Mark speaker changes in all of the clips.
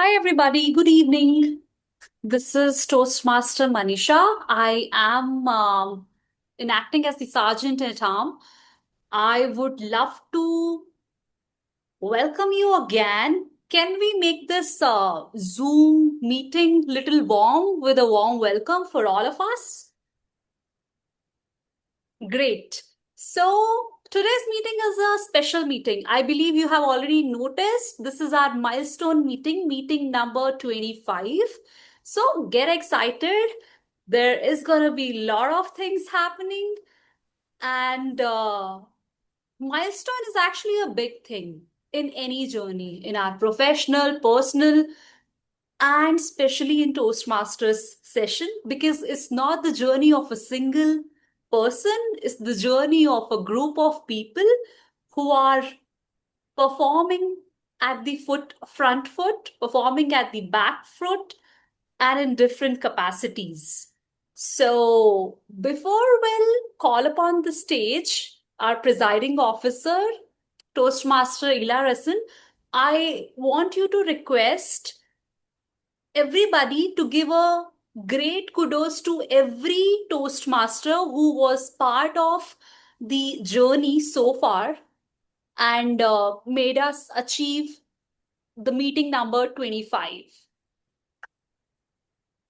Speaker 1: Hi, everybody. Good evening. This is Toastmaster Manisha. I am enacting as the Sergeant at Arm. I would love to welcome you again. Can we make this Zoom meeting little warm with a warm welcome for all of us? Great. So today's meeting is a special meeting. I believe you have already noticed this is our milestone meeting, meeting number 25. So get excited. There is going to be a lot of things happening, and milestone is actually a big thing in any journey, in our professional, personal, and especially in Toastmasters session, because it's not the journey of a single person, it's the journey of a group of people who are performing at the front foot, performing at the back foot, and in different capacities. So before we'll call upon the stage our presiding officer, Toastmaster Ezhilarasan, I want you to request everybody to give a great kudos to every Toastmaster who was part of the journey so far and made us achieve the meeting number 25.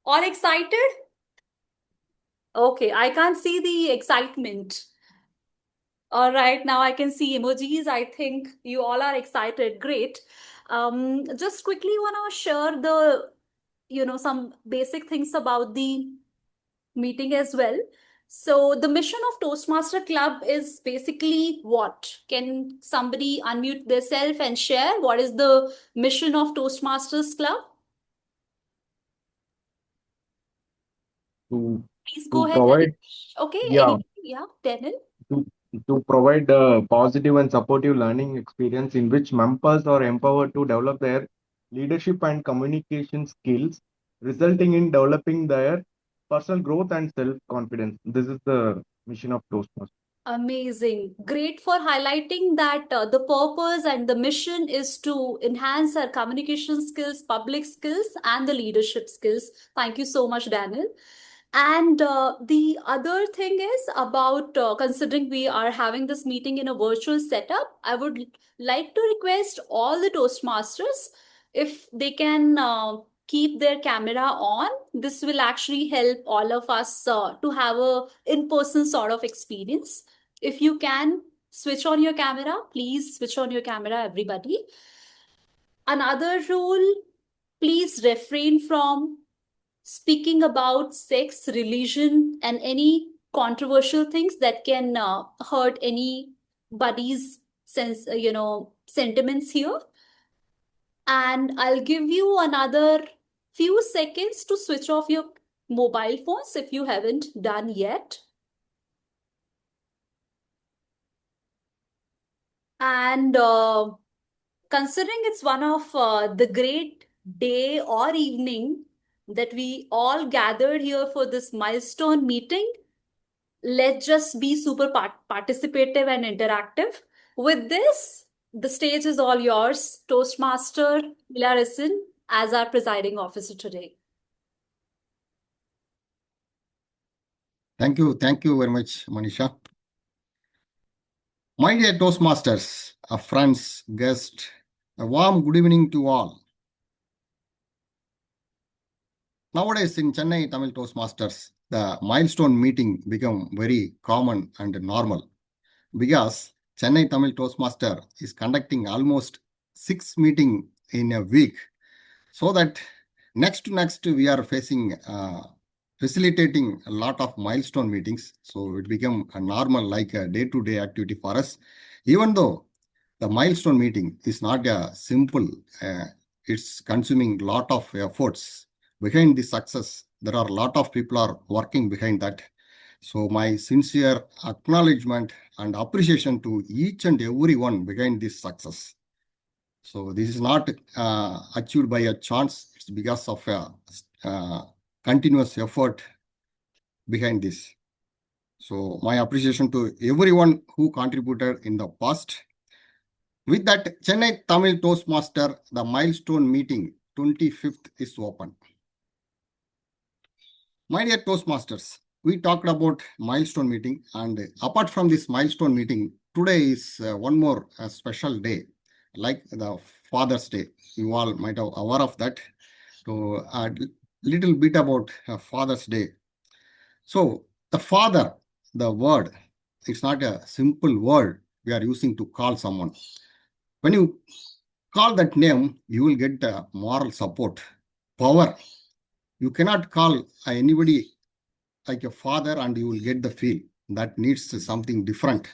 Speaker 1: All excited? Okay, I can't see the excitement. All right, now I can see emojis. I think you all are excited. Great. Just quickly want to share some basic things about the meeting as well. So the mission of Toastmaster Club is basically what? Can somebody unmute themselves and share what is the mission of Toastmasters Club?
Speaker 2: to
Speaker 1: Please
Speaker 2: to
Speaker 1: go ahead.
Speaker 2: provide
Speaker 1: Okay,
Speaker 2: yeah
Speaker 1: anybody? Yeah, Daniel.
Speaker 2: to to provide a positive and supportive learning experience in which members are empowered to develop their leadership and communication skills, resulting in developing their personal growth and self confidence. This is the mission of Toastmasters.
Speaker 1: Amazing. Great for highlighting that the purpose and the mission is to enhance our communication skills, public skills, and the leadership skills. Thank you so much, Daniel. And the other thing is about considering we are having this meeting in a virtual setup, I would like to request all the Toastmasters if they can keep their camera on. This will actually help all of us to have a in-person sort of experience. If you can switch on your camera, please switch on your camera, everybody. Another rule, please refrain from speaking about sex, religion, and any controversial things that can hurt anybody's sentiments here. And I'll give you another few seconds to switch off your mobile phones if you haven't done yet. And considering it's one of the great day or evening that we all gathered here for this milestone meeting, let's just be super participative and interactive. With this, the stage is all yours, Toastmaster Ezhilarasan, as our presiding officer today.
Speaker 3: Thank you very much, Manisha. My dear Toastmasters, friends, guests, a warm good evening to all. Nowadays in Chennai Tamil Toastmasters, the milestone meeting become very common and normal because Chennai Tamil Toastmaster is conducting almost 6 meetings in a week, so that next we are facilitating a lot of milestone meetings. So it become a normal, like a day-to-day activity for us. Even though the milestone meeting is not a simple, it's consuming a lot of efforts. Behind the success, there are a lot of people are working behind that. So my sincere acknowledgement and appreciation to each and everyone behind this success. So this is not achieved by a chance. It's because of a continuous effort behind this. So my appreciation to everyone who contributed in the past. With that, Chennai Tamil Toastmaster, the milestone meeting 25th is open. My dear Toastmasters, we talked about milestone meeting, and apart from this milestone meeting, today is one more special day, like the Father's Day. You all might have aware of that. So a little bit about Father's Day. So the father, the word, it's not a simple word we are using to call someone. When you call that name, you will get moral support, power. You cannot call anybody like a father and you will get the feel. That needs something different.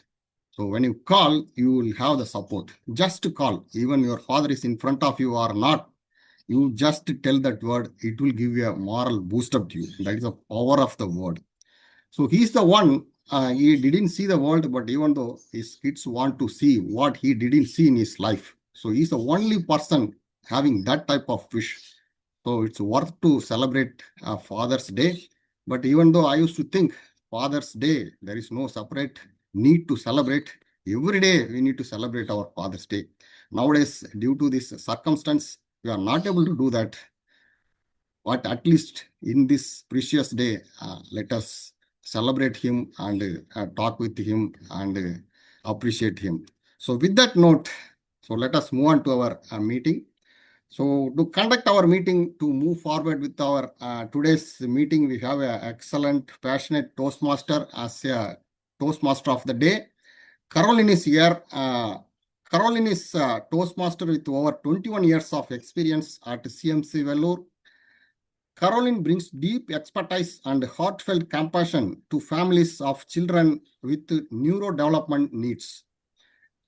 Speaker 3: So when you call, you will have the support. Just to call, even your father is in front of you or not, you just tell that word, it will give you a moral boost up to you. That is the power of the word. So he's the one, he didn't see the world, but even though his kids want to see what he didn't see in his life. So he's the only person having that type of wish. So it's worth to celebrate Father's Day. But even though I used to think Father's Day, there is no separate need to celebrate. Every day we need to celebrate our Father's Day. Nowadays, due to this circumstance, we are not able to do that. But at least in this precious day, let us celebrate him and talk with him and appreciate him. So with that note, so let us move on to our meeting. So to conduct our meeting, to move forward with our today's meeting, we have an excellent, passionate Toastmaster as a Toastmaster of the day. Caroline is here. Caroline is a Toastmaster with over 21 years of experience at CMC Vellore. Caroline brings deep expertise and heartfelt compassion to families of children with neurodevelopment needs.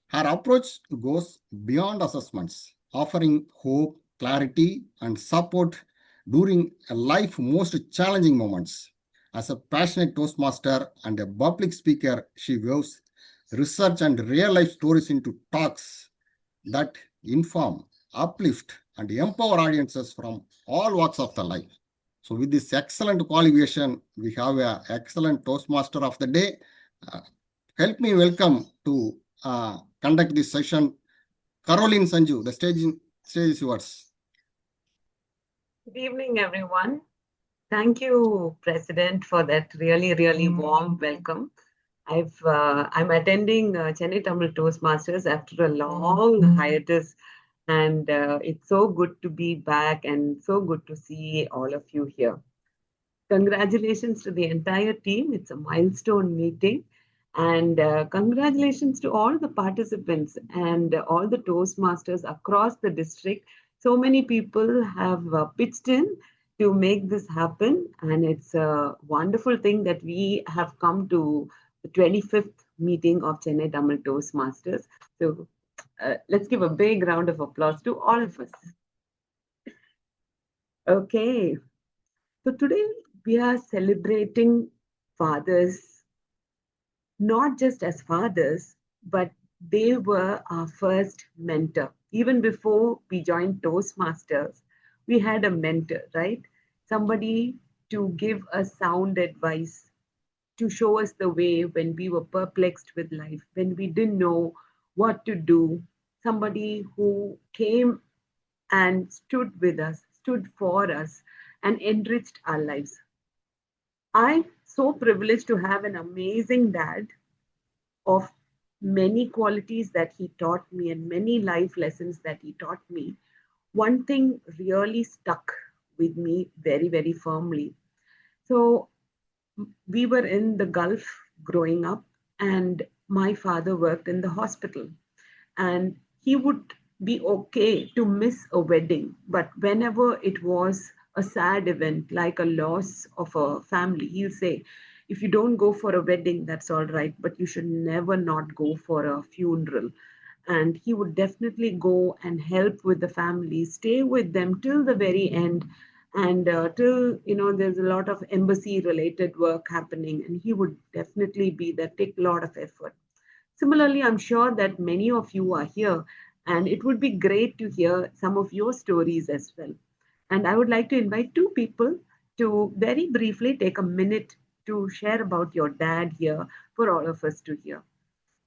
Speaker 3: Her approach goes beyond assessments, offering hope, clarity, and support during life's most challenging moments. As a passionate Toastmaster and a public speaker, she weaves research and real-life stories into talks that inform, uplift, and empower audiences from all walks of the life. So with this excellent qualification, we have an excellent Toastmaster of the day. Help me welcome to conduct this session, Caroline Sanju. The stage is yours.
Speaker 4: Good evening, everyone. Thank you, President, for that really warm welcome. I'm attending Chennai Tamil Toastmasters after a long hiatus, and it's so good to be back and so good to see all of you here. Congratulations to the entire team. It's a milestone meeting. And congratulations to all the participants and all the Toastmasters across the district. So many people have pitched in to make this happen. And it's a wonderful thing that we have come to the 25th meeting of Chennai Tamil Toastmasters. So let's give a big round of applause to all of us. Okay. So today we are celebrating fathers, not just as fathers, but they were our first mentor. Even before we joined Toastmasters, we had a mentor, right? Somebody to give us sound advice, to show us the way when we were perplexed with life, when we didn't know what to do. Somebody who came and stood with us, stood for us, and enriched our lives. I'm so privileged to have an amazing dad of many qualities that he taught me and many life lessons that he taught me. One thing really stuck with me very firmly. So, we were in the Gulf growing up, and my father worked in the hospital. And he would be okay to miss a wedding, but whenever it was a sad event like a loss of a family, he'll say, if you don't go for a wedding, that's all right, but you should never not go for a funeral. And he would definitely go and help with the family, stay with them till the very end, and till there's a lot of embassy related work happening, and he would definitely be there, take a lot of effort. Similarly, I'm sure that many of you are here, and it would be great to hear some of your stories as well. And I would like to invite two people to very briefly take a minute to share about your dad here for all of us to hear.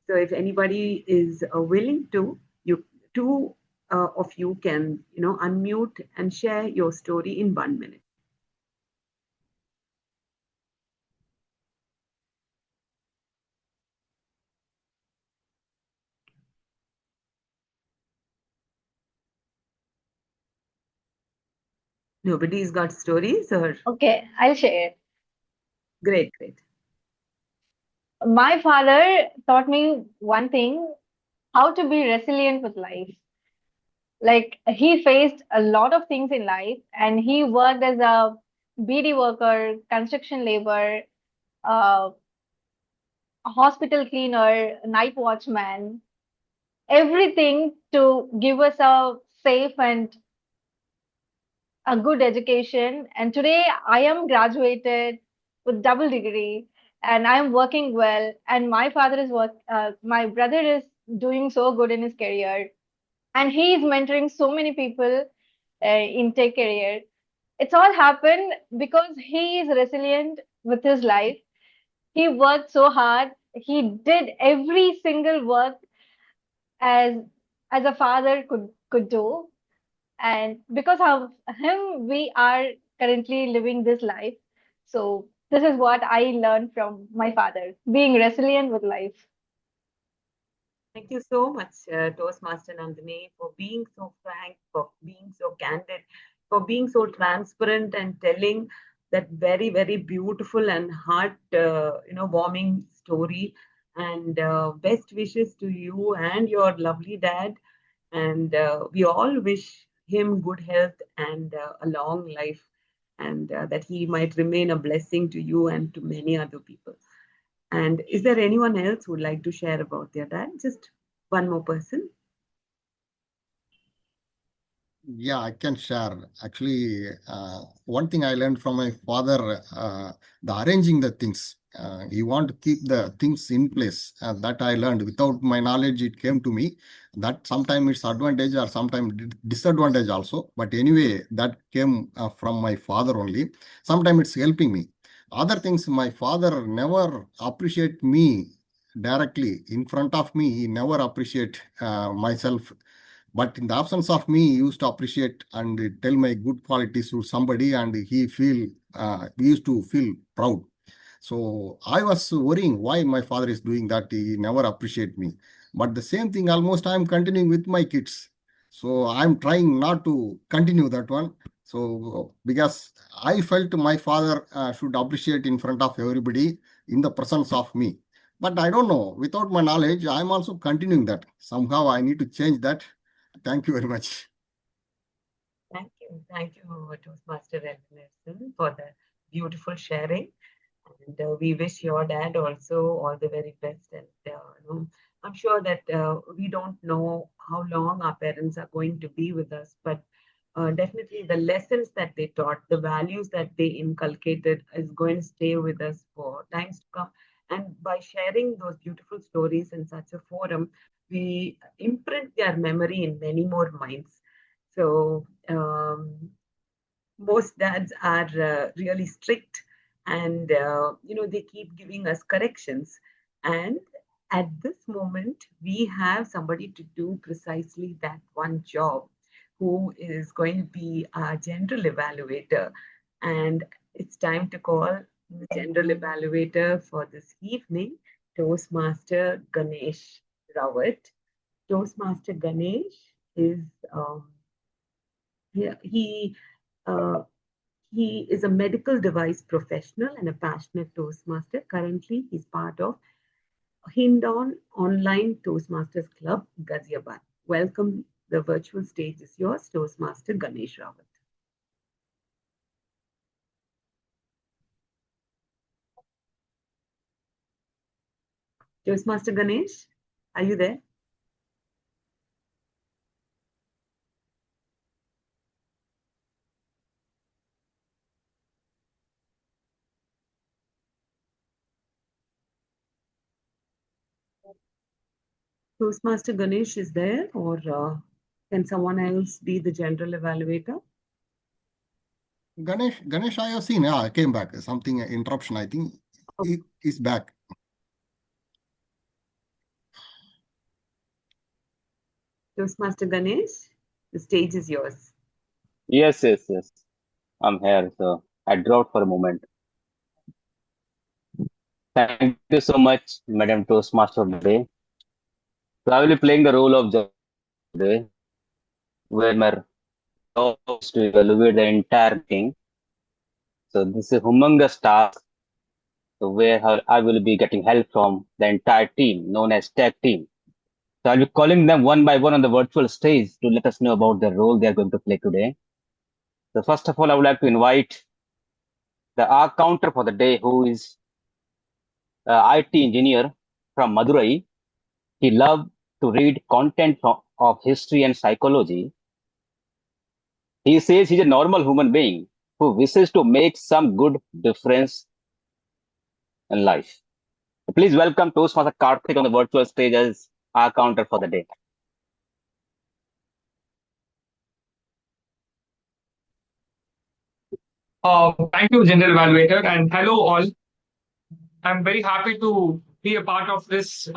Speaker 4: So, if anybody is willing to, you two of you can, unmute and share your story in 1 minute. Nobody's got stories, or?
Speaker 5: Okay, I'll share.
Speaker 4: Great, great.
Speaker 5: My father taught me one thing, how to be resilient with life. Like he faced a lot of things in life and he worked as a BD worker, construction labor, uh, hospital cleaner, night watchman, everything to give us a safe and a good education. And today I am graduated with double degree and I'm working well. And my father is my brother is doing so good in his career. And he is mentoring so many people in tech career. It's all happened because he is resilient with his life. He worked so hard. He did every single work as as a father could do. And because of him, we are currently living this life. So this is what I learned from my father, being resilient with life.
Speaker 4: Thank you so much, Toastmaster Nandini, for being so frank, for being so candid, for being so transparent and telling that very, very beautiful and heart, warming story. And best wishes to you and your lovely dad. And we all wish him good health and a long life, and that he might remain a blessing to you and to many other people. And is there anyone else who would like to share about their dad? Just one more person.
Speaker 3: Yeah, I can share. Actually, one thing I learned from my father, the arranging the things. He want to keep the things in place. That I learned. Without my knowledge, it came to me. That sometimes it's advantage or sometimes disadvantage also. But anyway, that came from my father only. Sometimes it's helping me. Other things, my father never appreciate me directly in front of me. He never appreciate myself, but in the absence of me, he used to appreciate and tell my good qualities to somebody, and we used to feel proud. So I was worrying why my father is doing that. He never appreciate me. But the same thing almost I'm continuing with my kids. So I'm trying not to continue that one. So because I felt my father should appreciate in front of everybody in the presence of me. But I don't know. Without my knowledge, I'm also continuing that. Somehow I need to change that. Thank you very much.
Speaker 4: Thank you. Thank you, Toastmaster Ezhilarasan, for the beautiful sharing. And we wish your dad also all the very best. And I'm sure that we don't know how long our parents are going to be with us, but definitely the lessons that they taught, the values that they inculcated is going to stay with us for times to come. And by sharing those beautiful stories in such a forum, we imprint their memory in many more minds. So most dads are really strict, and they keep giving us corrections. And at this moment, we have somebody to do precisely that one job, who is going to be our general evaluator. And it's time to call the general evaluator for this evening, Toastmaster Ganesh Rawat. Toastmaster Ganesh is he uh, he is a medical device professional and a passionate Toastmaster. Currently, he's part of Hindon Online Toastmasters Club, Ghaziabad. Welcome. The virtual stage is yours, Toastmaster Ganesh Rawat. Toastmaster Ganesh, are you there? Toastmaster Ganesh is there, or can someone else be the general evaluator?
Speaker 3: Ganesh, I have seen. Yeah, came back. Something interruption. I think he is back.
Speaker 4: Toastmaster Ganesh? The stage is yours.
Speaker 6: Yes. I'm here. So I dropped for a moment. Thank you so much, Madam Toastmaster of the day. So I will be playing the role of judge today, where my job is to evaluate the entire thing. So this is a humongous task, so where I will be getting help from the entire team, known as tag team. So I'll be calling them one by one on the virtual stage to let us know about the role they are going to play today. So first of all, I would like to invite the our counter for the day, who is IT engineer from Madurai. He loved to read content of history and psychology. He says he's a normal human being who wishes to make some good difference in life. So please welcome Toastmaster Karthik on the virtual stage as our counter for the day.
Speaker 7: Thank you, General Evaluator, and hello all. I'm very happy to be a part of this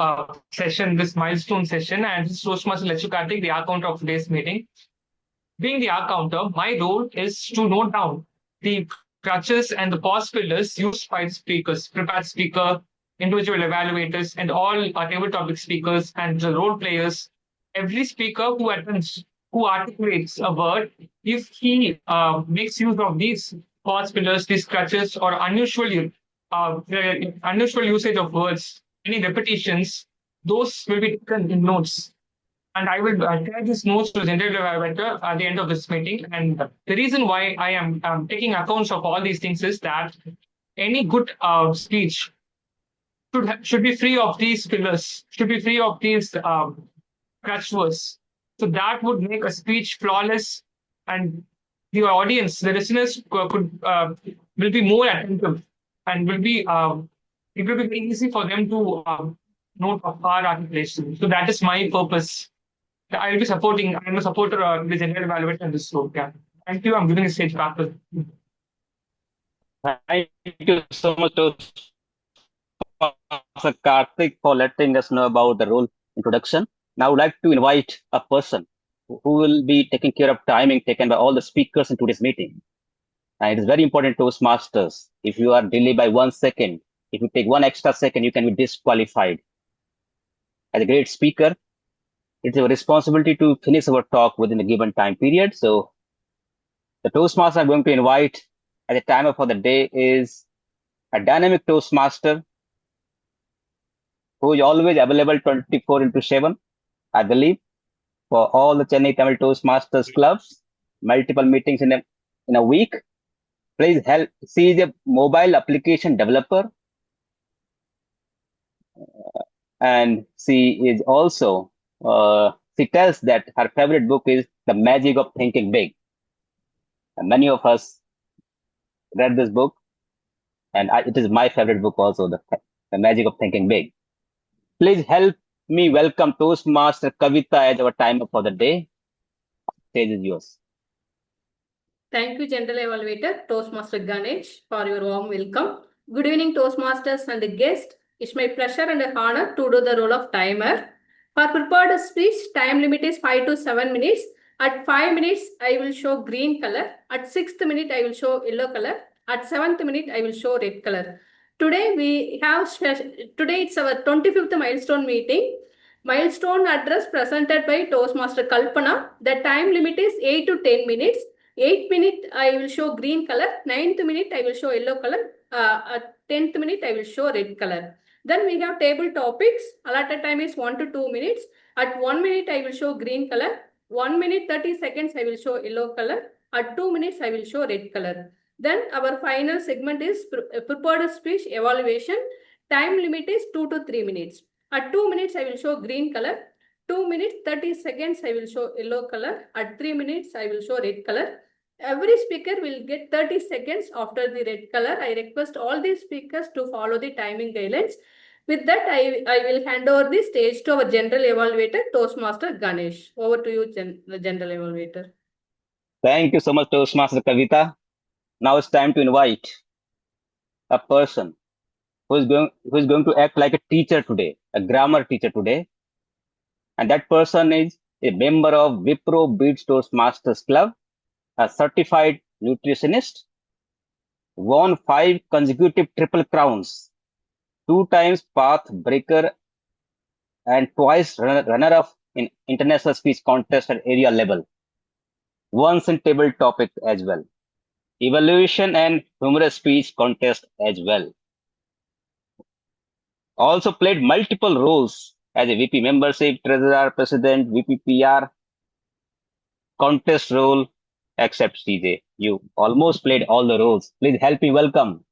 Speaker 7: session, this milestone session, and this is Toastmaster Karthik, the counter of today's meeting. Being the counter, my role is to note down the crutches and the pause fillers used by the speakers, prepared speaker, individual evaluators, and all our table topic speakers and the role players. Every speaker who attends, who articulates a word, if he makes use of these pause fillers, these crutches, or unusual usage of words, any repetitions, those will be taken in notes. And I will share these notes to the general evaluator at the end of this meeting. And the reason why I am taking accounts of all these things is that any good speech should be free of these fillers, should be free of these crutch words. So that would make a speech flawless, and the audience, the listeners, will be more attentive, and will be it will be very easy for them to note of our articulation. So that is my purpose. I'm a supporter of the general evaluator in this role. Yeah. Thank you. I'm giving the stage back to you.
Speaker 6: Thank you so much, Toastmaster Karthik, for letting us know about the role introduction. Now I would like to invite a person who will be taking care of timing taken by all the speakers in today's meeting. And it is very important, Toastmasters. If you are delayed by 1 second, if you take 1 extra second, you can be disqualified. As a great speaker, it's our responsibility to finish our talk within a given time period. So the Toastmaster I'm going to invite at the timer for the day is a dynamic Toastmaster who is always available 24/7, I believe, for all the Chennai Tamil Toastmasters clubs, multiple meetings in a week. Please help. She is a mobile application developer, and she is also she tells that her favorite book is The Magic of Thinking Big. And many of us read this book, and it is my favorite book also, The Magic of Thinking Big. Please help me welcome Toastmaster Kavitha as our timer for the day. Stage is yours.
Speaker 8: Thank you, General Evaluator, Toastmaster Ganesh, for your warm welcome. Good evening, Toastmasters and the guest. It's my pleasure and honor to do the role of timer. For prepared speech, time limit is 5 to 7 minutes. At 5 minutes, I will show green color. At 6th minute, I will show yellow color. At 7th minute, I will show red color. Today it's our 25th milestone meeting. Milestone address presented by Toastmaster Kalpana. The time limit is 8 to 10 minutes. 8th minute, I will show green color. 9th minute, I will show yellow color. At 10th minute, I will show red color. Then we have table topics. Allotted time is 1 to 2 minutes. At 1 minute, I will show green color. 1 minute 30 seconds, I will show yellow color. At 2 minutes, I will show red color. Then our final segment is prepared speech evaluation. Time limit is 2 to 3 minutes. At 2 minutes, I will show green color. 2 minutes 30 seconds, I will show yellow color. At 3 minutes, I will show red color. Every speaker will get 30 seconds after the red color. I request all these speakers to follow the timing guidelines. With that, I will hand over the stage to our general evaluator, Toastmaster Ganesh. Over to you, general evaluator.
Speaker 6: Thank you so much, Toastmaster Kavitha. Now it's time to invite a person who is going to act like a teacher today, a grammar teacher today. And that person is a member of Wipro Beats Toastmasters Club, a certified nutritionist, won 5 consecutive triple crowns, 2 times path breaker, and twice runner-up in international speech contest at area level, once in table topic as well, evaluation and humorous speech contest as well. Also played multiple roles as a VP membership, treasurer, president, VP PR, contest role, except CJ. You almost played all the roles. Please help me welcome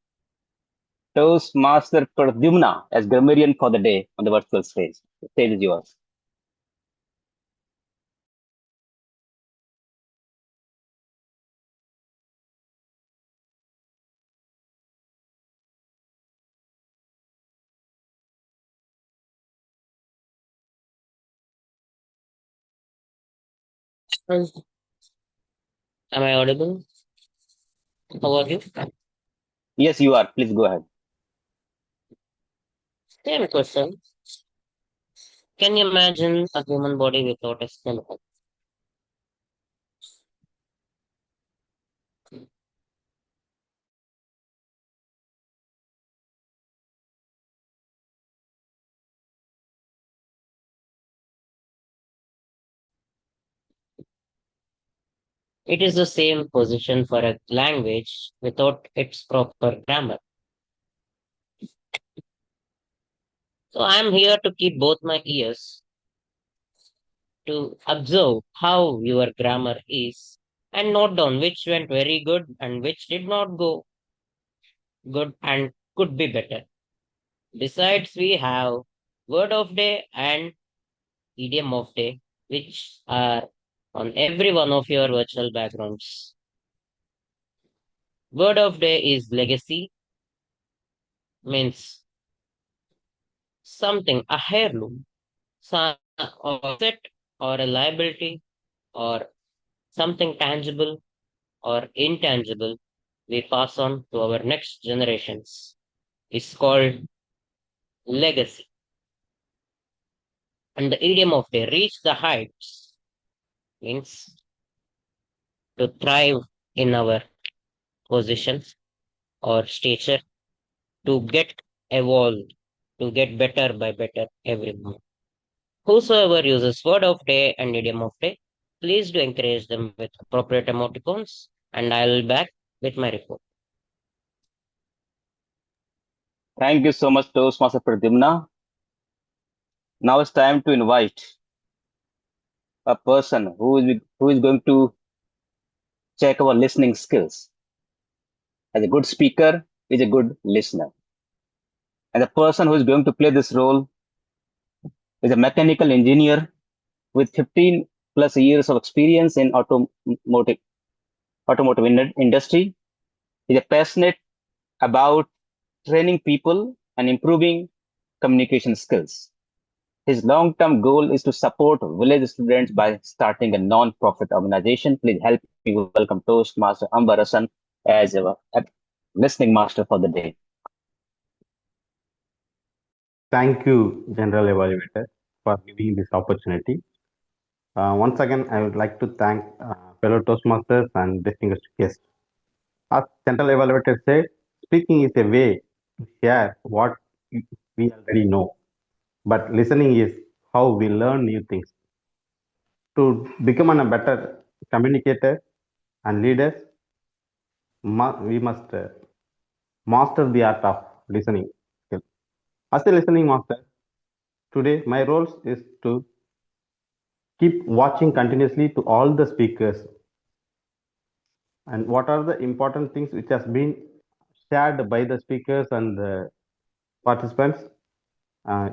Speaker 6: Toastmaster Pradyumna as grammarian for the day on the virtual stage. The stage is yours.
Speaker 9: Am I audible? How are you?
Speaker 6: Yes, you are. Please go ahead.
Speaker 9: Same question. Can you imagine a human body without a skeleton? It is the same position for a language without its proper grammar. So I am here to keep both my ears to observe how your grammar is and note down which went very good and which did not go good and could be better. Besides, we have word of day and idiom of day, which are on every one of your virtual backgrounds. Word of day is legacy, means something, a heirloom, or asset, or a liability, or something tangible or intangible we pass on to our next generations. It's called legacy. And the idiom of day, reach the heights, means to thrive in our position or stature, to get evolved, to get better by better every month. Whosoever uses word of day and idiom of day, please do encourage them with appropriate emoticons, and I'll be back with my report.
Speaker 6: Thank you so much, Toastmaster Pradyumna. Now it's time to invite a person who is going to check our listening skills. As a good speaker is a good listener. And the person who is going to play this role is a mechanical engineer with 15 plus years of experience in automotive industry. He is passionate about training people and improving communication skills. His long-term goal is to support village students by starting a non-profit organization. Please help me welcome Toastmaster Ezhilarasan as a listening master for the day.
Speaker 10: Thank you, General Evaluator, for giving this opportunity. Once again, I would like to thank fellow Toastmasters and distinguished guests. As General Evaluator said, speaking is a way to share what we already know, but listening is how we learn new things. To become a better communicator and leaders, we must master the art of listening. As a listening master, today my role is to keep watching continuously to all the speakers and what are the important things which has been shared by the speakers and the participants.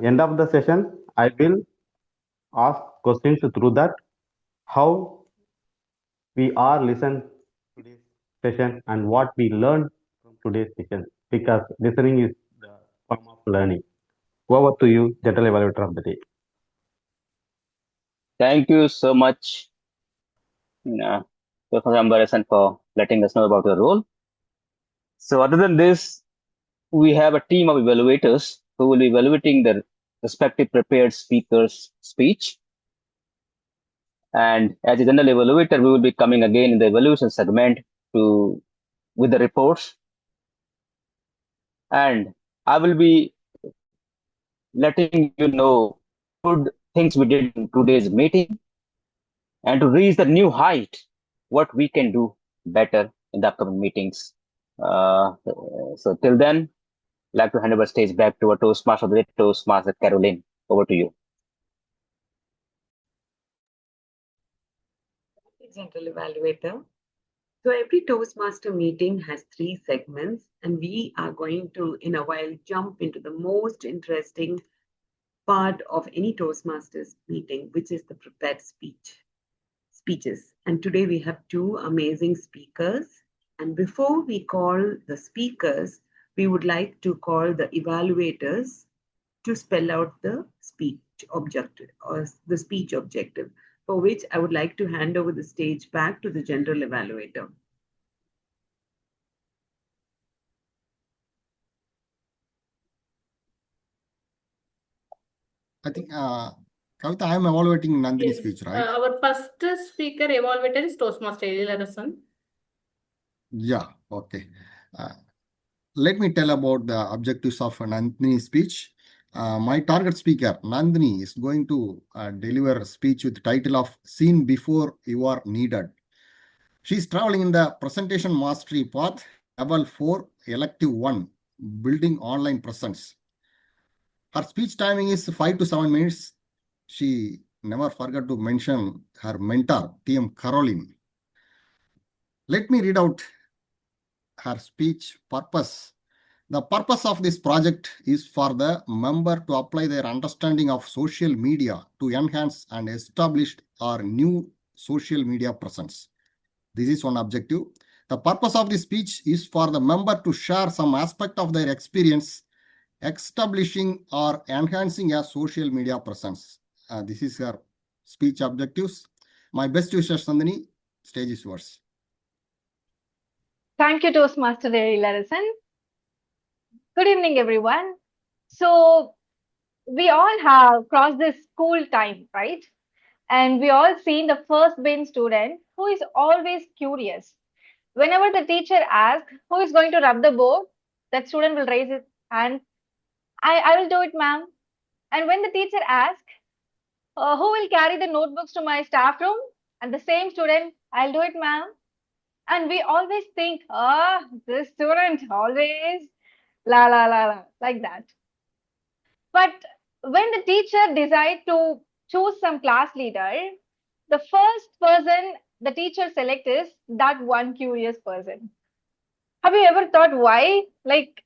Speaker 10: End of the session, I will ask questions through that, how we are listened to today's session and what we learned from today's session, because listening is the form of learning. Over to you, General Evaluator of the day.
Speaker 6: Thank you so much, Professor Ezhilarasan, for letting us know about your role. So other than this, we have a team of evaluators who will be evaluating the respective prepared speaker's speech. And as a general evaluator, we will be coming again in the evaluation segment with the reports. And I will be letting you know good things we did in today's meeting and to reach the new height, what we can do better in the upcoming meetings. So till then, I'd like to hand over stage back to our Toastmaster, the Toastmaster Caroline. Over to you.
Speaker 4: General Evaluator. So every Toastmaster meeting has 3 segments, and we are going to, in a while, jump into the most interesting part of any Toastmasters meeting, which is the prepared speeches. And today we have 2 amazing speakers. And before we call the speakers, we would like to call the evaluators to spell out the speech objective, for which I would like to hand over the stage back to the general evaluator.
Speaker 3: I think, Kavitha, I am evaluating Nandini's speech, right?
Speaker 8: Our first speaker evaluator is Toastmaster Ezhilarasan.
Speaker 3: Yeah, okay. Let me tell about the objectives of Nandini's speech. My target speaker, Nandini, is going to deliver a speech with the title of Seen Before You Are Needed. She's traveling in the presentation mastery path, level 4, elective 1, building online presence. Her speech timing is 5 to 7 minutes. She never forgot to mention her mentor, TM Caroline. Let me read out her speech purpose. The purpose of this project is for the member to apply their understanding of social media to enhance and establish our new social media presence. This is one objective. The purpose of this speech is for the member to share some aspect of their experience establishing or enhancing a social media presence. This is her speech objectives. My best wishes, Nandini. Stage is yours.
Speaker 5: Thank you, Toastmaster Ezhilarasan. Good evening, everyone. So we all have crossed this school time, right? And we all seen the first bench student who is always curious. Whenever the teacher asks who is going to rub the board, that student will raise his hand. I will do it, ma'am. And when the teacher asks who will carry the notebooks to my staff room, and the same student, I'll do it, ma'am. And we always think, this student always la la la la like that. But when the teacher decides to choose some class leader, the first person the teacher selects is that one curious person. Have you ever thought why? Like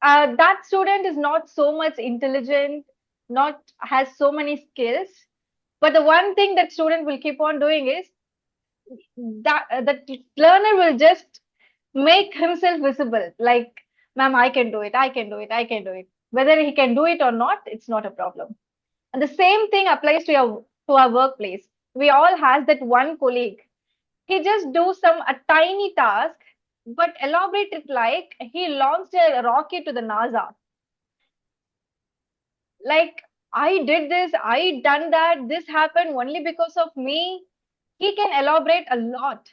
Speaker 5: that student is not so much intelligent, not has so many skills, but the one thing that student will keep on doing is that the learner will just make himself visible. Like, ma'am, I can do it, I can do it, I can do it. Whether he can do it or not, it's not a problem. And the same thing applies to our workplace. We all has that one colleague. He just do a tiny task, but elaborate it like he launched a rocket to the NASA. Like, I did this, I done that, this happened only because of me. He can elaborate a lot.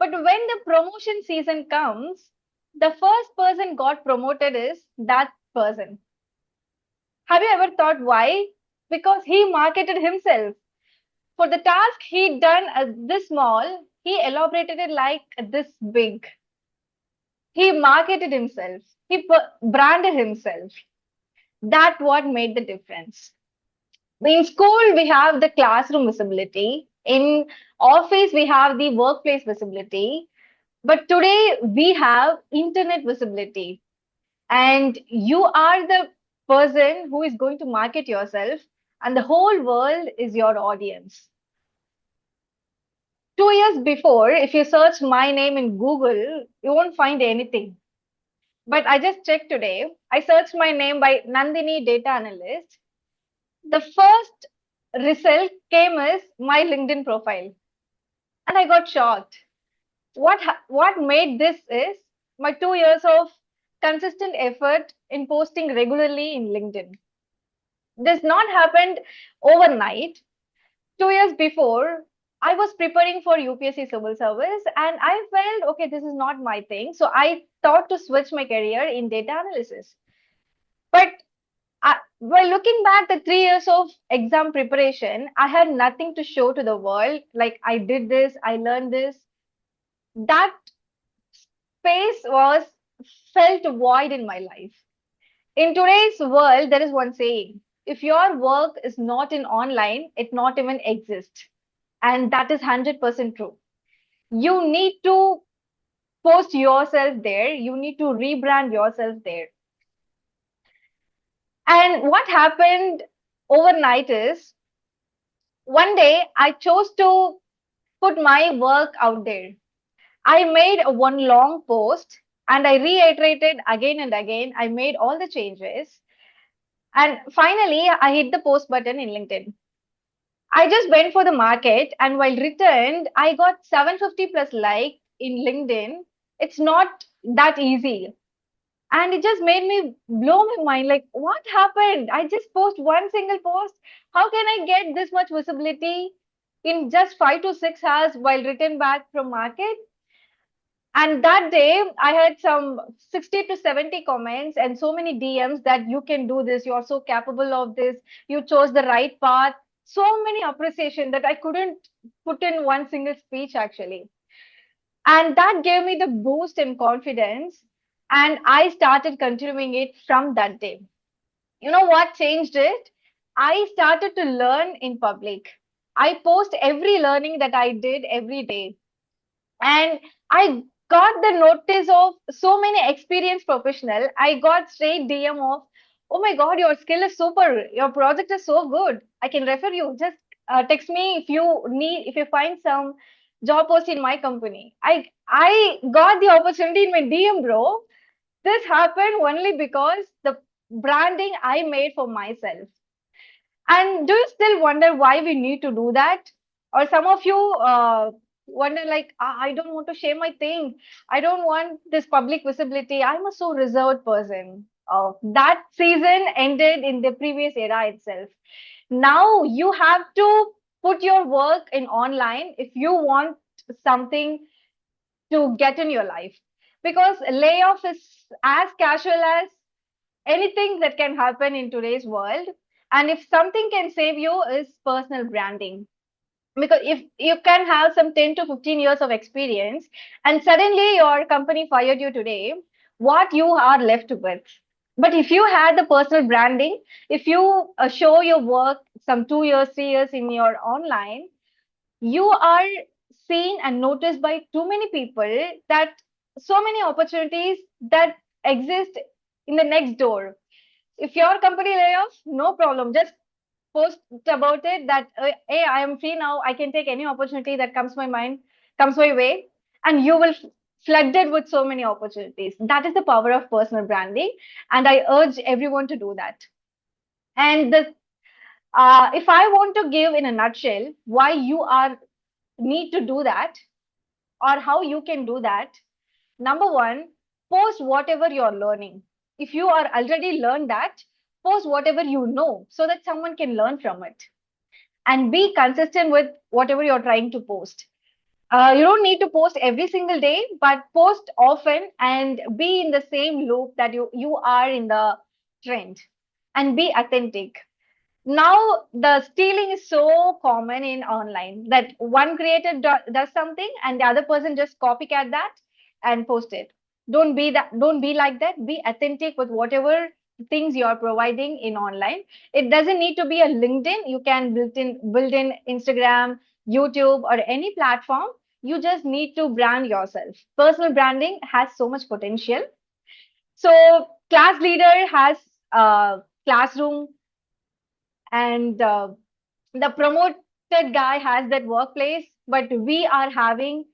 Speaker 5: But when the promotion season comes, the first person got promoted is that person. Have you ever thought why? Because he marketed himself. For the task he done this small, he elaborated it like this big. He marketed himself. He branded himself. That's what made the difference. In school, we have the classroom visibility. In office, we have the workplace visibility. But today, we have internet visibility. And you are the person who is going to market yourself, and the whole world is your audience. 2 years before, if you search my name in Google, you won't find anything. But I just checked today. I searched my name by Nandini Data Analyst. The first result came as my LinkedIn profile. And I got shocked. What made this is my 2 years of consistent effort in posting regularly in LinkedIn. This not happened overnight. 2 years before, I was preparing for UPSC civil service and I felt, okay, this is not my thing. So I thought to switch my career in data analysis. But while looking back the 3 years of exam preparation, I had nothing to show to the world. Like I did this, I learned this. That space was felt void in my life. In today's world, there is one saying, if your work is not in online, it not even exists. And that is 100% true. You need to post yourself there. You need to rebrand yourself there. And what happened overnight is one day I chose to put my work out there. I made one long post and I reiterated again and again. I made all the changes. And finally, I hit the post button in LinkedIn. I just went for the market and while returned, I got 750 plus like in LinkedIn. It's not that easy. And it just made me blow my mind. Like, what happened? I just post one single post. How can I get this much visibility in just 5 to 6 hours while written back from market? And that day, I had some 60 to 70 comments and so many DMs that you can do this. You're so capable of this. You chose the right path. So many appreciation that I couldn't put in one single speech actually. And that gave me the boost in confidence. And I started continuing it from that day. You know what changed it? I started to learn in public. I post every learning that I did every day. And I got the notice of so many experienced professional. I got straight DM of, oh my God, your skill is super. Your project is so good. I can refer you. Just text me if you find some job post in my company. I got the opportunity in my DM, bro. This happened only because the branding I made for myself. And do you still wonder why we need to do that? Or some of you wonder like, I don't want to share my thing. I don't want this public visibility. I'm a so reserved person. That season ended in the previous era itself. Now you have to put your work in online if you want something to get in your life. Because layoff is as casual as anything that can happen in today's world. And if something can save you is personal branding. Because if you can have some 10 to 15 years of experience and suddenly your company fired you today, what you are left with. But if you had the personal branding, if you show your work some 2 years, 3 years in your online, you are seen and noticed by too many people that so many opportunities that exist in the next door. If your company layoff, no problem. Just post about it that hey, I am free now. I can take any opportunity that comes my way, and you will flooded with so many opportunities. That is the power of personal branding, and I urge everyone to do that. And if I want to give in a nutshell why you are need to do that or how you can do that, number one, post whatever you're learning. If you are already learned that, post whatever you know so that someone can learn from it. And be consistent with whatever you're trying to post. You don't need to post every single day, but post often and be in the same loop that you are in the trend and be authentic. Now the stealing is so common in online that one creator does something and the other person just copycat that and post it. Don't be like that. Be authentic with whatever things you are providing in online. It doesn't need to be a LinkedIn. You can build in Instagram, YouTube, or any platform. You just need to brand yourself. Personal branding has so much potential. So class leader has classroom, and the promoted guy has that workplace, but we are having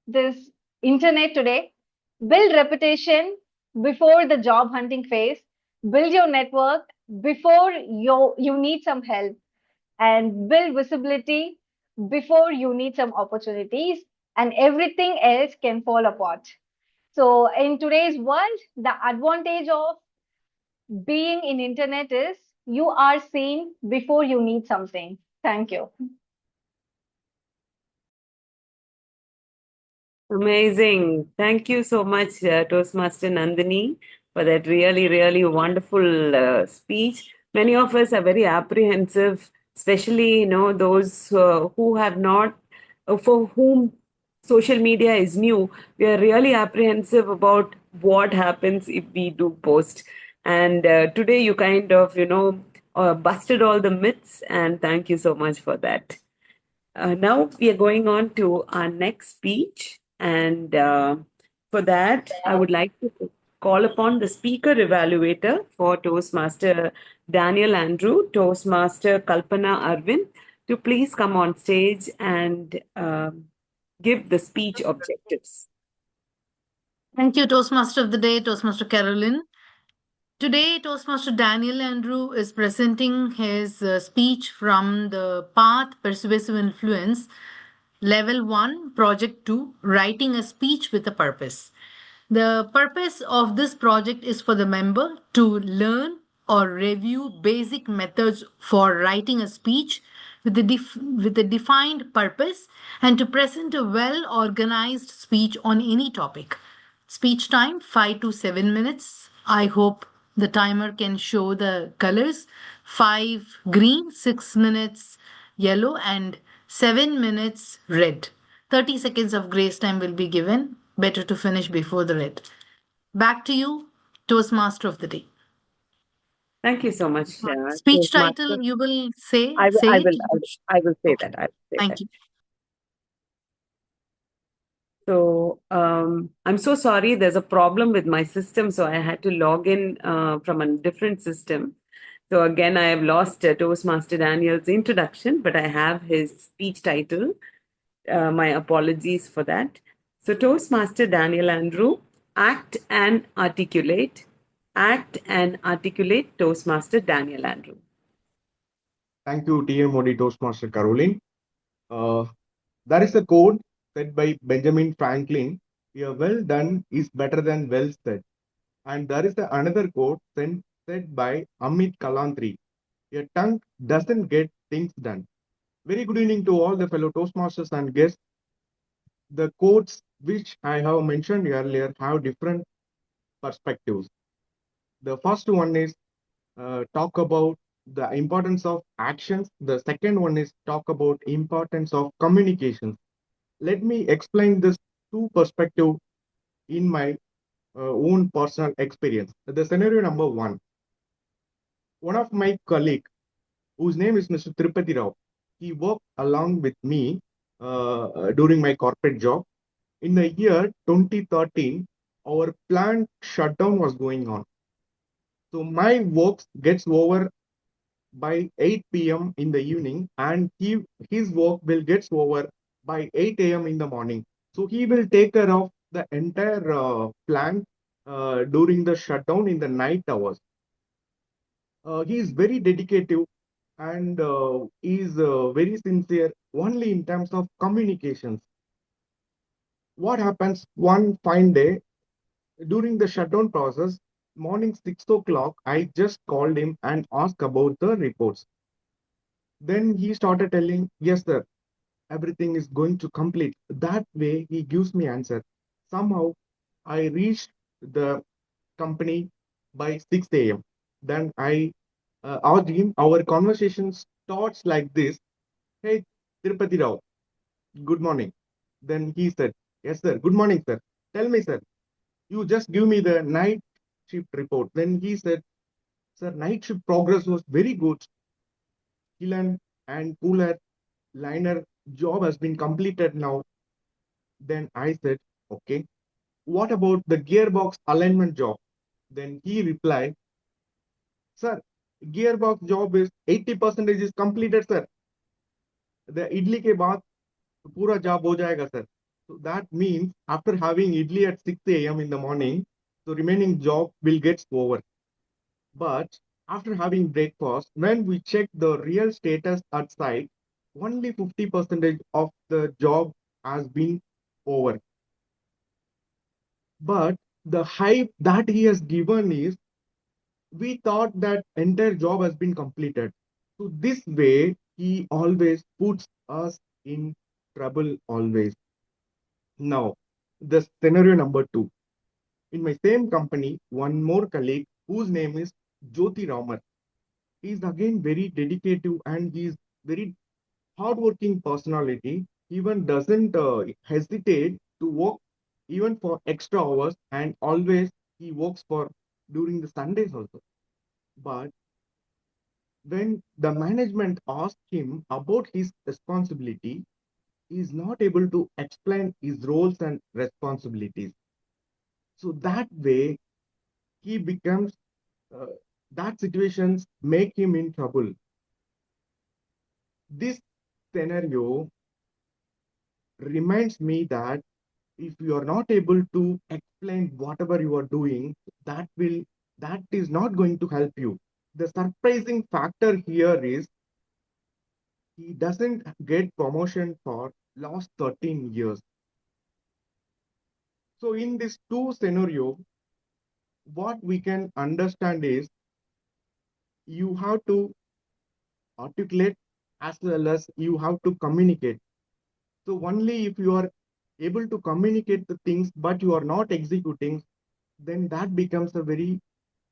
Speaker 5: this internet today. Build reputation before the job hunting phase. Build your network before you need some help, and build visibility before you need some opportunities, and everything else can fall apart. So in today's world, the advantage of being in internet is you are seen before you need something. Thank you.
Speaker 4: Amazing. Thank you so much, Toastmaster Nandini, for that really, really wonderful speech. Many of us are very apprehensive, especially, those who have not, for whom social media is new. We are really apprehensive about what happens if we do post. And today you kind of, busted all the myths, and thank you so much for that. Now we are going on to our next speech, and for that, I would like to call upon the speaker evaluator for Toastmaster Daniel Andrew, Toastmaster Kalpana Arvind, to please come on stage and give the speech objectives.
Speaker 11: Thank you, Toastmaster of the Day, Toastmaster Carolyn. Today, Toastmaster Daniel Andrew is presenting his speech from the Path Persuasive Influence, Level 1, Project 2, Writing a Speech with a Purpose. The purpose of this project is for the member to learn or review basic methods for writing a speech with a defined purpose and to present a well organized speech on any topic. Speech time 5 to 7 minutes. I hope the timer can show the colors 5 green, 6 minutes yellow, and 7 minutes red. 30 seconds of grace time will be given. Better to finish before the red. Back to you, Toastmaster of the Day.
Speaker 4: Thank you so much,
Speaker 11: Speech
Speaker 4: Toastmaster.
Speaker 11: title, you will say
Speaker 4: I will
Speaker 11: it?
Speaker 4: I will say
Speaker 11: Okay.
Speaker 4: that. I will say
Speaker 11: Thank
Speaker 4: that.
Speaker 11: you.
Speaker 4: So I'm so sorry. There's a problem with my system, so I had to log in from a different system. So again, I have lost Toastmaster Daniel's introduction, but I have his speech title. My apologies for that. So Toastmaster Daniel Andrew, act and articulate. Act and articulate, Toastmaster Daniel Andrew.
Speaker 2: Thank you, TMOD Toastmaster Caroline. There is a quote said by Benjamin Franklin: "A well done is better than well said." And there is another quote said by Amit Kalantri: "A tongue doesn't get things done." Very good evening to all the fellow Toastmasters and guests. The quotes which I have mentioned earlier have different perspectives. The first one is talk about the importance of actions. The second one is talk about importance of communications. Let me explain this two perspective in my own personal experience. The scenario number one of my colleague, whose name is Mr. Tirupati Rao, he worked along with me during my corporate job. In the year 2013, our plant shutdown was going on. So my work gets over by 8 p.m. in the evening, and his work will get over by 8 a.m. in the morning. So he will take care of the entire plant during the shutdown in the night hours. He is very dedicated and is very sincere only in terms of communications. What happens one fine day during the shutdown process, morning 6 o'clock, I just called him and asked about the reports. Then he started telling, yes, sir, everything is going to complete. That way, he gives me answer. Somehow, I reached the company by 6 a.m. Then I asked him, our conversation starts like this: "Hey, Tirupati Rao, good morning." Then he said, yes, sir, good morning, sir. Tell me, sir, you just give me the night shift report. Then he said, sir, night shift progress was very good. Kiln and cooler liner job has been completed now. Then I said, okay, what about the gearbox alignment job? Then he replied, sir, gearbox job is 80% is completed, sir. The idli ke baad pura job ho jayega, sir. So that means after having idli at 6 a.m. in the morning, the remaining job will get over. But after having breakfast, when we check the real status at site, only 50% of the job has been over. But the hype that he has given is, we thought that entire job has been completed. So this way, he always puts us in trouble always. Now, The scenario number 2. In my same company, one more colleague whose name is Jyoti Ramar. He is again very dedicated and he is very hardworking personality. Even doesn't hesitate to work even for extra hours, and always he works for during the Sundays also. But when the management asked him about his responsibility, he is not able to explain his roles and responsibilities. So that way, he becomes uh, that situations make him in trouble. This scenario reminds me that if you are not able to explain whatever you are doing, that is not going to help you. The surprising factor here is he doesn't get promotion for last 13 years. So in this two scenario, what we can understand is you have to articulate as well as you have to communicate. So only if you are able to communicate the things but you are not executing, then that becomes a very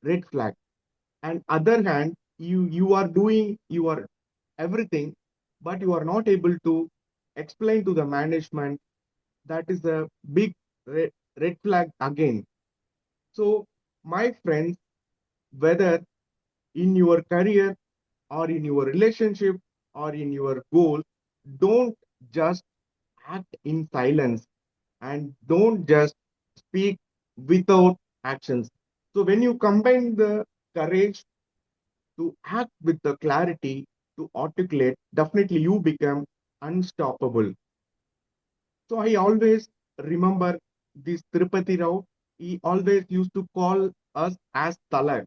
Speaker 2: red flag. And other hand, you are doing your everything, but you are not able to explain to the management. That is a big red flag again. So my friends, whether in your career or in your relationship or in your goal, don't just act in silence and don't just speak without actions. So when you combine the courage to act with the clarity to articulate, definitely you become unstoppable. So I always remember this Tirupati Rao. He always used to call us as Tala.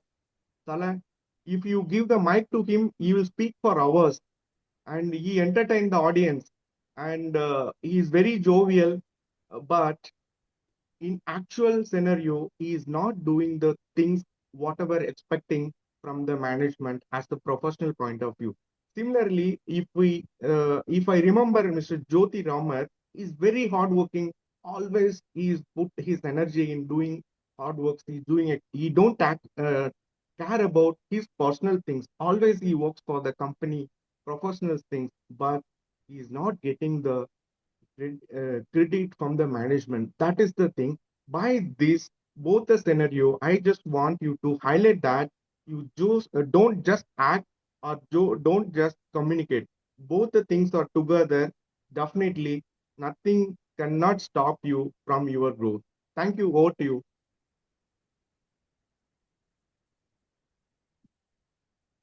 Speaker 2: Tala, if you give the mic to him, he will speak for hours and he entertained the audience. And he is very jovial, but in actual scenario, he is not doing the things whatever expecting from the management as the professional point of view. Similarly, if I remember Mr. Jyoti Ramar is very hardworking. Always he is put his energy in doing hard works. He's doing it. He don't care about his personal things. Always he works for the company professional things, but he is not getting the credit from the management. That is the thing. By this, both the scenario, I just want you to highlight that you just don't just act or don't just communicate. Both the things are together. Definitely, nothing cannot stop you from your growth. Thank you. Over to you.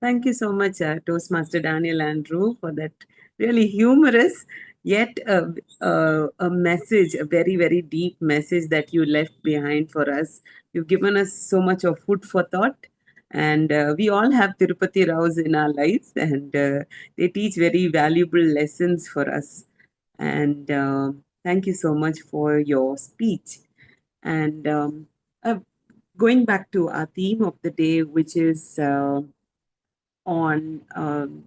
Speaker 4: Thank you so much, Toastmaster Daniel Andrew, for that really humorous yet a message, a very, very deep message that you left behind for us. You've given us so much of food for thought. And we all have Tirupati Raos in our lives, and they teach very valuable lessons for us. And thank you so much for your speech. And uh, going back to our theme of the day, which is on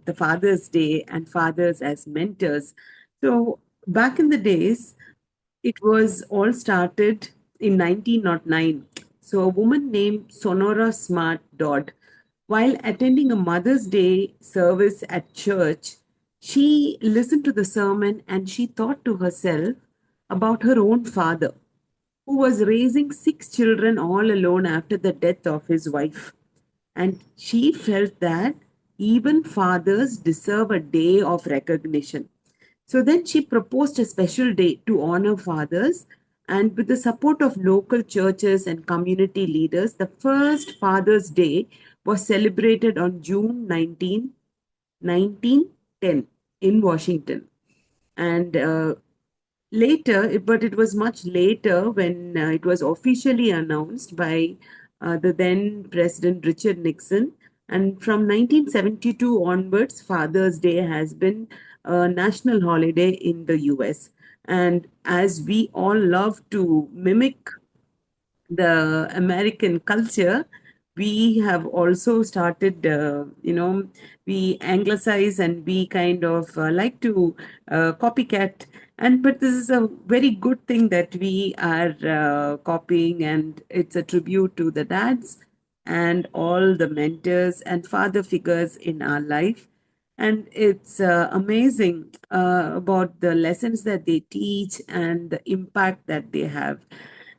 Speaker 4: the Father's Day and fathers as mentors. So, back in the days, it was all started in 1909. So, a woman named Sonora Smart Dodd, while attending a Mother's Day service at church, she listened to the sermon and she thought to herself about her own father, who was raising 6 children all alone after the death of his wife. And she felt that even fathers deserve a day of recognition. So then she proposed a special day to honor fathers. And with the support of local churches and community leaders, the first Father's Day was celebrated on June 1910 in Washington. And later, but it was much later when it was officially announced by the then President Richard Nixon. And from 1972 onwards, Father's Day has been a national holiday in the US. And as we all love to mimic the American culture, we have also started, we anglicize and we kind of like to copycat But this is a very good thing that we are copying, and it's a tribute to the dads and all the mentors and father figures in our life. And it's amazing about the lessons that they teach and the impact that they have.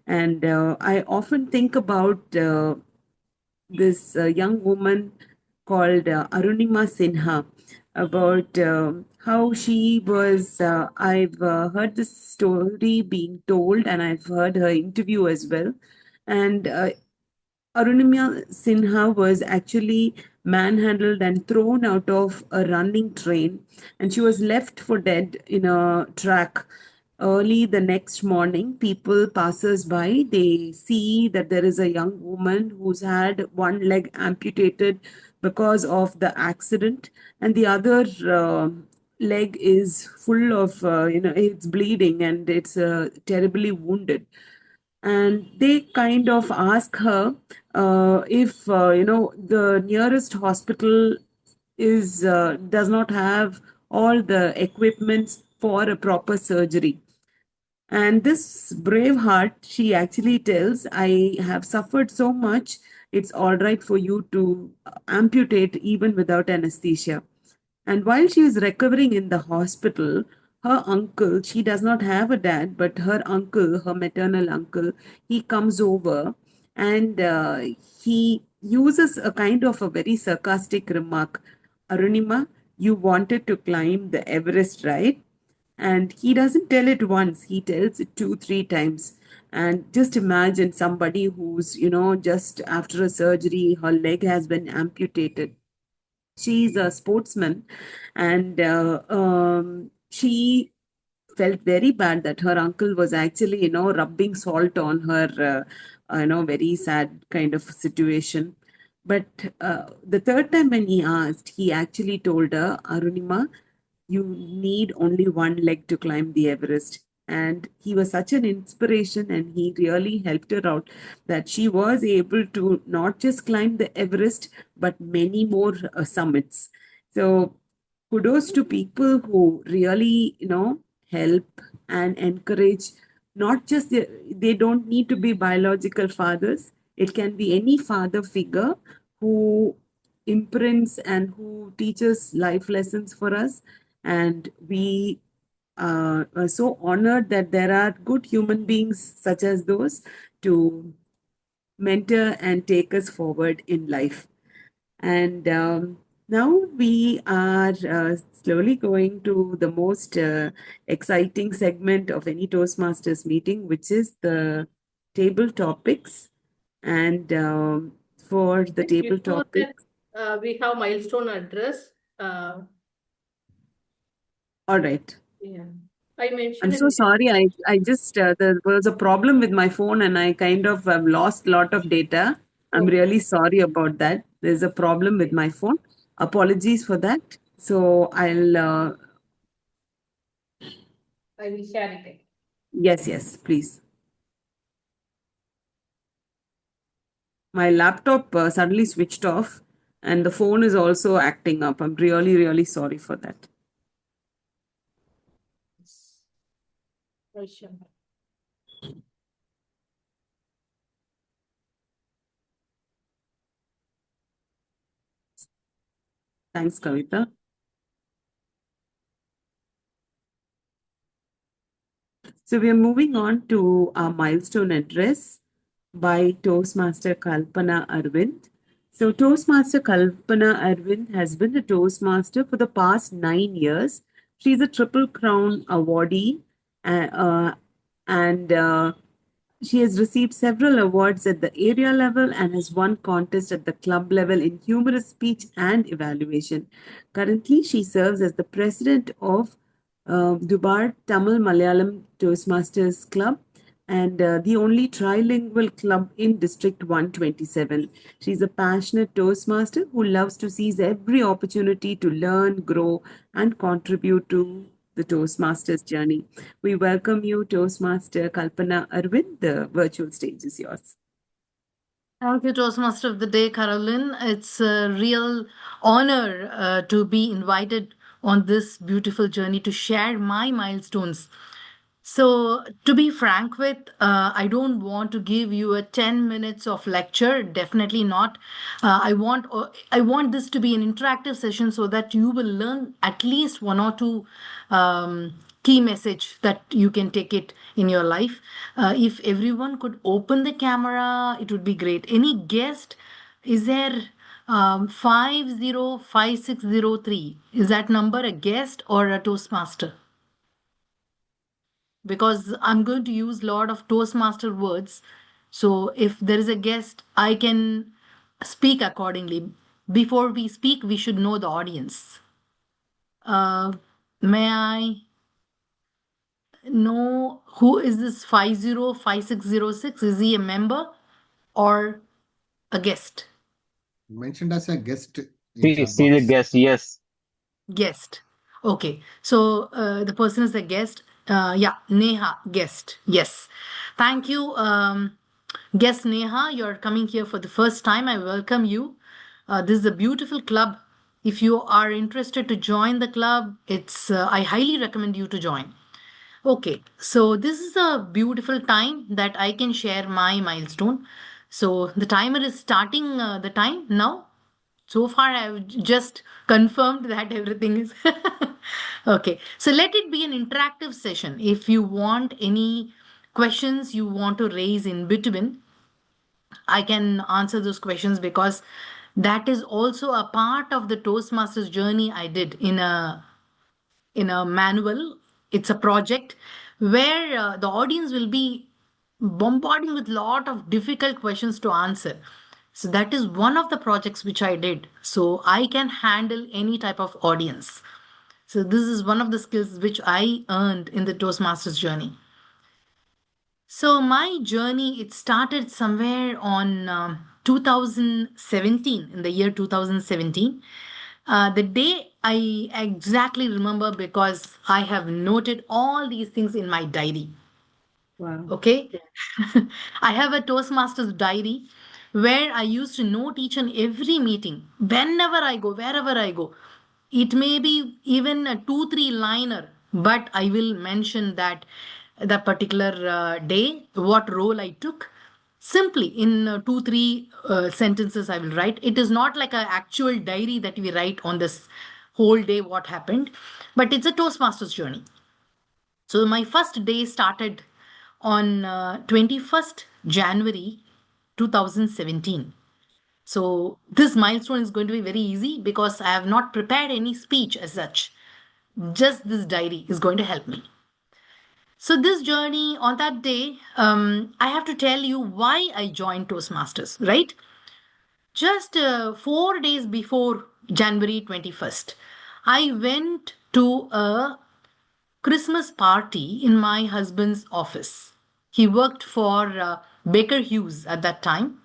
Speaker 4: And I often think about this young woman called Arunima Sinha, about how she was. I've heard this story being told, and I've heard her interview as well. And Arunima Sinha was actually manhandled and thrown out of a running train, and she was left for dead in a track. Early the next morning, people passers by, they see that there is a young woman who's had one leg amputated because of the accident, and the other leg is full of, it's bleeding and it's terribly wounded. And they kind of ask her if the nearest hospital is does not have all the equipments for a proper surgery. And this brave heart, she actually tells, I have suffered so much, it's all right for you to amputate even without anesthesia. And while she is recovering in the hospital, her uncle, she does not have a dad, but her uncle, her maternal uncle, he comes over, and he uses a kind of a very sarcastic remark. Arunima, you wanted to climb the Everest, right? And he doesn't tell it once, he tells it two, three times. And just imagine somebody who's, just after a surgery, her leg has been amputated. She's a sportsman, and she felt very bad that her uncle was actually, rubbing salt on her, very sad kind of situation. But the third time when he asked, he actually told her, Arunima, you need only one leg to climb the Everest. And he was such an inspiration, and he really helped her out, that she was able to not just climb the Everest, but many more summits. So kudos to people who really, help and encourage. Not just they don't need to be biological fathers. It can be any father figure who imprints and who teaches life lessons for us. And we are so honored that there are good human beings such as those to mentor and take us forward in life. And now we are slowly going to the most exciting segment of any Toastmasters meeting, which is the table topics. And for the table
Speaker 8: Before that,
Speaker 4: topics,
Speaker 8: we have milestone address.
Speaker 4: all right.
Speaker 8: Yeah, I
Speaker 4: I'm
Speaker 8: mentioned
Speaker 4: so
Speaker 8: in.
Speaker 4: sorry. I just there was a problem with my phone, and I kind of have lost a lot of data. I'm
Speaker 8: Okay,
Speaker 4: really sorry about that. There's a problem with my phone. Apologies for that. So I'll
Speaker 8: I will share it.
Speaker 4: yes, please. My laptop suddenly switched off, and the phone is also acting up. I'm really, really sorry for that.
Speaker 8: I shall.
Speaker 4: Thanks, Kavitha. So we are moving on to our milestone address by Toastmaster Kalpana Arvind. So Toastmaster Kalpana Arvind has been a Toastmaster for the past 9 years. She's a Triple Crown awardee, and she has received several awards at the area level and has won contests at the club level in humorous speech and evaluation. Currently, she serves as the president of Dubar Tamil Malayalam Toastmasters Club, and the only trilingual club in District 127. She's a passionate Toastmaster who loves to seize every opportunity to learn, grow, and contribute to the Toastmasters journey. We welcome you, Toastmaster Kalpana Arvind. The virtual stage is yours.
Speaker 11: Thank you, Toastmaster of the Day, Caroline. It's a real honor to be invited on this beautiful journey to share my milestones. So, to be frank with, I don't want to give you a 10 minutes of lecture. Definitely not. I want this to be an interactive session so that you will learn at least one or two key message that you can take it in your life. If everyone could open the camera, it would be great. Any guest? Is there 505603? Is that number a guest or a Toastmaster? Because I'm going to use a lot of Toastmaster words. So if there is a guest, I can speak accordingly. Before we speak, we should know the audience. May I know who is this 505606? Is he a member or a guest?
Speaker 3: Mentioned as a guest in chat
Speaker 6: See the
Speaker 3: box.
Speaker 6: guest. Yes.
Speaker 11: Guest. Okay. So the person is a guest. Yeah, Neha, guest. Yes. Thank you. Guest Neha, you're coming here for the first time. I welcome you. This is a beautiful club. If you are interested to join the club, I highly recommend you to join. Okay, so this is a beautiful time that I can share my milestone. So the timer is starting the time now. So far, I've just confirmed that everything is okay. So let it be an interactive session. If you want any questions you want to raise in between, I can answer those questions because that is also a part of the Toastmasters journey I did in a manual. It's a project where the audience will be bombarding with lot of difficult questions to answer. So that is one of the projects which I did. So I can handle any type of audience. So this is one of the skills which I earned in the Toastmasters journey. So my journey, it started somewhere on 2017, in the year 2017. The day I exactly remember because I have noted all these things in my diary.
Speaker 1: Wow.
Speaker 11: Okay. I have a Toastmasters diary where I used to note each and every meeting whenever I go, wherever I go. It may be even a 2-3 liner, but I will mention that the particular day, what role I took. Simply in 2-3 sentences, I will write. It is not like an actual diary that we write on this whole day, what happened, but it's a Toastmasters journey. So my first day started on 21st January 2017. So this milestone is going to be very easy because I have not prepared any speech as such. Just this diary is going to help me. So this journey on that day, I have to tell you why I joined Toastmasters, right? Just 4 days before January 21st, I went to a Christmas party in my husband's office. He worked for Baker Hughes at that time.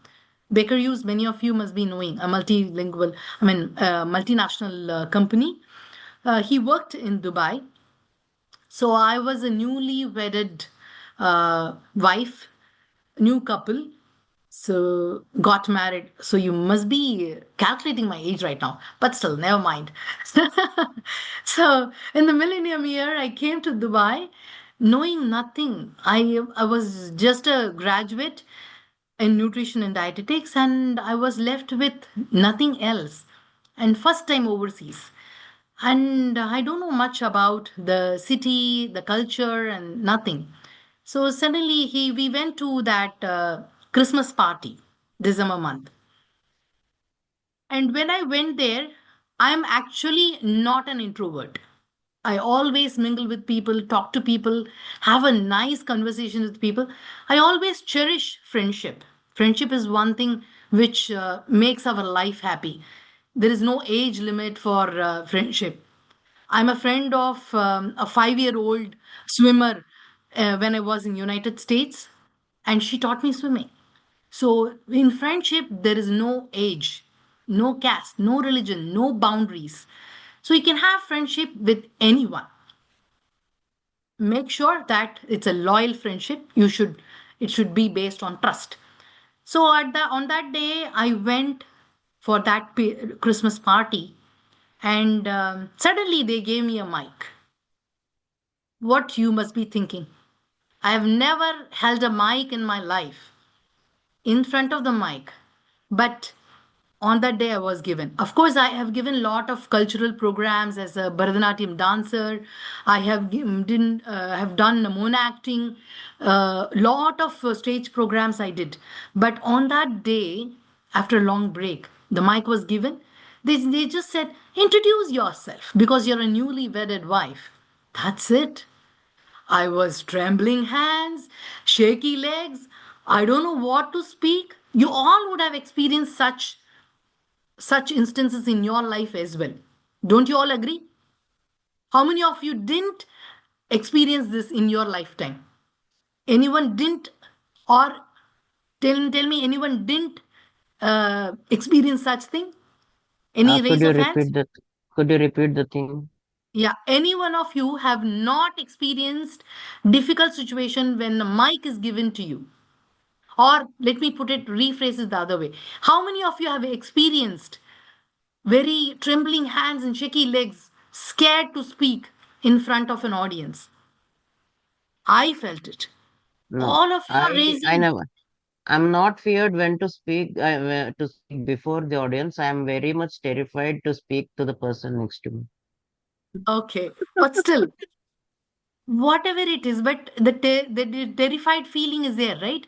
Speaker 11: Baker Hughes, many of you must be knowing, a multinational company. He worked in Dubai. So I was a newly wedded wife, new couple. So got married. So you must be calculating my age right now, but still, never mind. So in the millennium year, I came to Dubai knowing nothing. I was just a graduate in nutrition and dietetics, and I was left with nothing else. And first time overseas. And I don't know much about the city, the culture, and nothing. So suddenly we went to that Christmas party, December month. And when I went there, I'm actually not an introvert. I always mingle with people, talk to people, have a nice conversation with people. I always cherish friendship. Friendship is one thing which makes our life happy. There is no age limit for friendship. I'm a friend of a 5-year-old swimmer when I was in United States, and she taught me swimming. So in friendship, there is no age, no caste, no religion, no boundaries. So you can have friendship with anyone. Make sure that it's a loyal friendship. It should be based on trust. So on that day, I went for that Christmas party, And suddenly they gave me a mic. What you must be thinking? I have never held a mic in my life, in front of the mic, but on that day I was given. Of course, I have given a lot of cultural programs as a Bharatanatyam dancer. I have have done Mona acting, lot of stage programs I did. But on that day, after a long break, the mic was given. They just said, introduce yourself because you're a newly wedded wife. That's it. I was trembling hands, shaky legs. I don't know what to speak. You all would have experienced such instances in your life as well. Don't you all agree? How many of you didn't experience this in your lifetime? Anyone didn't, or tell me anyone didn't experience such thing? Any
Speaker 9: Could
Speaker 11: raise
Speaker 9: you
Speaker 11: of hands?
Speaker 9: repeat the could you repeat the thing?
Speaker 11: Yeah, any one of you have not experienced difficult situation when the mic is given to you? Or let me put it, rephrase it the other way. How many of you have experienced very trembling hands and shaky legs, scared to speak in front of an audience? I felt it.
Speaker 9: No,
Speaker 11: All of you are
Speaker 9: I
Speaker 11: raising.
Speaker 9: never. I'm not feared when to speak before the audience. I am very much terrified to speak to the person next to me.
Speaker 11: Okay, but still, whatever it is, but the terrified feeling is there, right?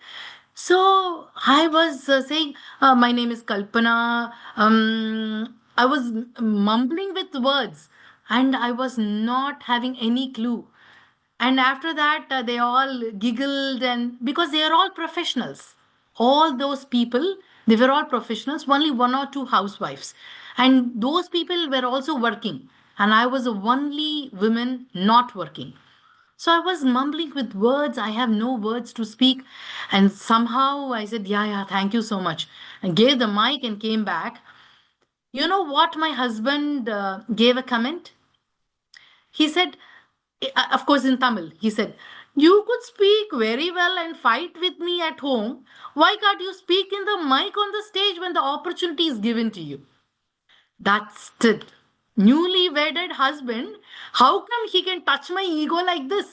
Speaker 11: So I was saying, my name is Kalpana. I was mumbling with words, and I was not having any clue. And after that, they all giggled, and because they are all professionals, all those people, they were all professionals, only one or two housewives. And those people were also working. And I was the only woman not working. So I was mumbling with words. I have no words to speak. And somehow I said, yeah, yeah, thank you so much. And gave the mic and came back. You know what my husband gave a comment? He said, of course, in Tamil, he said, you could speak very well and fight with me at home. Why can't you speak in the mic on the stage when the opportunity is given to you? That's it. Newly wedded husband, how come he can touch my ego like this?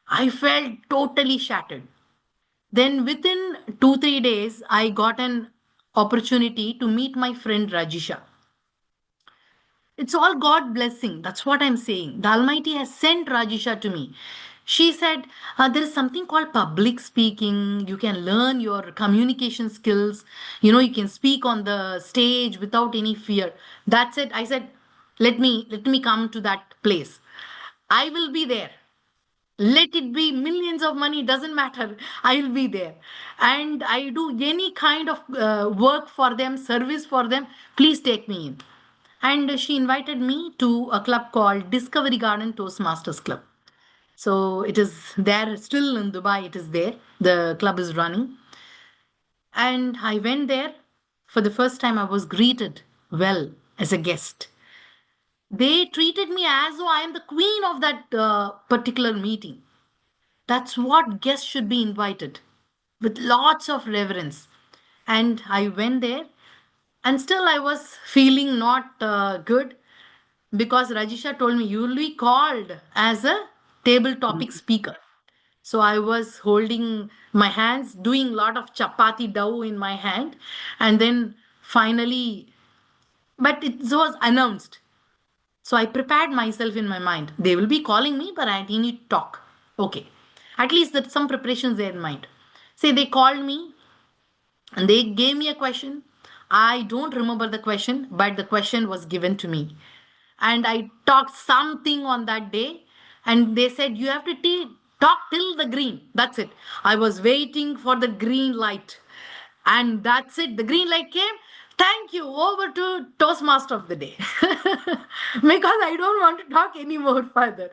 Speaker 11: I felt totally shattered. Then within 2 3 days, I got an opportunity to meet my friend Rajisha. It's all God blessing. That's what I'm saying. The Almighty has sent Rajisha to me. She said, there is something called public speaking. You can learn your communication skills. You can speak on the stage without any fear. That's it. I said, let me come to that place. I will be there. Let it be millions of money, doesn't matter. I will be there. And I do any kind of work for them, service for them. Please take me in. And she invited me to a club called Discovery Garden Toastmasters Club. So it is there, still in Dubai, it is there. The club is running. And I went there. For the first time, I was greeted well as a guest. They treated me as though I am the queen of that particular meeting. That's what guests should be invited, with lots of reverence. And I went there, and still I was feeling not good because Rajisha told me you will be called as a table topic speaker. So I was holding my hands, doing a lot of chapati dough in my hand, and then finally, but it was announced. So I prepared myself in my mind. They will be calling me, but I need to talk. Okay. At least that some preparations there in mind. Say they called me and they gave me a question. I don't remember the question, but the question was given to me. And I talked something on that day. And they said, you have to talk till the green. That's it. I was waiting for the green light. And that's it. The green light came. Thank you. Over to Toastmaster of the day. Because I don't want to talk anymore further.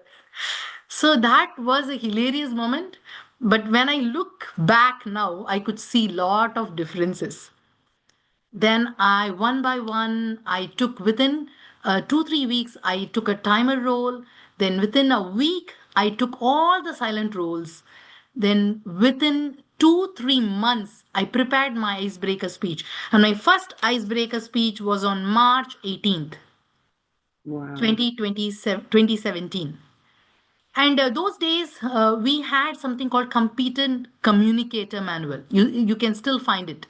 Speaker 11: So that was a hilarious moment. But when I look back now, I could see lot of differences. Then I one by one, I took within 2 3 weeks, I took a timer role. Then within a week, I took all the silent roles. Then within 2 3 months, I prepared my icebreaker speech. And my first icebreaker speech was on March 18th.
Speaker 12: Wow.
Speaker 11: 2017. And those days, we had something called Competent Communicator Manual. You can still find it.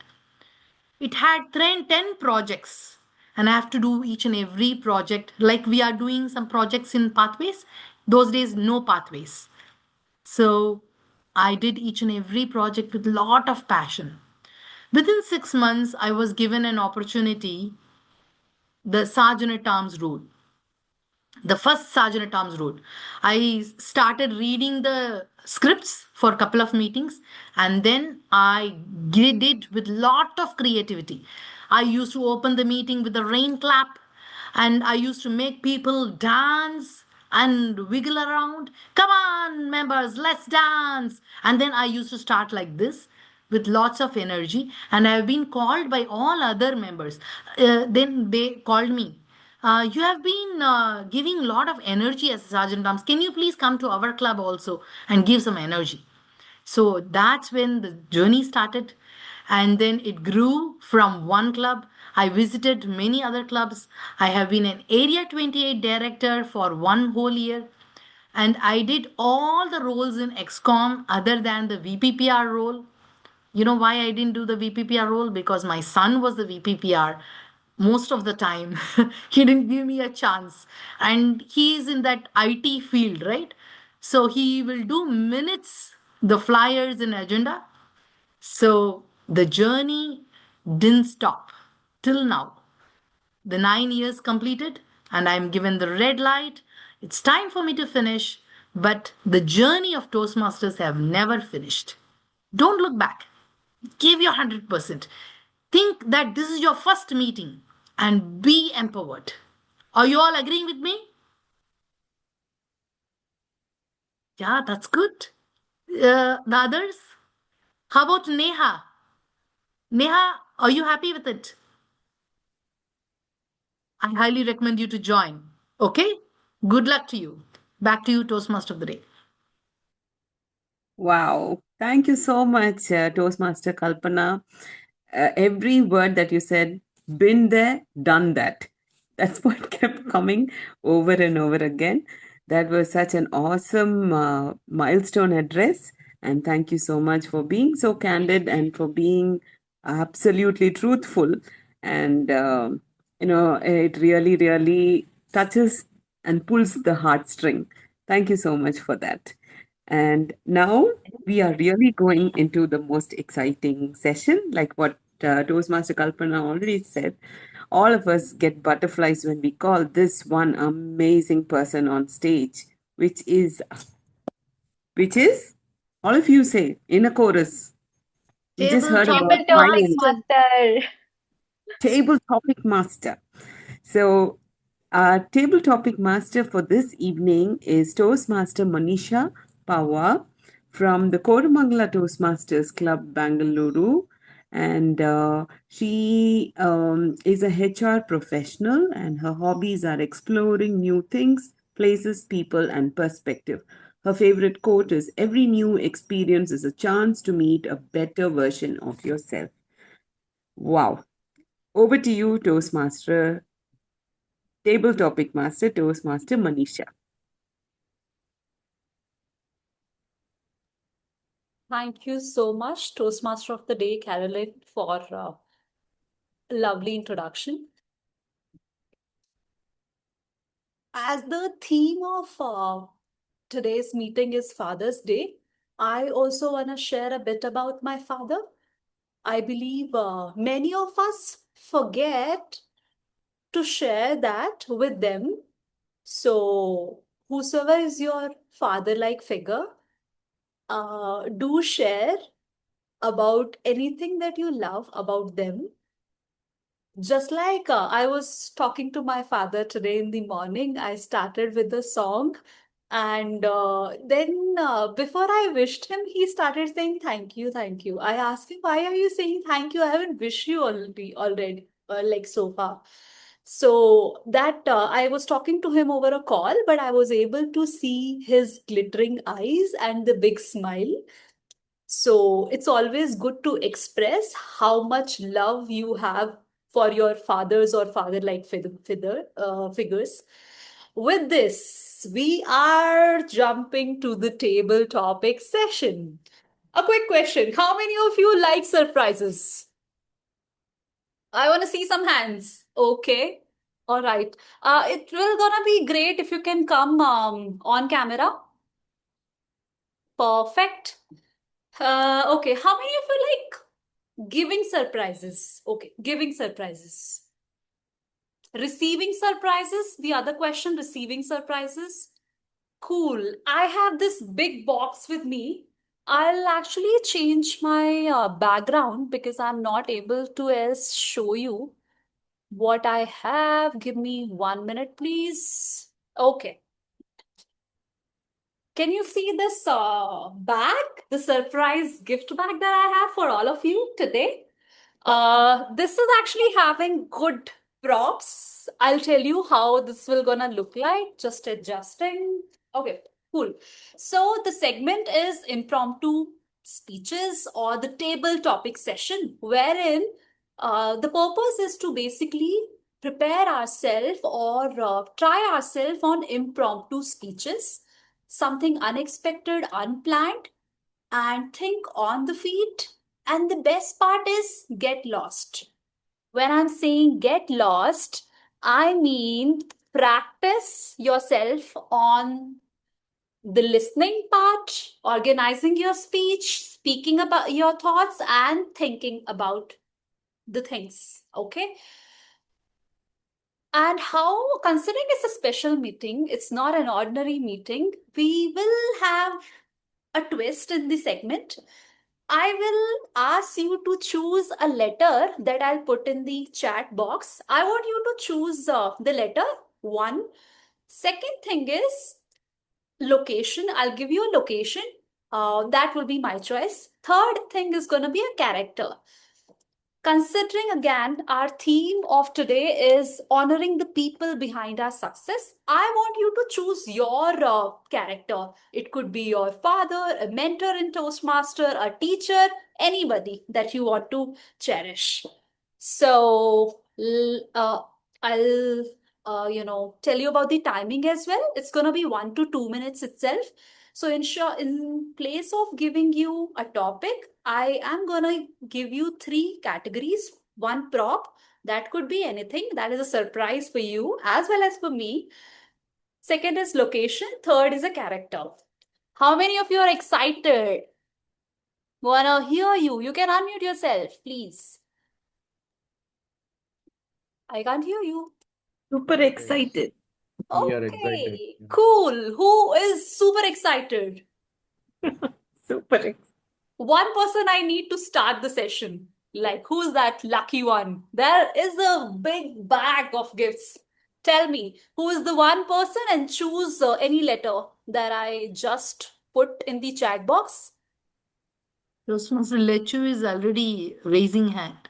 Speaker 11: It had 10 projects, and I have to do each and every project. Like we are doing some projects in pathways. Those days, no pathways. So I did each and every project with a lot of passion. Within 6 months, I was given an opportunity, the Sergeant at Arms role. The first Sergeant at Arms role. I started reading the scripts for a couple of meetings, and then I did it with lot of creativity. I used to open the meeting with a rain clap, and I used to make people dance and wiggle around. Come on, members, let's dance. And then I used to start like this with lots of energy, and I have been called by all other members. Then they called me, you have been giving a lot of energy as Sergeant Arms. Can you please come to our club also and give some energy? So that's when the journey started. And then it grew from one club. I visited many other clubs. I have been an Area 28 director for one whole year. And I did all the roles in XCOM other than the VPPR role. You know why I didn't do the VPPR role? Because my son was the VPPR most of the time. He didn't give me a chance. And he is in that IT field, right? So he will do minutes, the flyers and agenda. So the journey didn't stop till now. The 9 years completed, and I'm given the red light. It's time for me to finish, but the journey of Toastmasters have never finished. Don't look back. Give your 100%. Think that this is your first meeting and be empowered. Are you all agreeing with me? Yeah, that's good. The others? How about Neha? Neha, are you happy with it? I highly recommend you to join. Okay? Good luck to you. Back to you, Toastmaster of the Day.
Speaker 12: Wow. Thank you so much, Toastmaster Kalpana. Every word that you said, been there, done that. That's what kept coming over and over again. That was such an awesome milestone address. And thank you so much for being so candid and for being absolutely truthful. And, it really, really touches and pulls the heartstring. Thank you so much for that. And now we are really going into the most exciting session, like what Toastmaster Kalpana already said. All of us get butterflies when we call this one amazing person on stage, which is all of you say in a chorus. We just heard about
Speaker 5: Table topic master.
Speaker 12: Table topic master. So our table topic master for this evening is Toastmaster Manisha Pawar from the Kodamangala Toastmasters Club, Bangalore. And she is a HR professional, and her hobbies are exploring new things, places, people, and perspective. Her favorite quote is, "Every new experience is a chance to meet a better version of yourself." Wow. Over to you, Toastmaster, Table Topic Master, Toastmaster Manisha.
Speaker 1: Thank you so much, Toastmaster of the Day, Caroline, for a lovely introduction. As the theme of today's meeting is Father's Day, I also want to share a bit about my father. I believe many of us forget to share that with them. So, whosoever is your father-like figure, do share about anything that you love about them. Just like I was talking to my father today in the morning, I started with a song. And then before I wished him, he started saying, "Thank you, thank you." I asked him, "Why are you saying thank you? I haven't wished you already, like so far." So that I was talking to him over a call, but I was able to see his glittering eyes and the big smile. So it's always good to express how much love you have for your fathers or father-like figures. With this, we are jumping to the table topic session. A quick question. How many of you like surprises? I want to see some hands. Okay. All right. It will gonna be great if you can come on camera. Perfect. Okay. How many of you like giving surprises? Okay. Giving surprises. Receiving surprises. The other question, receiving surprises. Cool. I have this big box with me. I'll actually change my background because I'm not able to else show you what I have. Give me 1 minute, please. Okay. Can you see this bag, the surprise gift bag that I have for all of you today? This is actually having good props. I'll tell you how this will gonna look like. Just adjusting. Okay, cool. So the segment is impromptu speeches or the table topic session, wherein the purpose is to basically prepare ourselves or try ourselves on impromptu speeches, something unexpected, unplanned, and think on the feet. And the best part is get lost. When I'm saying get lost, I mean practice yourself on the listening part, organizing your speech, speaking about your thoughts, and thinking about the things. Okay. And how, considering it's a special meeting, it's not an ordinary meeting, we will have a twist in the segment. I will ask you to choose a letter that I'll put in the chat box. I want you to choose the letter 1. Second thing is location. I'll give you a location. That will be my choice. Third thing is going to be a character. Considering again, our theme of today is honoring the people behind our success. I want you to choose your character. It could be your father, a mentor in Toastmaster, a teacher, anybody that you want to cherish. So I'll tell you about the timing as well. It's going to be 1 to 2 minutes itself. So in place of giving you a topic, I am going to give you 3 categories. 1 prop, that could be anything. That is a surprise for you as well as for me. Second is location. Third is a character. How many of you are excited? Wanna hear you? You can unmute yourself, please. I can't hear you.
Speaker 4: Super excited.
Speaker 2: We are
Speaker 1: Okay,
Speaker 2: excited.
Speaker 1: cool. Who is super excited?
Speaker 4: Super excited.
Speaker 1: One person I need to start the session. Like, who's that lucky one? There is a big bag of gifts. Tell me, who is the one person, and choose any letter that I just put in the chat box.
Speaker 11: Toastmaster Lechu is already raising hand.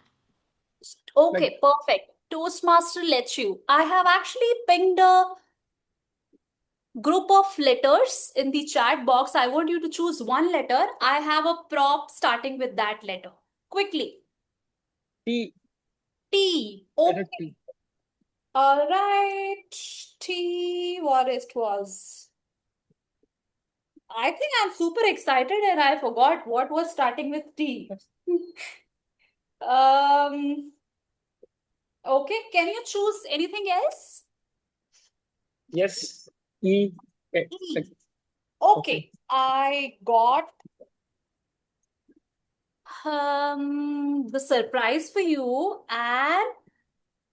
Speaker 1: Okay, perfect. Toastmaster lets you. I have actually pinged a group of letters in the chat box. I want you to choose one letter. I have a prop starting with that letter. Quickly.
Speaker 7: T.
Speaker 1: T.
Speaker 7: Letter
Speaker 1: Okay.
Speaker 7: T.
Speaker 1: All right. T. What it was? I think I'm super excited and I forgot what was starting with T. Okay. Can you choose anything else?
Speaker 7: Yes. E.
Speaker 1: E. Okay. I got the surprise for you, and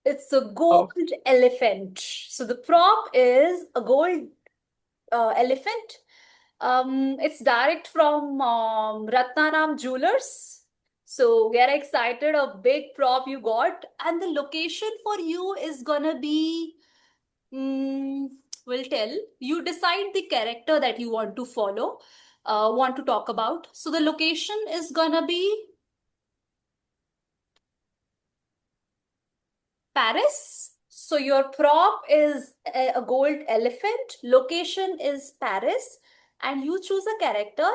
Speaker 1: it's a gold elephant. So the prop is a gold elephant. It's direct from Ratnanam Jewelers. So we are excited. A big prop you got, and the location for you is gonna be. Will tell you. Decide the character that you want to follow, want to talk about. So the location is gonna be Paris. So your prop is a gold elephant. Location is Paris, and you choose a character.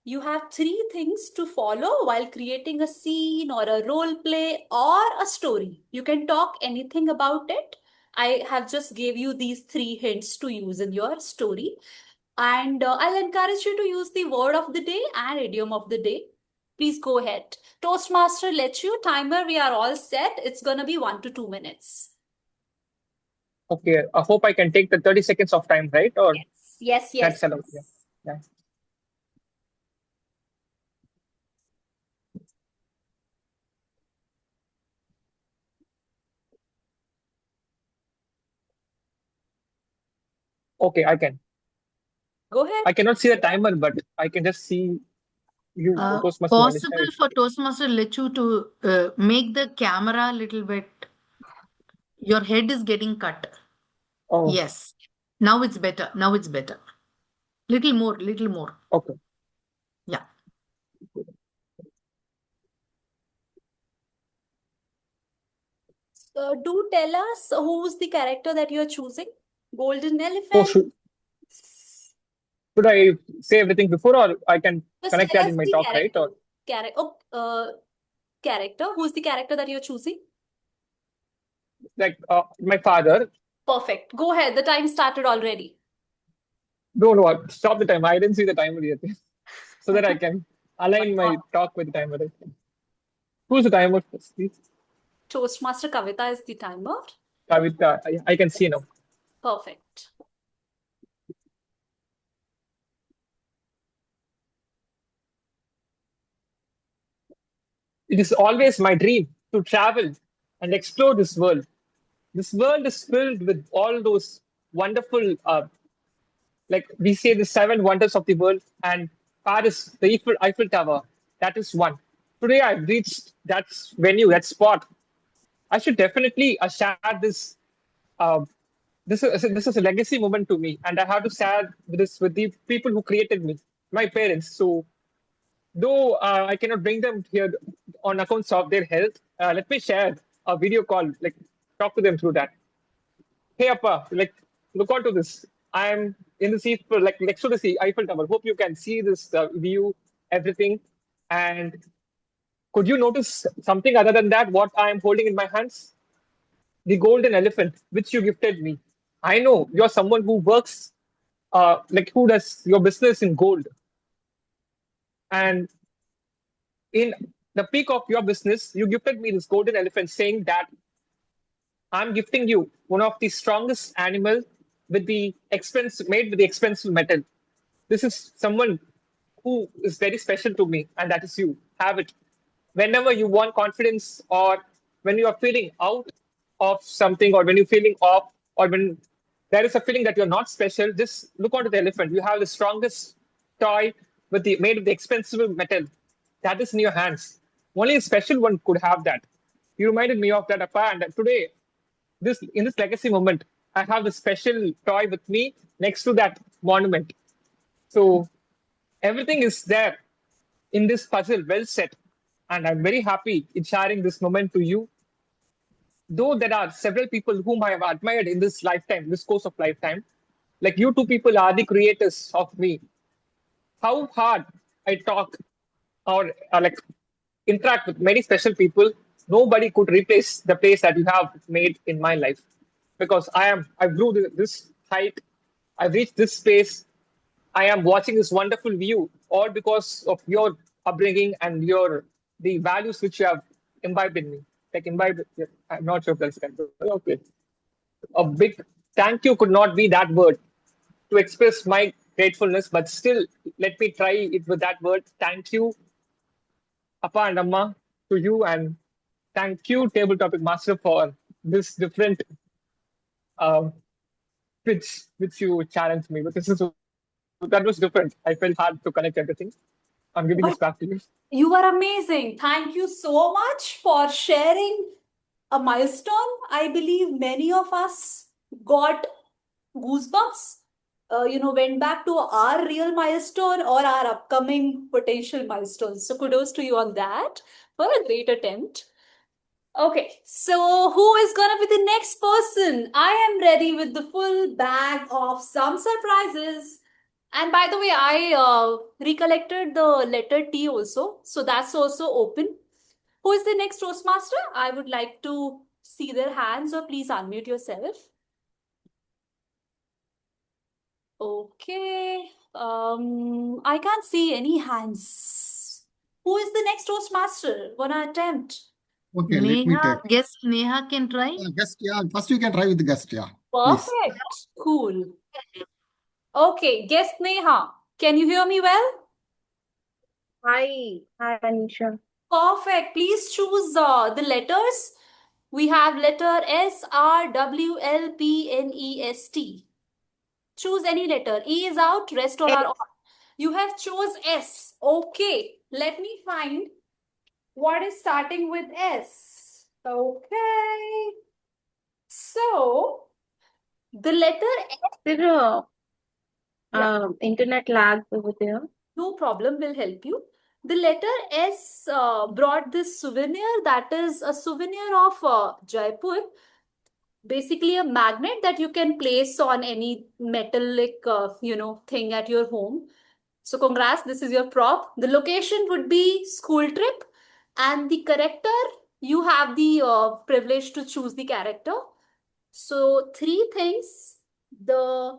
Speaker 1: You have 3 things to follow while creating a scene or a role play or a story. You can talk anything about it. I have just gave you these 3 hints to use in your story. And I'll encourage you to use the word of the day and idiom of the day. Please go ahead. Toastmaster, let you timer. We are all set. It's going to be 1 to 2 minutes.
Speaker 7: Okay, I hope I can take the 30 seconds of time, right? Or
Speaker 1: Yes.
Speaker 7: that's allowed. Yeah. Okay, I can.
Speaker 1: Go ahead.
Speaker 7: I cannot see the timer, but I can just see you, Toastmaster.
Speaker 11: Possible for Toastmaster Lechu to make the camera a little bit. Your head is getting cut.
Speaker 7: Oh.
Speaker 11: Yes. Now it's better. Little more.
Speaker 7: Okay.
Speaker 11: Yeah.
Speaker 1: Do tell us who's the character that you're choosing? Golden Elephant?
Speaker 7: Oh, should I say everything before, or I can
Speaker 1: Just
Speaker 7: connect
Speaker 1: tell
Speaker 7: that
Speaker 1: us
Speaker 7: in my
Speaker 1: the
Speaker 7: talk, right? Or
Speaker 1: character. Who's the character that you're choosing?
Speaker 7: like my father.
Speaker 1: Perfect. Go ahead. The time started already.
Speaker 7: No, stop the timer. I didn't see the timer yet, so that I can align my talk with the timer. Who's the timer, please?
Speaker 1: Toastmaster Kavitha is the timer.
Speaker 7: Kavitha, I can see now.
Speaker 1: Perfect.
Speaker 7: It is always my dream to travel and explore this world. This world is filled with all those wonderful, like we say, the 7 wonders of the world, and Paris, the Eiffel Tower, that is one. Today I've reached that venue, that spot. I should definitely share this. Uh, this is a legacy moment to me, and I have to share this with the people who created me, my parents. So, though I cannot bring them here on accounts of their health, let me share a video call, like talk to them through that. Hey, Appa, like look onto this. I'm in the sea, like next to the sea, Eiffel Tower. Hope you can see this view, everything. And could you notice something other than that? What I am holding in my hands? The golden elephant, which you gifted me. I know you're someone who works, like who does your business in gold. And in the peak of your business, you gifted me this golden elephant, saying that I'm gifting you one of the strongest animal with the made with the expensive metal. This is someone who is very special to me, and that is you. Have it. Whenever you want confidence, or when you are feeling out of something, or when you're feeling off, or when there is a feeling that you're not special, just look onto the elephant. You have the strongest toy made of the expensive metal. That is in your hands. Only a special one could have that. You reminded me of that, Appa, and today in this legacy moment, I have the special toy with me next to that monument. So everything is there in this puzzle, well set. And I'm very happy in sharing this moment to you. Though there are several people whom I have admired in this lifetime, this course of lifetime, like you two people are the creators of me. How hard I talk or like interact with many special people, nobody could replace the place that you have made in my life. Because I grew this height, I've reached this space, I am watching this wonderful view, all because of your upbringing and the values which you have imbibed in me. Like imbibed, I'm not sure if that's correct. Okay. A big thank you could not be that word to express my gratefulness, but still, let me try it with that word. Thank you, Appa and Amma, to you, and thank you, Table Topic Master, for this different uh, pitch which you challenged me with. That was different. I felt hard to connect everything. I'm giving this back to you.
Speaker 1: You are amazing. Thank you so much for sharing a milestone. I believe many of us got goosebumps. Went back to our real milestone or our upcoming potential milestones. So kudos to you on that for a great attempt. Okay, so who is gonna be the next person? I am ready with the full bag of some surprises. And by the way, I recollected the letter T also. So that's also open. Who is the next Toastmaster? I would like to see their hands, or please unmute yourself. Okay. I can't see any hands. Who is the next Toastmaster? Wanna attempt?
Speaker 3: Okay, let me
Speaker 11: Neha,
Speaker 3: take.
Speaker 11: guess Neha can try.
Speaker 3: Guest, yeah. First, you can try with the guest, yeah. Please.
Speaker 1: Perfect. Cool. Okay, guest Neha. Can you hear me well?
Speaker 13: Hi, Anisha.
Speaker 1: Perfect. Please choose the letters. We have letter S, R, W, L, P, N, E, S, T. Choose any letter. E is out, rest all are on. You have chose S. Okay. Let me find what is starting with S. Okay. So, the letter S.
Speaker 13: Is there internet lag over there?
Speaker 1: No problem, will help you. The letter S brought this souvenir, that is a souvenir of Jaipur. Basically a magnet that you can place on any metallic, thing at your home. So congrats, this is your prop. The location would be school trip, and the character, you have the privilege to choose the character. So 3 things. The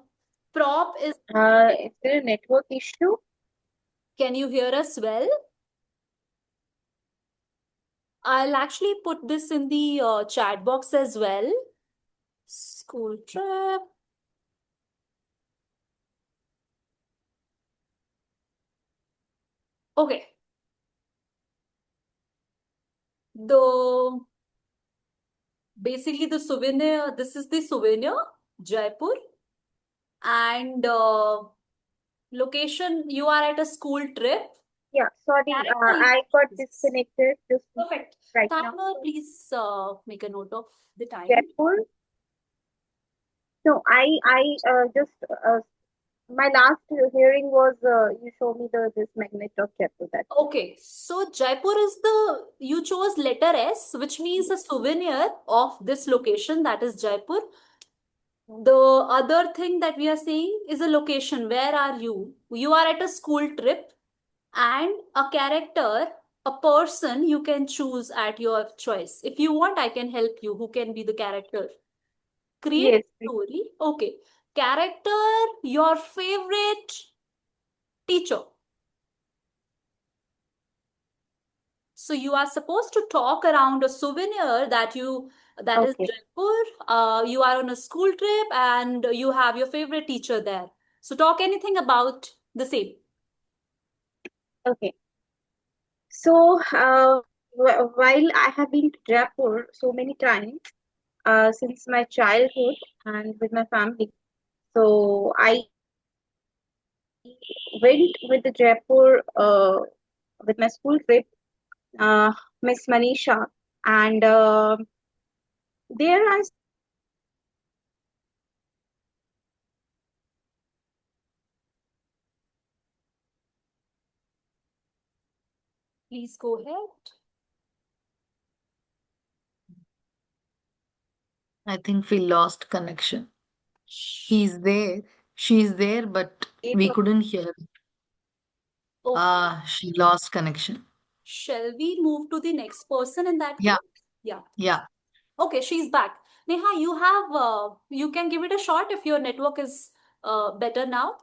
Speaker 1: prop is.
Speaker 13: Is there a network issue?
Speaker 1: Can you hear us well? I'll actually put this in the chat box as well. School trip. Okay. Basically the souvenir, this is the souvenir, Jaipur. And location, you are at a school trip.
Speaker 13: Yeah, sorry, I got disconnected just
Speaker 1: Perfect.
Speaker 13: right now.
Speaker 1: Timer, please make a note of the time.
Speaker 13: Jaipur? No, I just my last hearing was you showed me this magnet of Jaipur. That.
Speaker 1: Okay, so Jaipur is you chose letter S, which means a souvenir of this location, that is Jaipur. The other thing that we are saying is a location. Where are you? You are at a school trip, and a character, a person you can choose at your choice. If you want, I can help you. Who can be the character? Create a story. Okay. Character, your favorite teacher. So you are supposed to talk around a souvenir that is Jaipur. You are on a school trip and you have your favorite teacher there. So talk anything about the same.
Speaker 13: Okay. So while I have been to Jaipur so many times since my childhood and with my family, so I went with the Jaipur with my school trip, Miss Manisha, and there I
Speaker 1: Please go ahead.
Speaker 11: I think we lost connection. He's there. She's there, but we couldn't hear. She lost connection.
Speaker 1: Shall we move to the next person in that
Speaker 11: Yeah.
Speaker 1: case? Yeah.
Speaker 11: Yeah.
Speaker 1: Okay, she's back. Neha, you can give it a shot if your network is better now.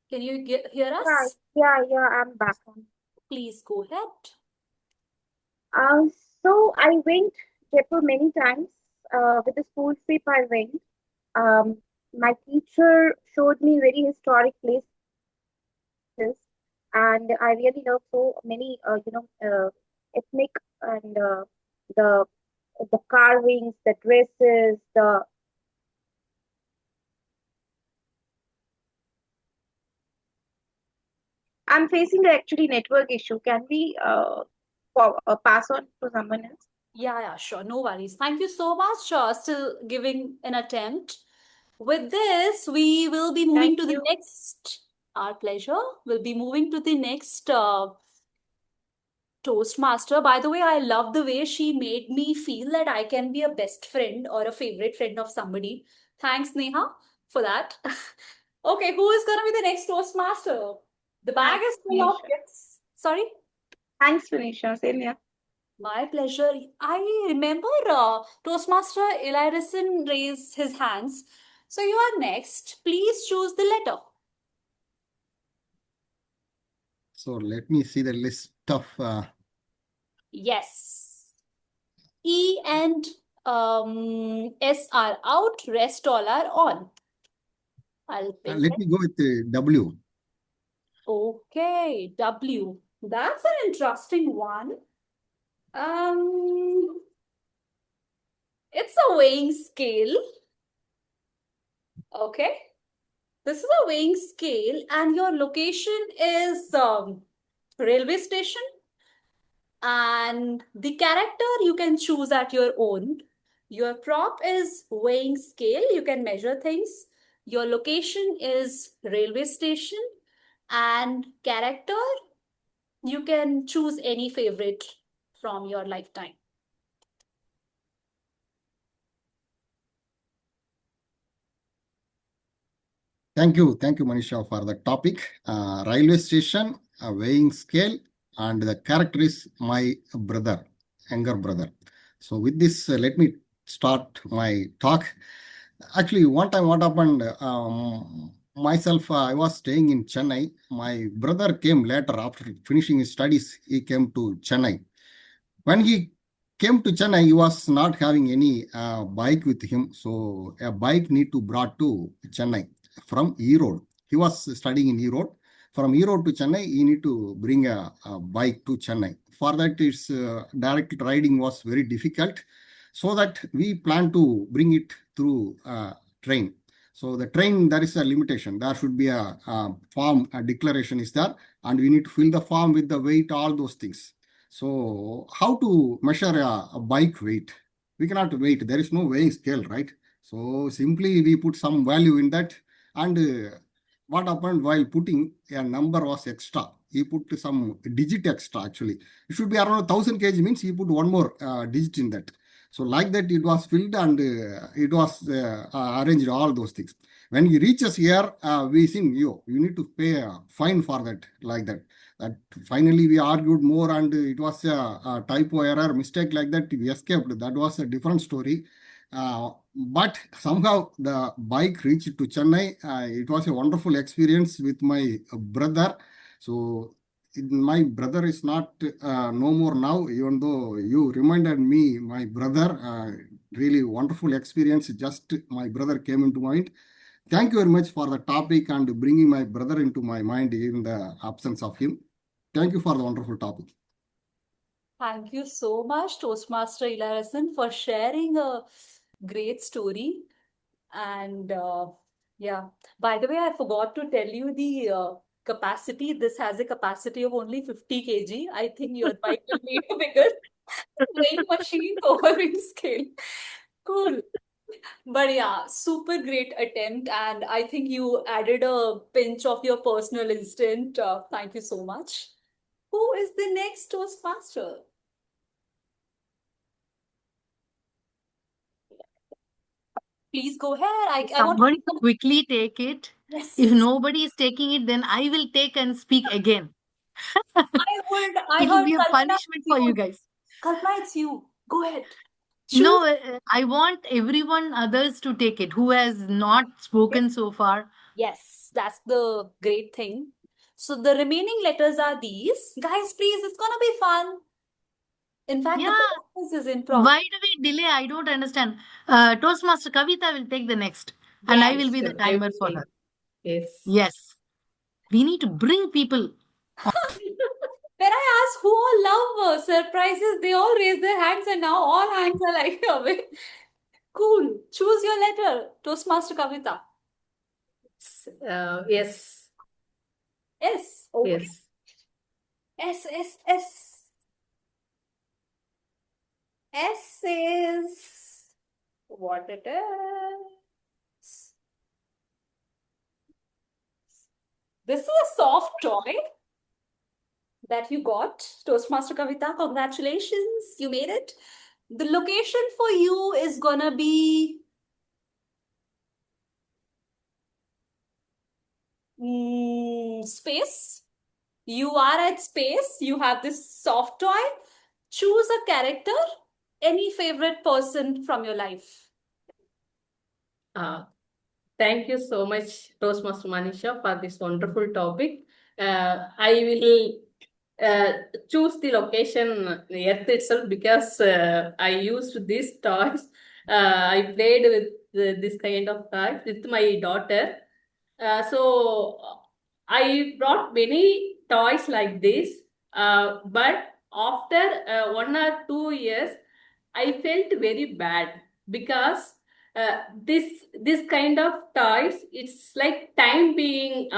Speaker 1: Can you hear us?
Speaker 13: Yeah, I'm back on.
Speaker 1: Please go ahead.
Speaker 13: So I went Jaipur many times. With the school trip I went. My teacher showed me very historic places, and I really love so many, ethnic and the the carvings, the dresses, the. I'm facing actually network issue. Can we pass on to someone else?
Speaker 1: Yeah, sure. No worries. Thank you so much. Still giving an attempt. With this, we will be moving to the next. Our pleasure. We'll be moving to the next Toastmaster. By the way, I love the way she made me feel that I can be a best friend or a favorite friend of somebody. Thanks, Neha. for that. Okay, who is going to be the next Toastmaster? The bag is full of
Speaker 13: Felicia.
Speaker 1: gifts. Sorry?
Speaker 13: Thanks, Felicia. Same here.
Speaker 1: My pleasure. I remember Toastmaster Ezhilarasan raised his hands. So you are next. Please choose the letter.
Speaker 3: So let me see the list of.
Speaker 1: Yes. E and S are out, rest all are on. I'll pick
Speaker 3: Let
Speaker 1: it.
Speaker 3: me go with W.
Speaker 1: Okay, W. That's an interesting one. It's a weighing scale. Okay. This is a weighing scale, and your location is railway station. And the character you can choose at your own. Your prop is weighing scale. You can measure things. Your location is railway station. And character, you can choose any favorite from your lifetime.
Speaker 3: Thank you, Manisha, for the topic. Railway station, weighing scale, and the character is my brother, younger brother. So with this, let me start my talk. Actually, one time what happened, myself, I was staying in Chennai. My brother came later after finishing his studies. He came to Chennai. When he came to Chennai, he was not having any bike with him. So a bike need to brought to Chennai from Erode. He was studying in Erode. From Erode to Chennai, he need to bring a bike to Chennai. For that, its direct riding was very difficult. So that we plan to bring it through train. So the train, there is a limitation. There should be a form, a declaration is there, and we need to fill the form with the weight, all those things. So how to measure a bike weight? We cannot weight. There is no weighing scale, right? So simply we put some value in that, and what happened while putting a number was extra. He put some digit extra actually. It should be around 1000 kg means he put one more digit in that. So like that it was filled and it was arranged all those things. When he reaches here, we think you need to pay a fine for that, like that. That finally we argued more and it was a typo error, mistake like that. We escaped. That was a different story. But somehow the bike reached to Chennai. It was a wonderful experience with my brother. So my brother is not no more now, even though you reminded me, my brother, really wonderful experience. Just my brother came into mind. Thank you very much for the topic and bringing my brother into my mind in the absence of him. Thank you for the wonderful topic.
Speaker 1: Thank you so much, Toastmaster Ezhilarasan, for sharing a great story. And yeah, by the way, I forgot to tell you the capacity. This has a capacity of only 50 kg. I think your bike will need a bigger weighing machine over weighing scale. Cool. But yeah, super great attempt. And I think you added a pinch of your personal instinct. Thank you so much. Who is the next Toastmaster? Please go ahead. I want
Speaker 11: Someone
Speaker 1: to
Speaker 11: quickly take it.
Speaker 1: Yes.
Speaker 11: If nobody is taking it, then I will take and speak again.
Speaker 1: I
Speaker 11: It will
Speaker 1: heard
Speaker 11: be a
Speaker 1: Kalpana,
Speaker 11: punishment
Speaker 1: it's
Speaker 11: for you
Speaker 1: you.
Speaker 11: guys.
Speaker 1: Kalpana, it's you. Go ahead.
Speaker 11: No,
Speaker 1: Choose.
Speaker 11: I want everyone others to take it who has not spoken so far.
Speaker 1: Yes, that's the great thing. So the remaining letters are these. Guys, please, it's gonna be fun. In fact, the
Speaker 11: Yeah.
Speaker 1: process is in progress.
Speaker 11: Why do we delay? I don't understand. Toastmaster Kavitha will take the next, and I will be the
Speaker 8: Sure, I
Speaker 11: timer
Speaker 8: will
Speaker 11: for
Speaker 8: take.
Speaker 11: her.
Speaker 8: Yes.
Speaker 11: Yes. We need to bring people.
Speaker 1: When I ask who all love surprises, they all raise their hands, and now all hands are like away. Cool. Choose your letter, Toastmaster Kavitha.
Speaker 8: Yes.
Speaker 1: S. Okay.
Speaker 8: Yes.
Speaker 1: S, S, S. S is what it is. This is a soft toy that you got, Toastmaster Kavitha. Congratulations, you made it. The location for you is gonna be Space. You are at space. You have this soft toy. Choose a character. Any favorite person from your life.
Speaker 8: Thank you so much, Toastmaster Manisha, for this wonderful topic. I will choose the location Earth itself because I used these toys. I played with this kind of toys with my daughter. So I brought many toys like this. But after 1 or 2 years, I felt very bad because this kind of toys, it's like time being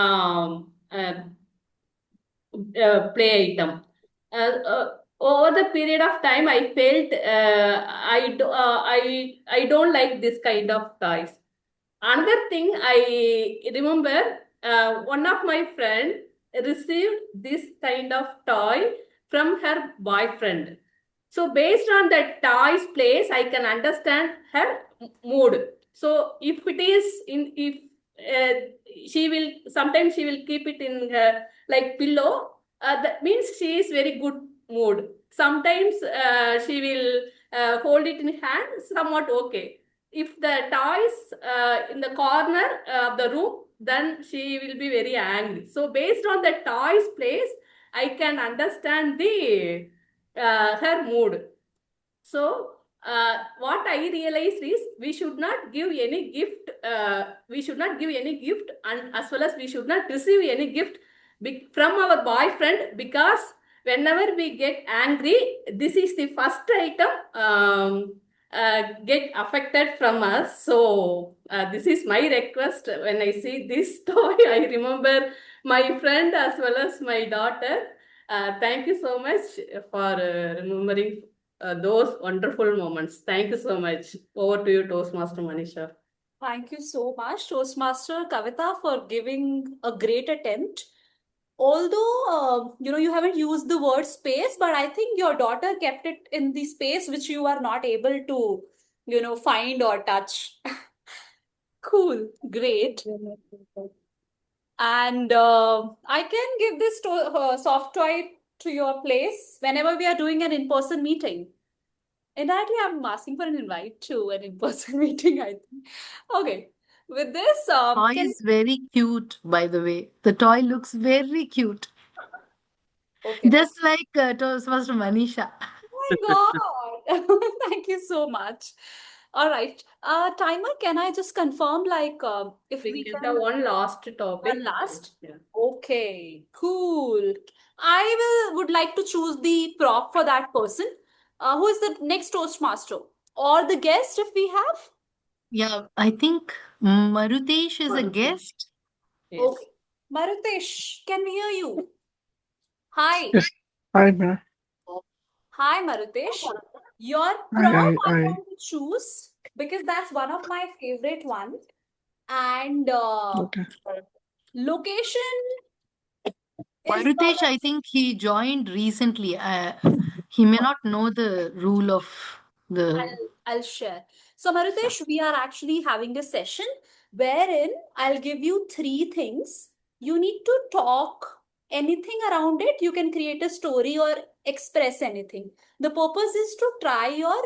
Speaker 8: play item. Over the period of time, I felt I don't like this kind of toys. Another thing I remember, one of my friend received this kind of toy from her boyfriend. So based on the toy's place, I can understand her mood. So if it is if she will sometimes she will keep it in her like pillow, that means she is very good mood. Sometimes she will hold it in hand, somewhat okay. If the toy is in the corner of the room, then she will be very angry. So based on the toy's place, I can understand the her mood. So what I realized is we should not give any gift. We should not give any gift, and as well as we should not receive any gift from our boyfriend, because whenever we get angry, this is the first item get affected from us. So this is my request. When I see this toy, I remember my friend as well as my daughter. Thank you so much for remembering those wonderful moments. Thank you so much. Over to you, Toastmaster Manisha.
Speaker 1: Thank you so much, Toastmaster Kavitha, for giving a great attempt. Although, you haven't used the word space, but I think your daughter kept it in the space which you are not able to, find or touch. Cool. Great. And I can give this soft toy to your place whenever we are doing an in-person meeting. And actually, I'm asking for an invite to an in-person meeting, I think. Okay. With this,
Speaker 11: Toy is very cute, by the way. The toy looks very cute.
Speaker 1: okay.
Speaker 11: Just like Toastmaster Manisha.
Speaker 1: Oh my God. Thank you so much. All right. Timer, can I just confirm, like, if we
Speaker 8: can
Speaker 1: can
Speaker 8: have one last topic.
Speaker 1: one last?
Speaker 8: Yeah.
Speaker 1: Okay, cool. I would like to choose the prop for that person. Who is the next Toastmaster? Or the guest if we have?
Speaker 11: Yeah, I think Marutesh is a guest.
Speaker 8: Yes.
Speaker 1: Okay. Marutesh, can we hear you? Hi.
Speaker 14: Yes. Hi, ma'am.
Speaker 1: Hi, Marutesh. Your
Speaker 14: Hi,
Speaker 1: prop
Speaker 14: hi,
Speaker 1: I
Speaker 14: hi.
Speaker 1: want to choose because that's one of my favorite ones. And
Speaker 14: Okay.
Speaker 1: location is
Speaker 11: Marutesh, I think he joined recently. He may not know the rule of the.
Speaker 1: I'll share. So, Marutesh, we are actually having a session wherein I'll give you three things. You need to talk anything around it. You can create a story or express anything. The purpose is to try your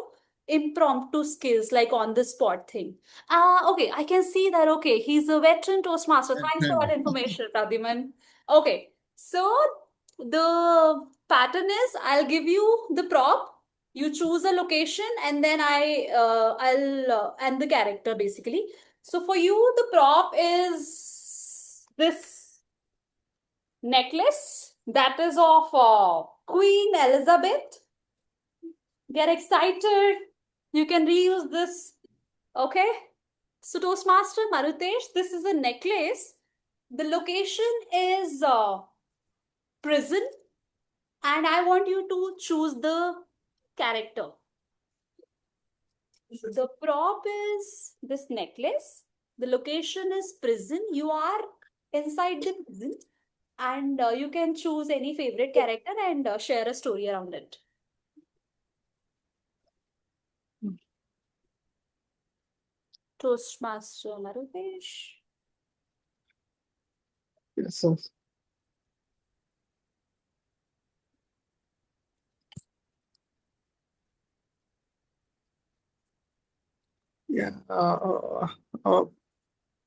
Speaker 1: impromptu skills, like on the spot thing. Okay, I can see that. Okay, he's a veteran Toastmaster. Thanks for that information, Pradhiman. Okay, so the pattern is I'll give you the prop, you choose a location, and then I'll and the character basically. So for you, the prop is this necklace that is of Queen Elizabeth. Get excited. You can reuse this. Okay. So Toastmaster Marutesh, this is a necklace. The location is prison, and I want you to choose the character. The prop is this necklace. The location is prison. You are inside the prison, and you can choose any favorite character and share a story around it. Toastmaster Marutesh.
Speaker 14: Yes, sir. Yeah.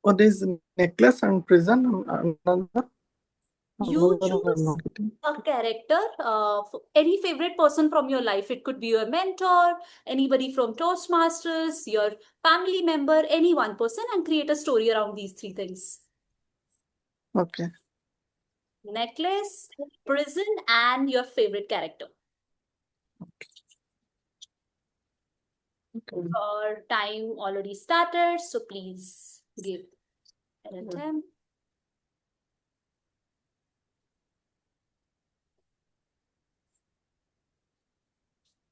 Speaker 14: What is necklace and prison and
Speaker 1: You
Speaker 14: another I'm
Speaker 1: choose
Speaker 14: not getting.
Speaker 1: a character, any favorite person from your life. It could be your mentor, anybody from Toastmasters, your family member, any one person, and create a story around these three things:
Speaker 14: Okay.
Speaker 1: necklace, prison, and your favorite character.
Speaker 14: Okay.
Speaker 1: Our time already started, so please give an attempt.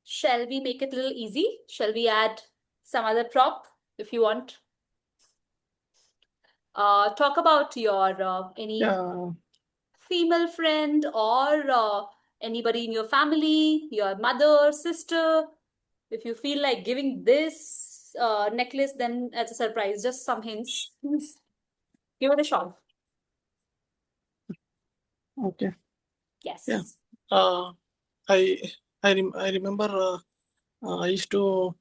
Speaker 1: Shall we make it a little easy? Shall we add some other prop if you want? Talk about your any
Speaker 14: Yeah.
Speaker 1: female friend or anybody in your family, your mother, sister. If you feel like giving this necklace, then as a surprise, just some hints. Give it a shot.
Speaker 14: Okay. Yeah.
Speaker 1: Yes.
Speaker 14: I I remember I used to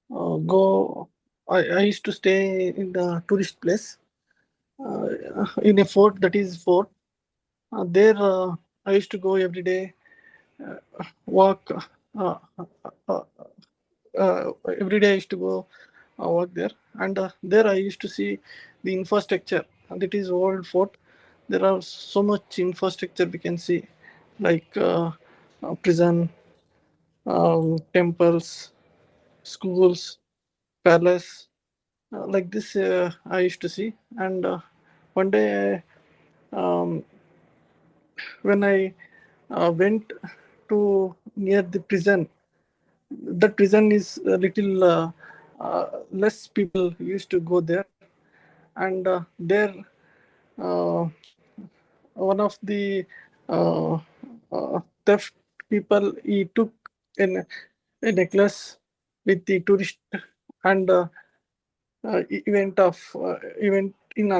Speaker 14: go. I used to stay in the tourist place in a fort, that is fort. There I used to go every day, walk. Uh, uh, every day I used to go work there, and there I used to see the infrastructure. That is old fort. There are so much infrastructure we can see, like prison, temples, schools, palace, like this. I used to see, and one day um, when I went to near the prison, that prison is a little less people used to go there, and there uh, one of the uh, theft people, he took a necklace with the tourist, and event of event in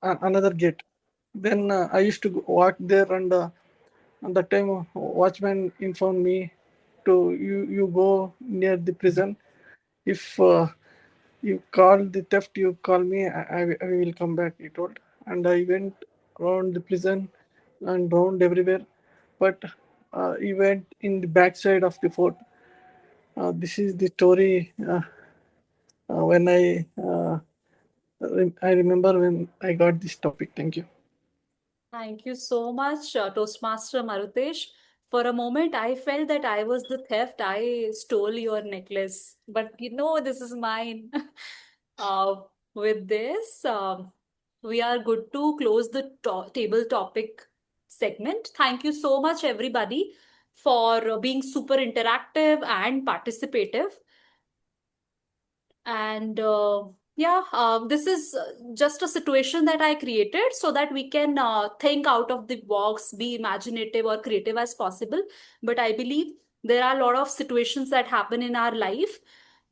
Speaker 14: another gate. Then I used to walk there, and at that time watchman informed me to you go near the prison. If you call the theft, you call me. I will come back, he told. And I went around the prison and round everywhere, but he went in the backside of the fort. This is the story. When I remember when I got this topic. Thank you.
Speaker 1: Thank you so much, Toastmaster Marutesh. For a moment, I felt that I was the theft. I stole your necklace, but this is mine. uh, with this, we are good to close the table topic segment. Thank you so much, everybody, for being super interactive and participative. And yeah, this is just a situation that I created so that we can think out of the box, be imaginative or creative as possible. But I believe there are a lot of situations that happen in our life,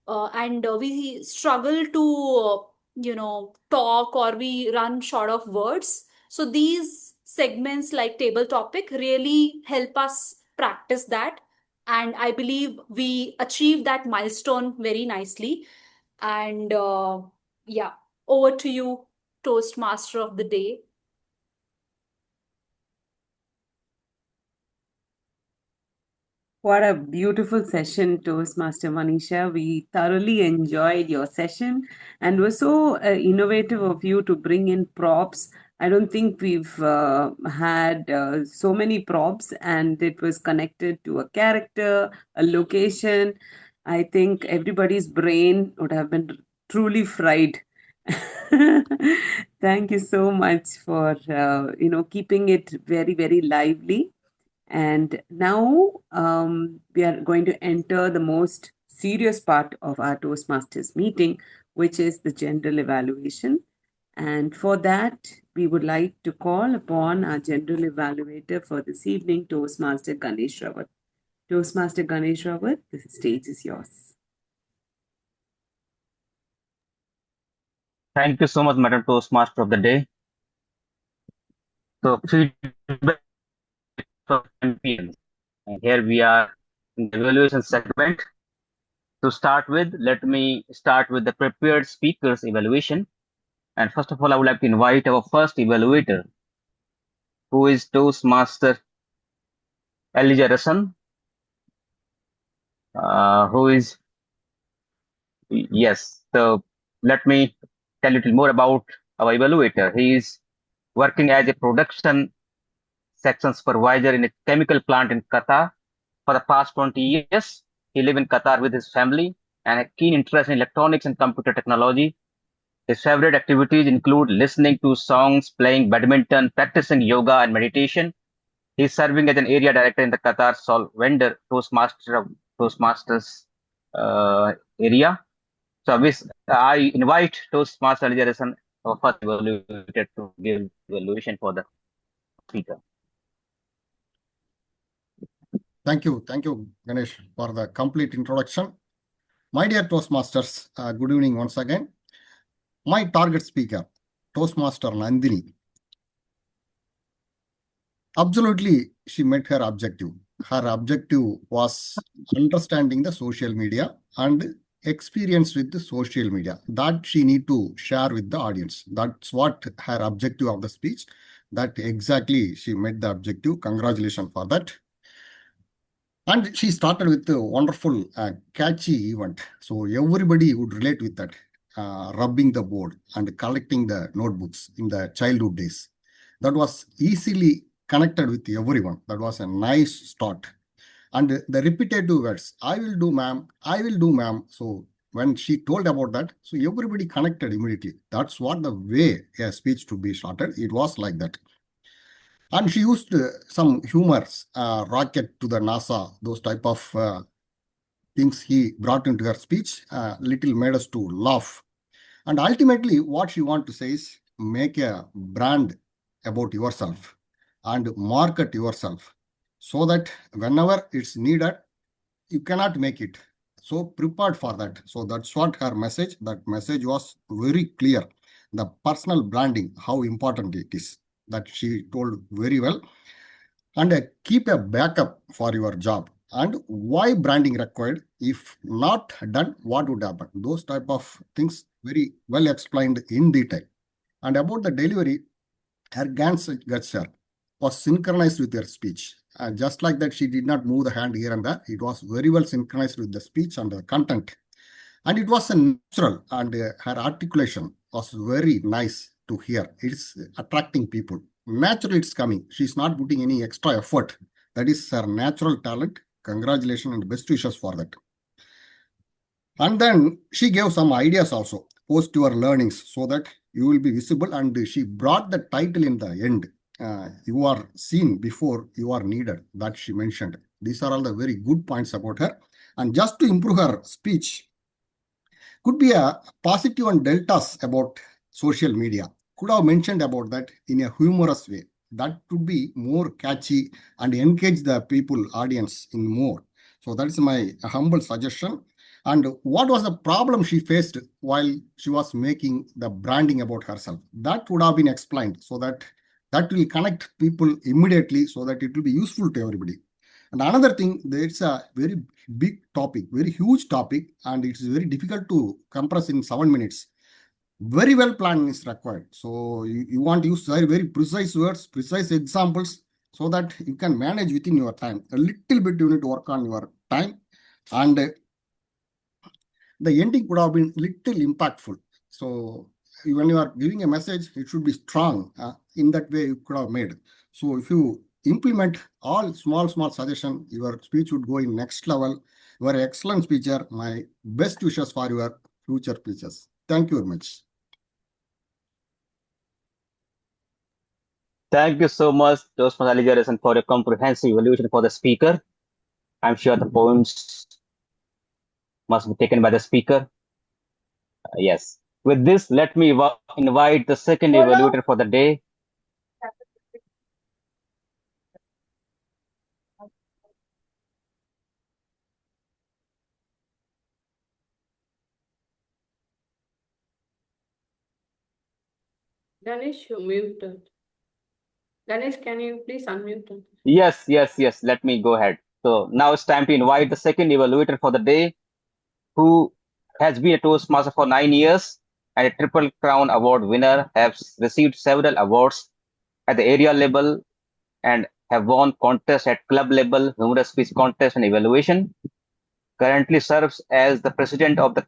Speaker 1: and we struggle to, talk, or we run short of words. So these segments like table topic really help us practice that. And I believe we achieve that milestone very nicely. And yeah, over to you, Toastmaster of the day.
Speaker 12: What a beautiful session, Toastmaster Manisha. We thoroughly enjoyed your session and was so innovative of you to bring in props. I don't think we've had so many props, and it was connected to a character, a location. I think everybody's brain would have been truly fried. Thank you so much for keeping it very, very lively. And now we are going to enter the most serious part of our Toastmasters meeting, which is the general evaluation. And for that, we would like to call upon our general evaluator for this evening, Toastmaster Ganesh Rawat. Toastmaster Ganesh Rawat, the stage is yours.
Speaker 6: Thank you so much, Madam Toastmaster of the day. So feedback from champions. And here we are in the evaluation segment. To start with, let me start with the prepared speakers evaluation. And first of all, I would like to invite our first evaluator, who is Toastmaster Ezhilarasan, who is, yes. So let me tell you a little more about our evaluator. He is working as a production section supervisor in a chemical plant in Qatar for the past 20 years. He lives in Qatar with his family and a keen interest in electronics and computer technology. His favorite activities include listening to songs, playing badminton, practicing yoga and meditation. He is serving as an area director in the Qatar Sol Vendor Toastmasters area. So I invite Toastmaster Ezhilarasan, our first evaluator, to give evaluation for the speaker.
Speaker 3: Thank you, Ganesh, for the complete introduction. My dear Toastmasters, good evening once again. My target speaker, Toastmaster Nandini. Absolutely, she met her objective. Her objective was understanding the social media and experience with the social media that she need to share with the audience. That's what her objective of the speech. That exactly she met the objective. Congratulations for that. And she started with a wonderful, catchy event. So everybody would relate with that, rubbing the board and collecting the notebooks in the childhood days. That was easily connected with everyone. That was a nice start. And the repetitive words, I will do, ma'am, I will do, ma'am. So when she told about that, so everybody connected immediately. That's what the way a speech to be started. It was like that. And she used some humors, rocket to the NASA, those type of things he brought into her speech, little made us to laugh. And ultimately, what she want to say is make a brand about yourself and market yourself so that whenever it's needed, you cannot make it. So prepared for that. So that's what her message, that message was very clear. The personal branding, how important it is, that she told very well. And keep a backup for your job. And why branding required? If not done, what would happen? Those type of things very well explained in detail. And about the delivery, her gesture was synchronized with her speech. And just like that, she did not move the hand here and there. It was very well synchronized with the speech and the content. And it was a natural, and her articulation was very nice to hear. It's attracting people. Naturally, it's coming. She's not putting any extra effort. That is her natural talent. Congratulations and best wishes for that. And then she gave some ideas also. Post your learnings so that you will be visible. And she brought the title in the end. You are seen before you are needed. That she mentioned. These are all the very good points about her. And just to improve her speech, could be a positive and deltas about social media. Could have mentioned about that in a humorous way. That could be more catchy and engage the people, audience in more. So that's my humble suggestion. And what was the problem she faced while she was making the branding about herself? That would have been explained so that that will connect people immediately so that it will be useful to everybody. And another thing, it's a very big topic, very huge topic, and it's very difficult to compress in 7 minutes. Very well planned is required. So you want to use very, very precise words, precise examples, so that you can manage within your time. A little bit you need to work on your time. And the ending would have been little impactful. So when you are giving a message, it should be strong. In that way, you could have made. So if you implement all small suggestion, your speech would go in next level. You are an excellent speaker. My best wishes for your future speeches. Thank you very much.
Speaker 6: Thank you so much, Toastmaster Ezhilarasan, for your comprehensive evaluation for the speaker. I'm sure the points must be taken by the speaker. Yes. With this, let me invite the second evaluator for the day.
Speaker 8: Ganesh, you muted. Ganesh, can you please unmute?
Speaker 6: Yes. Let me go ahead. So now it's time to invite the second evaluator for the day, who has been a Toastmaster for 9 years and a Triple Crown Award winner, has received several awards at the area level and have won contests at club level, numerous speech contests and evaluation. Currently serves as the president of the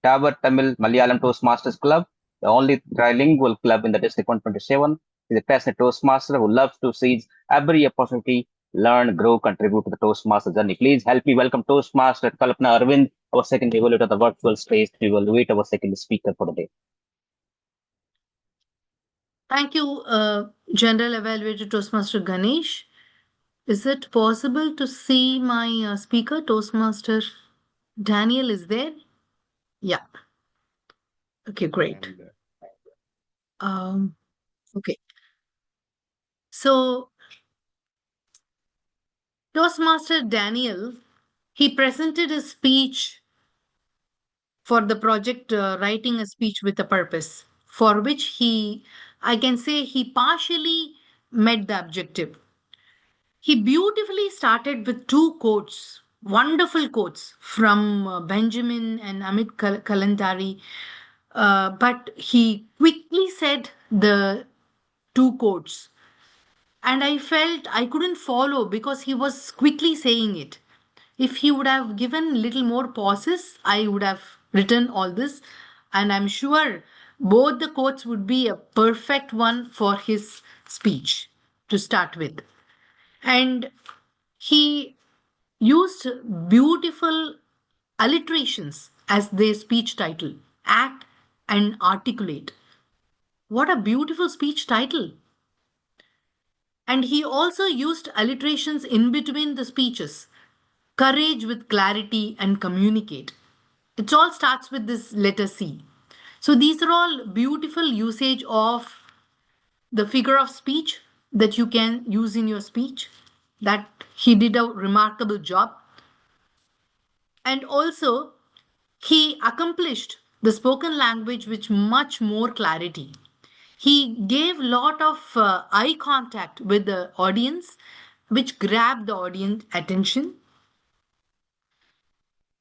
Speaker 6: Tower Tamil Malayalam Toastmasters Club, the only trilingual club in the District 127. He's a passionate Toastmaster who loves to seize every opportunity, learn, grow, contribute to the Toastmaster journey. Please help me welcome Toastmaster Kalpana Arvind, our second evaluator of the virtual space, to evaluate our second speaker for the day.
Speaker 11: Thank you, General Evaluator Toastmaster Ganesh. Is it possible to see my speaker, Toastmaster Daniel, is there? Yeah. Okay, great. Okay. So, Toastmaster Daniel, he presented his speech for the project Writing a Speech with a Purpose, for which I can say he partially met the objective. He beautifully started with two quotes, wonderful quotes from Benjamin and Amit Kalantari, but he quickly said the two quotes. And I felt I couldn't follow because he was quickly saying it. If he would have given little more pauses, I would have written all this. And I'm sure both the quotes would be a perfect one for his speech to start with. And he used beautiful alliterations as their speech title: act and articulate. What a beautiful speech title! And he also used alliterations in between the speeches: courage with clarity and communicate. It all starts with this letter C. So these are all beautiful usage of the figure of speech that you can use in your speech. That he did a remarkable job. And also, he accomplished the spoken language with much more clarity. He gave lot of eye contact with the audience, which grabbed the audience attention.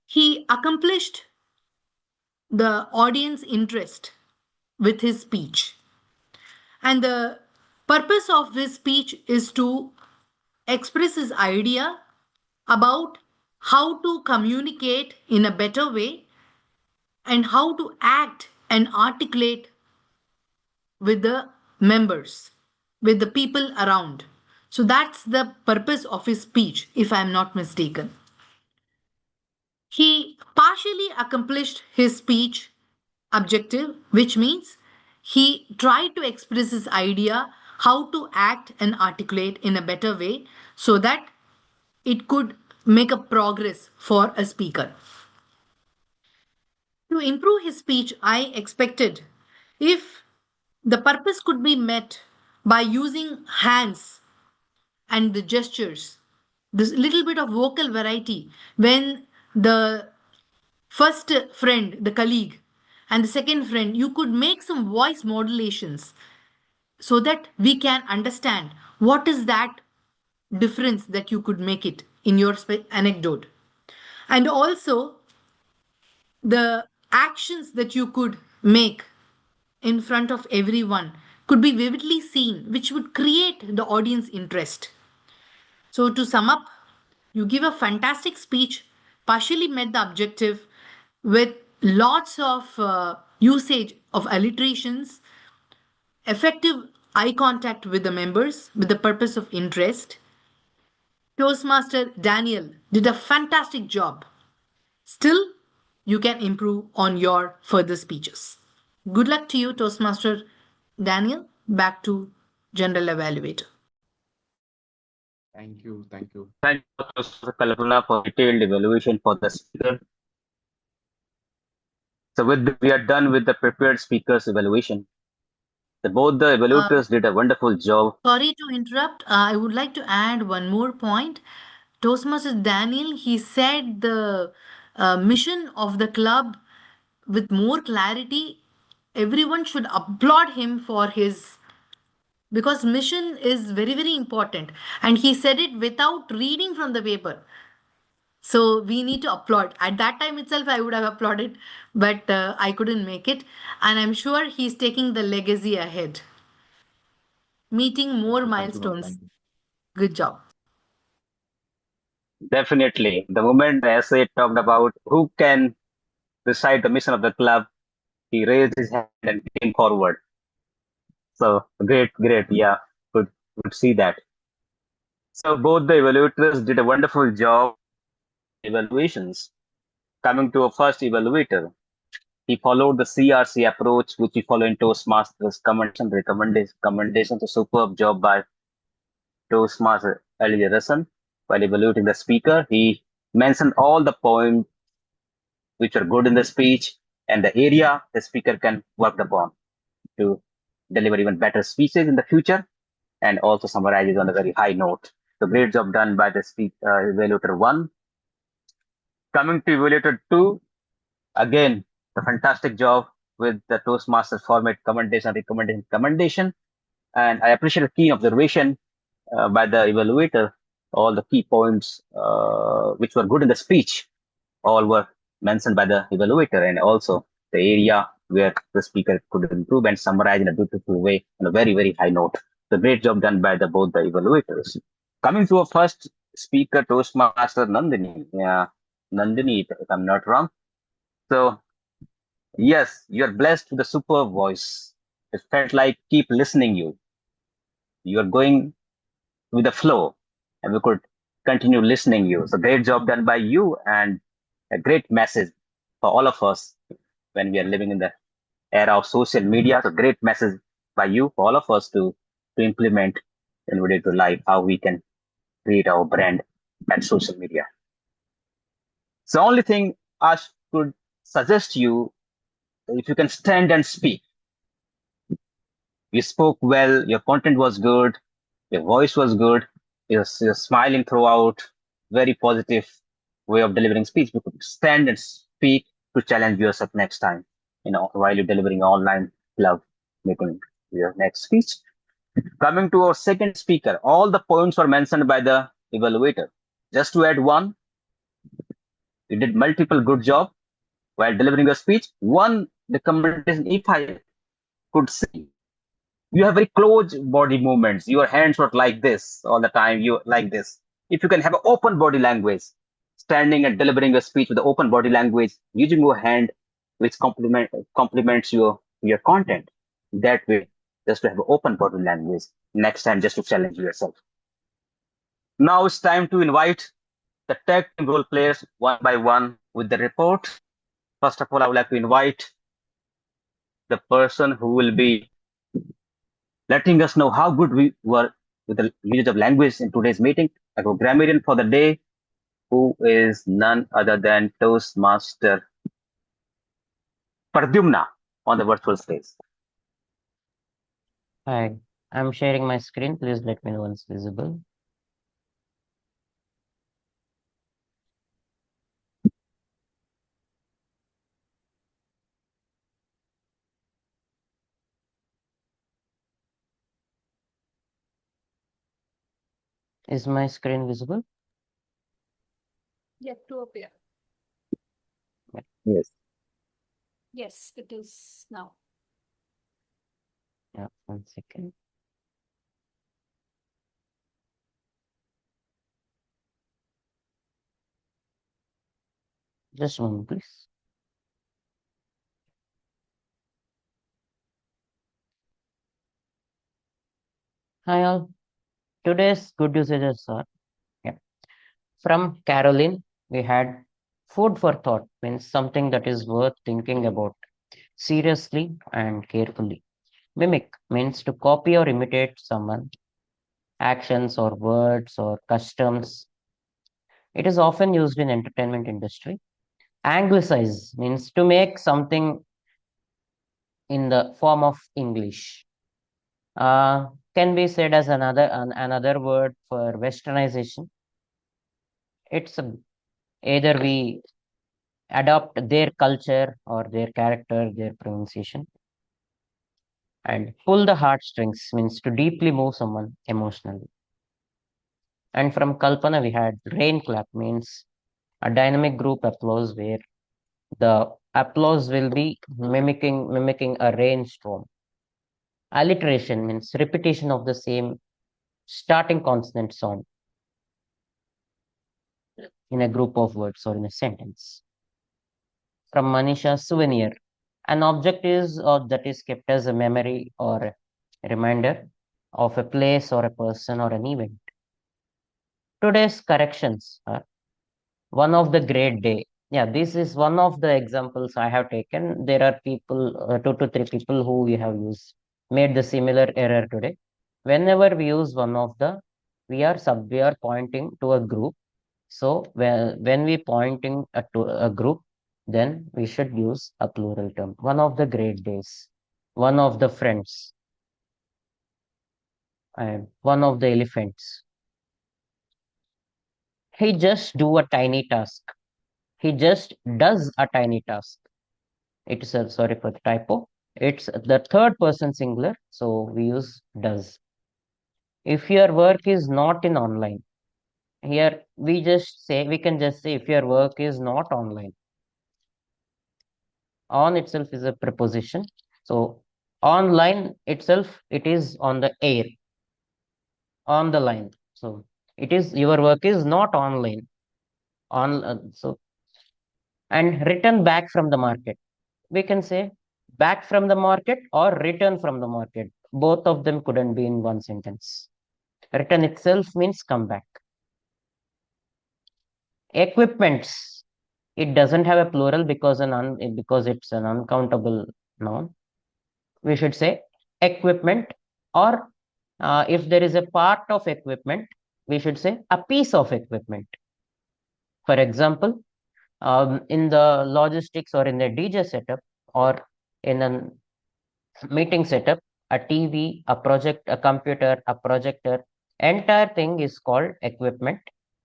Speaker 11: He accomplished the audience interest with his speech. And the purpose of his speech is to express his idea about how to communicate in a better way and how to act and articulate with the members, with the people around. So that's the purpose of his speech, if I'm not mistaken. He partially accomplished his speech objective, which means he tried to express his idea how to act and articulate in a better way so that it could make a progress for a speaker. To improve his speech, I expected if the purpose could be met by using hands and the gestures, this little bit of vocal variety when the first friend, the colleague, and the second friend, you could make some voice modulations so that we can understand what is that difference that you could make it in your anecdote. And also the actions that you could make in front of everyone could be vividly seen, which would create the audience interest. So, to sum up, you give a fantastic speech, partially met the objective with lots of usage of alliterations, effective eye contact with the members with the purpose of interest. Toastmaster Daniel did a fantastic job. Still, you can improve on your further speeches. Good luck to you, Toastmaster Daniel. Back to General Evaluator.
Speaker 2: Thank you.
Speaker 6: Thank you, Mr. Kalpana, for detailed evaluation for the speaker. So with this, we are done with the prepared speakers evaluation. Both the evaluators did a wonderful job.
Speaker 11: Sorry to interrupt. I would like to add one more point. Toastmaster Daniel, he said the mission of the club with more clarity. Everyone should applaud him for his because mission is very, very important. And he said it without reading from the paper. So we need to applaud. At that time itself, I would have applauded, but I couldn't make it. And I'm sure he's taking the legacy ahead, meeting more
Speaker 6: Thank you, ma'am.
Speaker 11: milestones.
Speaker 6: Thank you.
Speaker 11: Good job.
Speaker 6: Definitely. The moment the essay talked about who can recite the mission of the club, he raised his hand and came forward. So great, great. Yeah, could see that. So both the evaluators did a wonderful job evaluations. Coming to a first evaluator, he followed the CRC approach, which we follow in Toastmasters commendations. A superb job by Toastmaster Ezhilarasan. While evaluating the speaker, he mentioned all the points which are good in the speech and the area the speaker can work upon to deliver even better speeches in the future, and also summarizes on a very high note. So great job done by the evaluator 1. Coming to evaluator 2, again, a fantastic job with the Toastmasters format commendation. And I appreciate a key observation by the evaluator. All the key points which were good in the speech, all were mentioned by the evaluator, and also the area where the speaker could improve and summarize in a beautiful way on a very, very high note. So great job done by both the evaluators. Coming to our first speaker, Toastmaster Nandini. Yeah, Nandini, if I'm not wrong. So yes, you're blessed with a superb voice. It felt like keep listening you. You're going with the flow, and we could continue listening you. So great job done by you, and a great message for all of us when we are living in the era of social media. So great message by you for all of us to implement in our day-to-day life, how we can create our brand at social media. So only thing I could suggest you, if you can stand and speak. You spoke well, your content was good, your voice was good, you're smiling throughout, very positive way of delivering speech. You could stand and speak to challenge yourself next time, while you're delivering online club meeting your next speech. Coming to our second speaker, all the points were mentioned by the evaluator. Just to add one, you did multiple good job while delivering your speech. One recommendation, if I could say, you have very close body movements. Your hands were like this all the time. You like this. If you can have an open body language, standing and delivering a speech with the open body language, using your hand, which complements your content. That way, just to have an open body language. Next time, just to challenge yourself. Now it's time to invite the tag team role players one by one with the report. First of all, I would like to invite the person who will be letting us know how good we were with the usage of language in today's meeting. A grammarian for the day, who is none other than Toastmaster Pradyumna on the virtual stage.
Speaker 9: Hi, I'm sharing my screen. Please let me know once visible. Is my screen visible?
Speaker 1: Yet to appear.
Speaker 6: Yes.
Speaker 1: Yes, it is now.
Speaker 9: Yeah, 1 second. Just one, please. Hi all. Today's good usages are from Caroline. We had food for thought, means something that is worth thinking about seriously and carefully. Mimic means to copy or imitate someone, actions or words or customs. It is often used in entertainment industry. Anglicize means to make something in the form of English. Can be said as another word for westernization. It's either we adopt their culture or their character, their pronunciation. And pull the heartstrings means to deeply move someone emotionally. And from Kalpana, we had rain clap means a dynamic group applause where the applause will be mimicking a rainstorm. Alliteration means repetition of the same starting consonant sound in a group of words or in a sentence. From Manisha, souvenir. An object is that is kept as a memory or a reminder of a place or a person or an event. Today's corrections are one of the great day. Yeah, this is one of the examples I have taken. There are people, 2 to 3 people who we have made the similar error today. Whenever we use one of the, we are pointing to a group. So when we pointing to a group, then we should use a plural term. One of the great days, one of the friends, and one of the elephants. He just do a tiny task. He just does a tiny task. It's a, sorry for the typo. It's the third person singular, so we use does. If your work is not in online, here we can just say if your work is not online. On itself is a preposition. So online itself, it is on the air, on the line. So it is your work is not online. And return back from the market. We can say back from the market or return from the market. Both of them couldn't be in one sentence. Return itself means come back. Equipments. It doesn't have a plural because it's an uncountable noun. We should say equipment, or if there is a part of equipment, we should say a piece of equipment. For example, in the logistics or in the DJ setup or in a meeting setup, a TV, a project, a computer, a projector, entire thing is called equipment.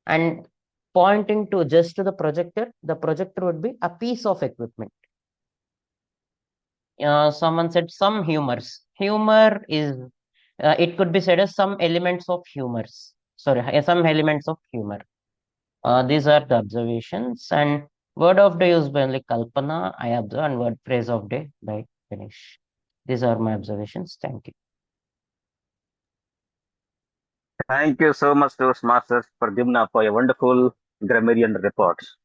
Speaker 9: And pointing to just to the projector would be a piece of equipment. Someone said some humors. Humor is, it could be said as some elements of humors. Sorry, some elements of humor. These are the observations, and word of day is by only Kalpana, I observe, and word phrase of day by Ganesh. These are my observations. Thank you.
Speaker 6: Thank you so much, Toastmasters, for Dimna, for your wonderful grammarian reports.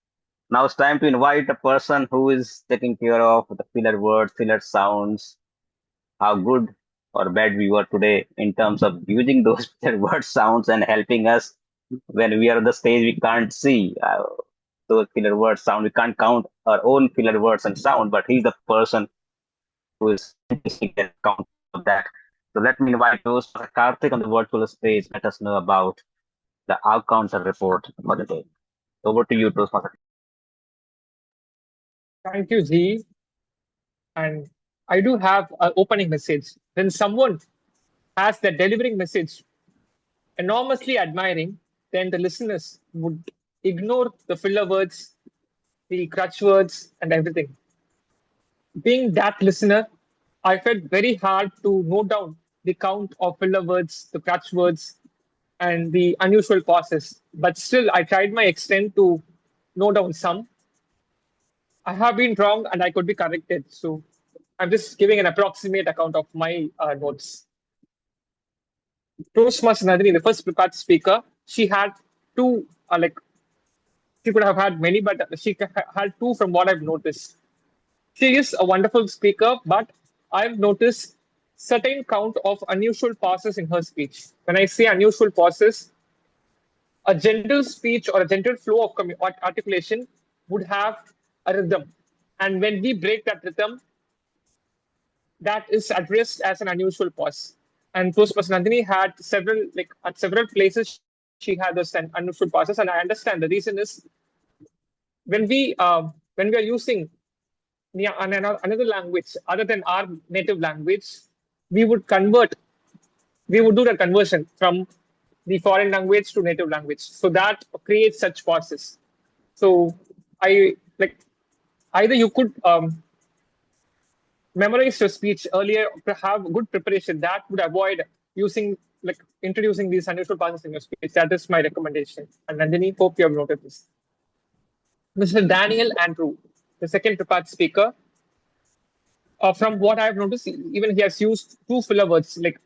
Speaker 6: Now it's time to invite a person who is taking care of the filler words, filler sounds, how good or bad we were today in terms of using those filler word sounds and helping us when we are on the stage. We can't see those filler word sound. We can't count our own filler words and sound, but he's the person who is taking account of that. So let me invite Toastmaster Karthik on the virtual stage. Let us know about the outcomes and report for the day. Over to you, Toastmaster.
Speaker 7: Thank you, G. And I do have an opening message. When someone has the delivering message enormously admiring, then the listeners would ignore the filler words, the crutch words, and everything. Being that listener, I felt very hard to note down the count of filler words, the crutch words, and the unusual pauses. But still, I tried my extent to note down some. I have been wrong and I could be corrected. So I'm just giving an approximate account of my notes. Toastmaster Nadini, the first prepared speaker, she had two, she could have had many, but she had two from what I've noticed. She is a wonderful speaker, but I've noticed certain count of unusual pauses in her speech. When I say unusual pauses, a gentle speech or a gentle flow of articulation would have a rhythm. And when we break that rhythm, that is addressed as an unusual pause. And Toastmaster Nandini had several, at several places, she had those unusual pauses. And I understand the reason is when we are using another language other than our native language, we would do the conversion from the foreign language to native language. So that creates such pauses. So I like either you could memorize your speech earlier, have good preparation. That would avoid introducing these unusual pauses in your speech. That is my recommendation. And Nandini, hope you have noted this. Mr. Daniel Andrew, the second prepared speaker. From what I have noticed, even he has used two filler words like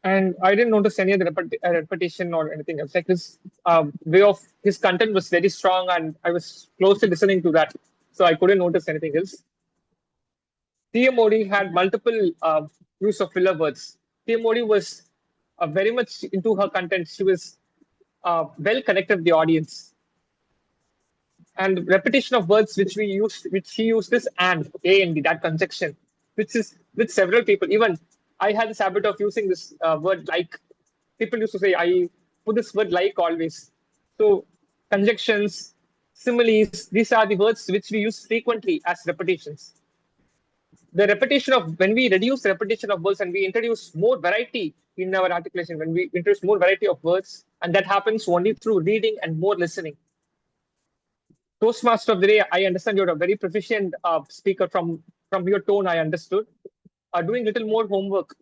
Speaker 7: and I didn't notice any other repetition or anything else. Like his way of his content was very strong, and I was closely listening to that, so I couldn't notice anything else. TMOD had multiple use of filler words. TMOD was very much into her content. She was well connected with the audience, and repetition of words which she used this and A and B, that conjunction, which is with several people. Even I had this habit of using this word like. People used to say I put this word like always. So conjunctions, similes, these are the words which we use frequently as repetitions. The repetition of when we reduce repetition of words and we introduce more variety in our articulation, when we introduce more variety of words, and that happens only through reading and more listening. Toastmaster of the day, I understand you're a very proficient speaker. From your tone, I understood. Doing a little more homework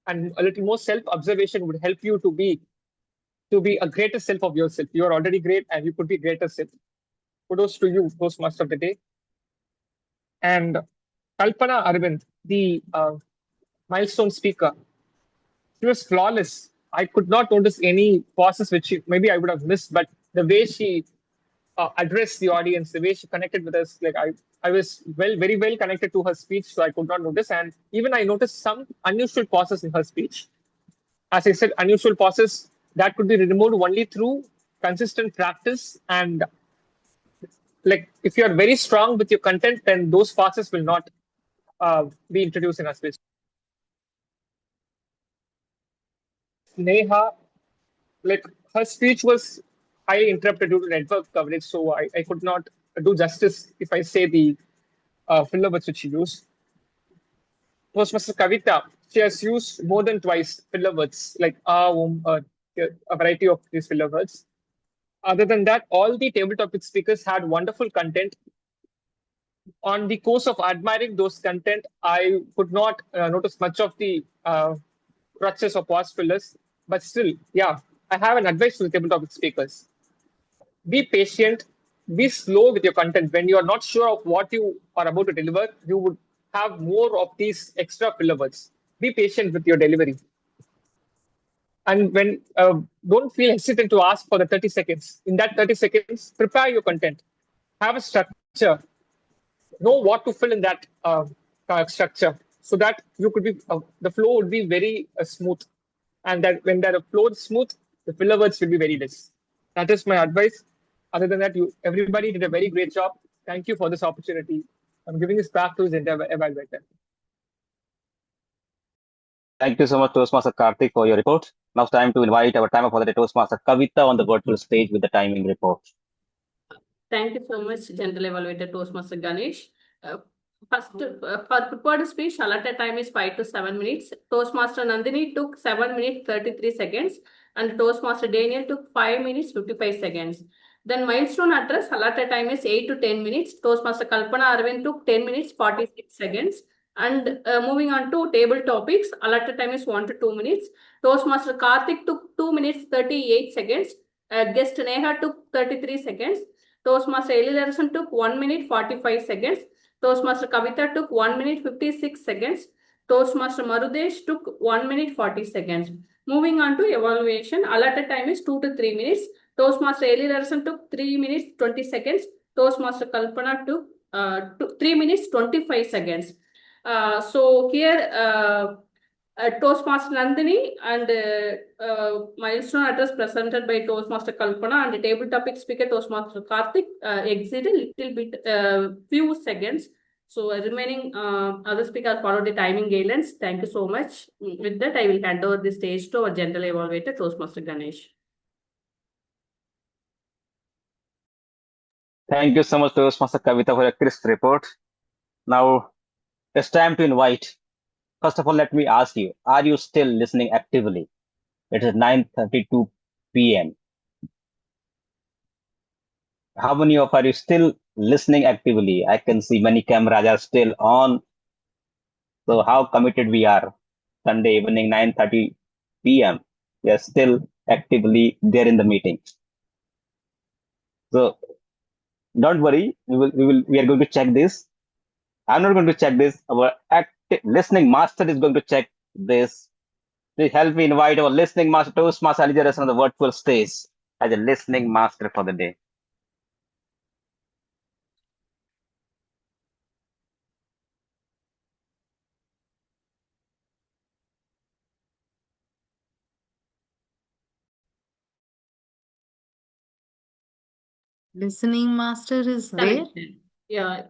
Speaker 7: and a little more self-observation would help you to be a greater self of yourself. You are already great, and you could be greater self. Kudos to you, Toastmaster of the day. And Kalpana Arvind, the milestone speaker, she was flawless. I could not notice any pauses which maybe I would have missed, but the way she addressed the audience, the way she connected with us, like I was very well connected to her speech, so I could not notice. And even I noticed some unusual pauses in her speech. As I said, unusual pauses that could be removed only through consistent practice. And like if you are very strong with your content, then those pauses will not be introduced in our speech. Neha, like her speech was highly interrupted due to network coverage, so I could not do justice if I say the filler words which she used. Toastmaster Kavitha, she has used more than twice filler words like a variety of these filler words. Other than that, all the table topic speakers had wonderful content. On the course of admiring those content, I could not notice much of the crutches or pause fillers. But still, yeah, I have an advice to the table topic speakers. Be patient, be slow with your content. When you are not sure of what you are about to deliver, you would have more of these extra filler words. Be patient with your delivery. And when don't feel hesitant to ask for the 30 seconds. In that 30 seconds, prepare your content. Have a structure. Know what to fill in that structure so that you could be the flow would be very smooth. And that when that flow is smooth, the filler words will be very less. That is my advice. Other than that, everybody did a very great job. Thank you for this opportunity. I'm giving this back to the evaluator.
Speaker 6: Thank you so much, Toastmaster Karthik, for your report. Now it's time to invite our timer for the day, Toastmaster Kavitha, on the virtual stage with the timing report.
Speaker 8: Thank you so much, General Evaluator Toastmaster Ganesh. First, for prepared speech, allotted time is 5 to 7 minutes. Toastmaster Nandini took 7 minutes 33 seconds, and Toastmaster Daniel took 5 minutes 55 seconds. Then milestone address, allotted time is 8 to 10 minutes. Toastmaster Kalpana Arvind took 10 minutes 46 seconds. And moving on to table topics, allotted time is 1 to 2 minutes. Toastmaster Karthik took 2 minutes 38 seconds. Guest Neha took 33 seconds. Toastmaster Ezhilarasan took 1 minute 45 seconds. Toastmaster Kavitha took 1 minute 56 seconds. Toastmaster Marudesh took 1 minute 40 seconds. Moving on to evaluation, allotted time is 2 to 3 minutes. Toastmaster Ezhilarasan took 3 minutes 20 seconds. Toastmaster Kalpana took 3 minutes 25 seconds. So here Toastmaster Nandini and milestone address presented by Toastmaster Kalpana and the table topic speaker Toastmaster Karthik exceeded a little bit, few seconds. So remaining other speakers followed the timing guidelines. Thank you so much. With that, I will hand over the stage to our general evaluator, Toastmaster Ganesh.
Speaker 6: Thank you so much, Toastmaster Kavitha, for a crisp report. Now it's time to invite. First of all, let me ask you, are you still listening actively? It is 9:32 p.m. How many of are you still listening actively? I can see many cameras are still on. So how committed we are. Sunday evening, 9:30 p.m. We are still actively there in the meeting. So don't worry, we are going to check this. I'm not going to check this. Our listening master is going to check this. Please help me invite our listening master, Toastmaster Ezhilarasan, on the virtual stage as a listening master for the day.
Speaker 11: Listening master is there.
Speaker 8: Connected. Yeah,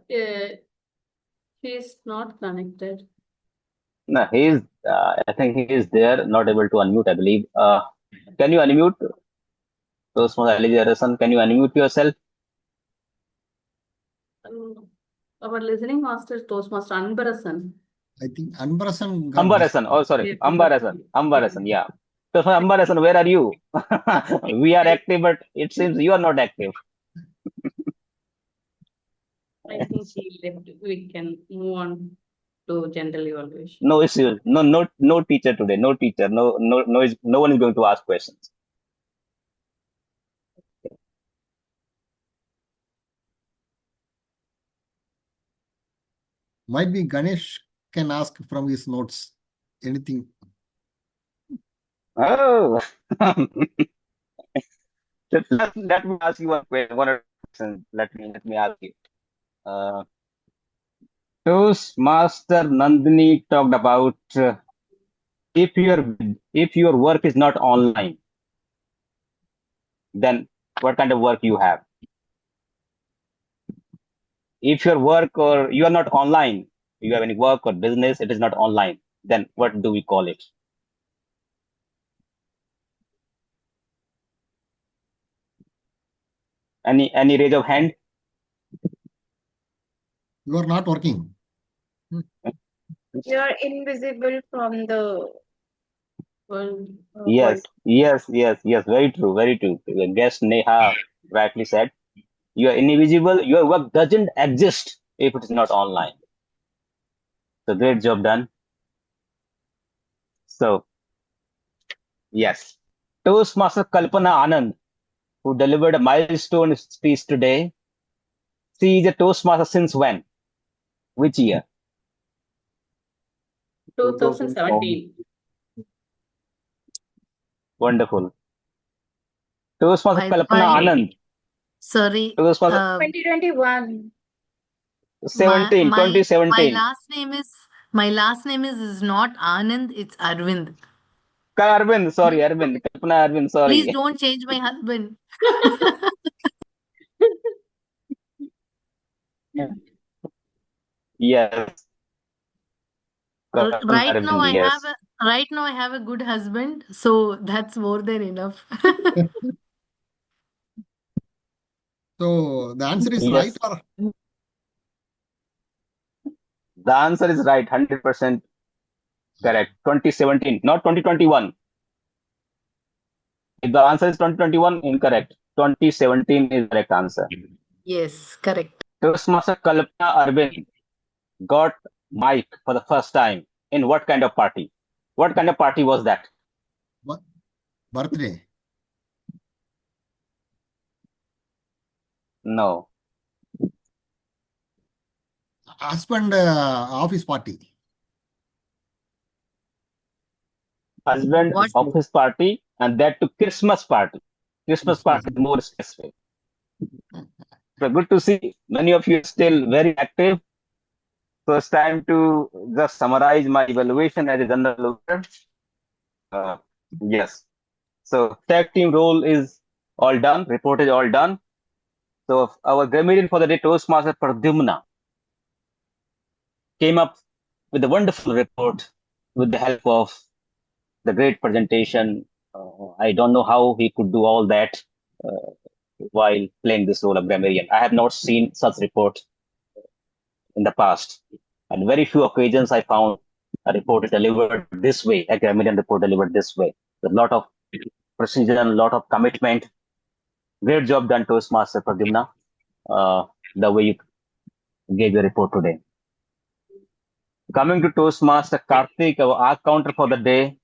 Speaker 8: he's not connected.
Speaker 6: No, I think he is there, not able to unmute, I believe. Can you unmute? Toastmaster Ezhilarasan, can you unmute yourself?
Speaker 8: Our listening master is Toastmaster Anbarasan.
Speaker 3: I think Anbarasan
Speaker 6: Ambarasan. Oh, sorry.
Speaker 8: Yeah,
Speaker 6: Ambarasan. Yeah. So, Ambarasan, where are you? We are active, but it seems you are not active.
Speaker 8: I think he left. We can move on to general evaluation.
Speaker 6: No issues. No teacher today. No teacher. No one is going to ask questions.
Speaker 3: Might be Ganesh can ask from his notes anything.
Speaker 6: Oh. Let me ask you one question. Let me ask you. Toastmaster Nandini talked about if your work is not online, then what kind of work you have? If your work or you are not online, you have any work or business, it is not online, then what do we call it? Any raise of hand?
Speaker 3: You are not working.
Speaker 13: You are invisible from the world.
Speaker 6: Yes. Very true. The guest Neha rightly said, you are invisible. Your work doesn't exist if it is not online. So great job done. So yes, Toastmaster Kalpana Anand, who delivered a milestone speech today, she is a Toastmaster since when? Which year?
Speaker 8: 2017.
Speaker 6: Wonderful. Toastmaster
Speaker 11: By the
Speaker 6: Kalpana
Speaker 11: way,
Speaker 6: Anand.
Speaker 11: sorry,
Speaker 6: Toastmaster
Speaker 13: 2021.
Speaker 6: 2017.
Speaker 11: my last name is not Anand, it's Arvind.
Speaker 6: Arvind, sorry, Arvind. Kalpana Arvind,
Speaker 11: Please
Speaker 6: sorry.
Speaker 11: don't change my husband.
Speaker 6: Yes. Kalpana
Speaker 11: Right now
Speaker 6: Arvind, yes.
Speaker 11: I have a good husband, so that's more than enough.
Speaker 3: So the answer is
Speaker 6: Yes.
Speaker 3: right or
Speaker 6: The answer is right, 100% correct. 2017, not 2021. If the answer is 2021, incorrect. 2017 is the correct answer.
Speaker 11: Yes, correct.
Speaker 6: Toastmaster Kalpana Arvind got mic for the first time in what kind of party? What kind of party was that?
Speaker 3: what? Birthday?
Speaker 6: No.
Speaker 3: Husband office party.
Speaker 6: Husband
Speaker 11: What?
Speaker 6: office party, and that to Christmas party. Christmas party is more specific. So good to see many of you are still very active. So it's time to just summarize my evaluation as a general lawyer. Yes. So tag team role is all done. Report is all done. So our grammarian for the day, Toastmaster Pradyumna, came up with a wonderful report with the help of the great presentation. I don't know how he could do all that while playing this role of grammarian. I have not seen such report in the past. On very few occasions, I found a report delivered this way, a grammarian report delivered this way. With a lot of precision, a lot of commitment. Great job done, Toastmaster Pradyumna, the way you gave your report today. Coming to Toastmaster Karthik, our counter for the day.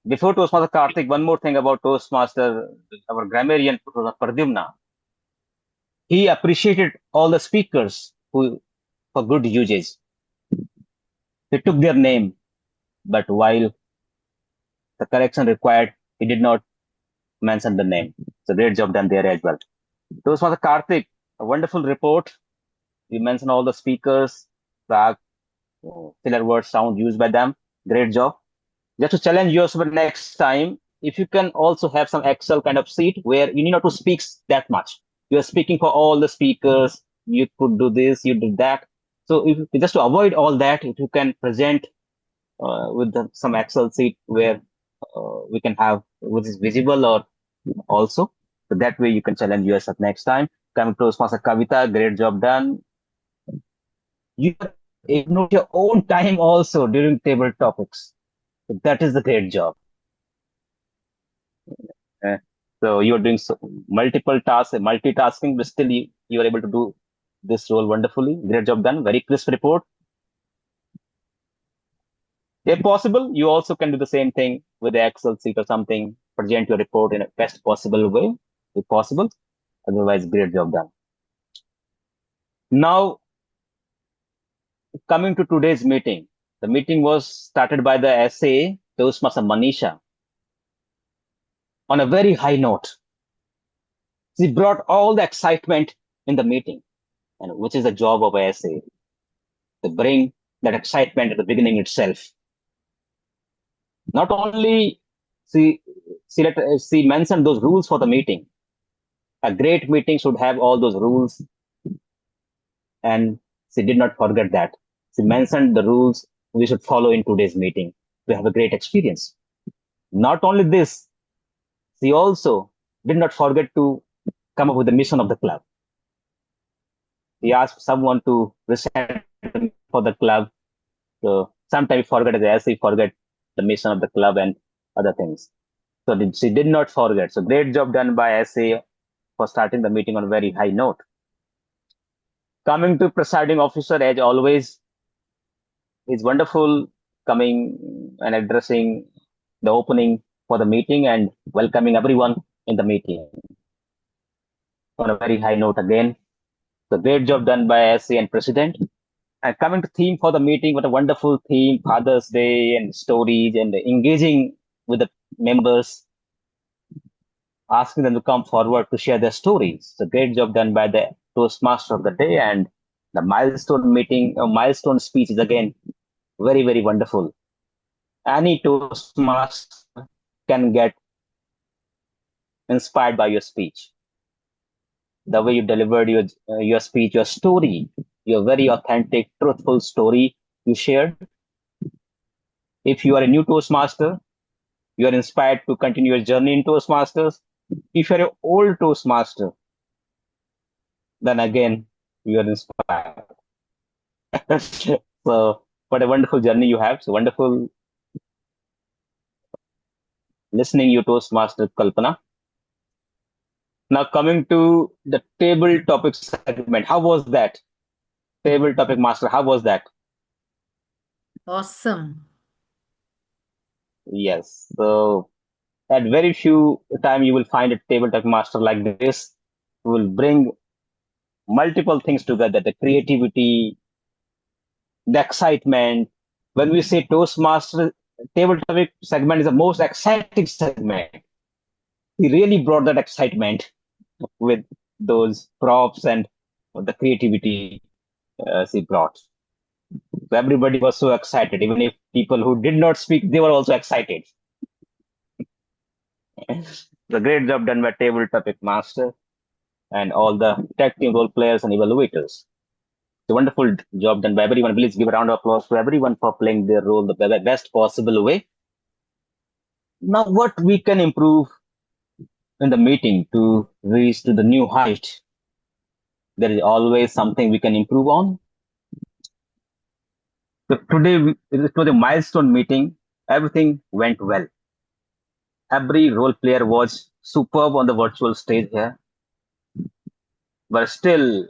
Speaker 6: Before Toastmaster Karthik, one more thing about Toastmaster, our grammarian, Pradyumna. He appreciated all the speakers who for good usage. He took their name, but while the correction required, he did not mention the name. So great job done there as well. Toastmaster Karthik, a wonderful report. You mentioned all the speakers, the filler word sound used by them. Great job. Just to challenge yourself next time, if you can also have some Excel kind of sheet where you need not to speak that much. You are speaking for all the speakers. You could do this, you did that. So if just to avoid all that, if you can present with some Excel sheet where we can have which is visible or also, so that way you can challenge yourself next time. Coming to Toastmaster Kavitha, great job done. You ignore your own time also during table topics. So that is the great job. So you're doing multiple tasks, multitasking, but still you are able to do this role wonderfully. Great job done. Very crisp report. If possible, you also can do the same thing with the Excel sheet or something. Present your report in a best possible way, if possible. Otherwise, great job done. Now, coming to today's meeting. The meeting was started by the SA Toastmaster Manisha on a very high note. She brought all the excitement in the meeting, and which is the job of a SA, to bring that excitement at the beginning itself. Not only she mentioned those rules for the meeting. A great meeting should have all those rules, and she did not forget that. She mentioned the rules we should follow in today's meeting to have a great experience. Not only this, she also did not forget to come up with the mission of the club. He asked someone to recite for the club. So sometimes we forget as we forget the mission of the club and other things. So she did not forget. So great job done by SA for starting the meeting on a very high note. Coming to presiding officer, as always, is wonderful coming and addressing the opening for the meeting and welcoming everyone in the meeting on a very high note again. So great job done by SA and president. And coming to theme for the meeting, what a wonderful theme, Father's Day and stories and engaging with the members, asking them to come forward to share their stories. So great job done by the Toastmaster of the day, and the milestone meeting, milestone speech is again very, very wonderful. Any Toastmaster can get inspired by your speech. The way you delivered your speech, your story, your very authentic, truthful story you shared. If you are a new Toastmaster, you are inspired to continue your journey in Toastmasters. If you're an old Toastmaster, then again, you are inspired. So, what a wonderful journey you have. So wonderful listening you Toastmaster Kalpana. Now coming to the table topic segment. How was that? Table topic master, how was that?
Speaker 11: Awesome.
Speaker 6: Yes. So at very few time you will find a table topic master like this who will bring multiple things together, the creativity, the excitement. When we say Toastmaster, table topic segment is the most exciting segment. He really brought that excitement with those props and the creativity she brought. So everybody was so excited. Even if people who did not speak, they were also excited. The great job done by table topic master and all the tech team role players and evaluators. The wonderful job done by everyone. Please give a round of applause to everyone for playing their role the best possible way. Now, what we can improve in the meeting to reach to the new height? There is always something we can improve on. So today, it was a milestone meeting. Everything went well. Every role player was superb on the virtual stage here. But still,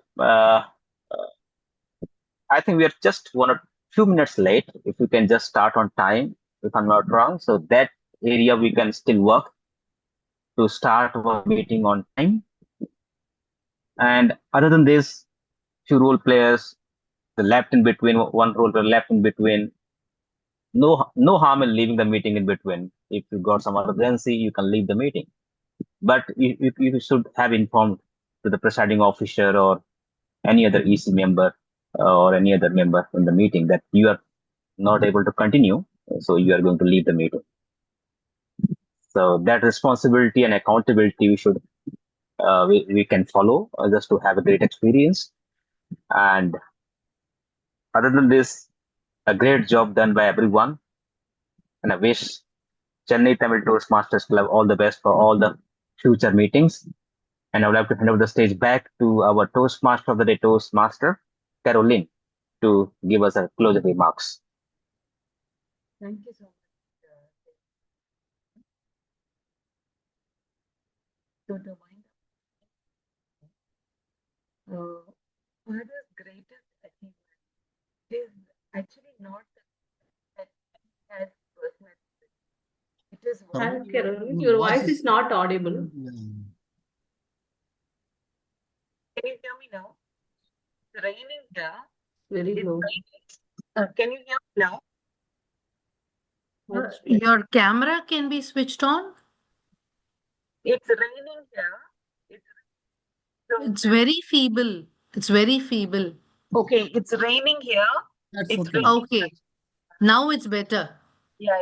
Speaker 6: I think we are just 1 or 2 minutes late. If we can just start on time, if I'm not wrong, so that area we can still work to start our meeting on time. And other than this, few role players, the left in between, one role player left in between. No harm in leaving the meeting in between. If you got some emergency, you can leave the meeting. But you should have informed to the presiding officer or any other EC member or any other member in the meeting that you are not able to continue, so you are going to leave the meeting. So that responsibility and accountability we can follow just to have a great experience. And other than this, a great job done by everyone. And I wish Chennai Tamil Toastmasters Club all the best for all the future meetings. And I would like to hand over the stage back to our Toastmaster of the Day, Toastmaster Caroline, to give us a closing remarks.
Speaker 4: Thank you so much. So to wind up, father's greatest achievement is actually not that he has personal. It is what
Speaker 8: Hi, Caroline. Your voice is not audible.
Speaker 4: Can you hear me now? It's raining here.
Speaker 8: Very
Speaker 4: It's
Speaker 8: low.
Speaker 4: raining. Can you hear me now?
Speaker 11: Your camera can be switched on.
Speaker 4: It's raining here.
Speaker 11: It's very feeble. It's very feeble.
Speaker 4: Okay, it's raining here.
Speaker 3: That's
Speaker 4: It's
Speaker 3: okay.
Speaker 4: raining.
Speaker 11: Okay. Now it's better.
Speaker 4: Yeah.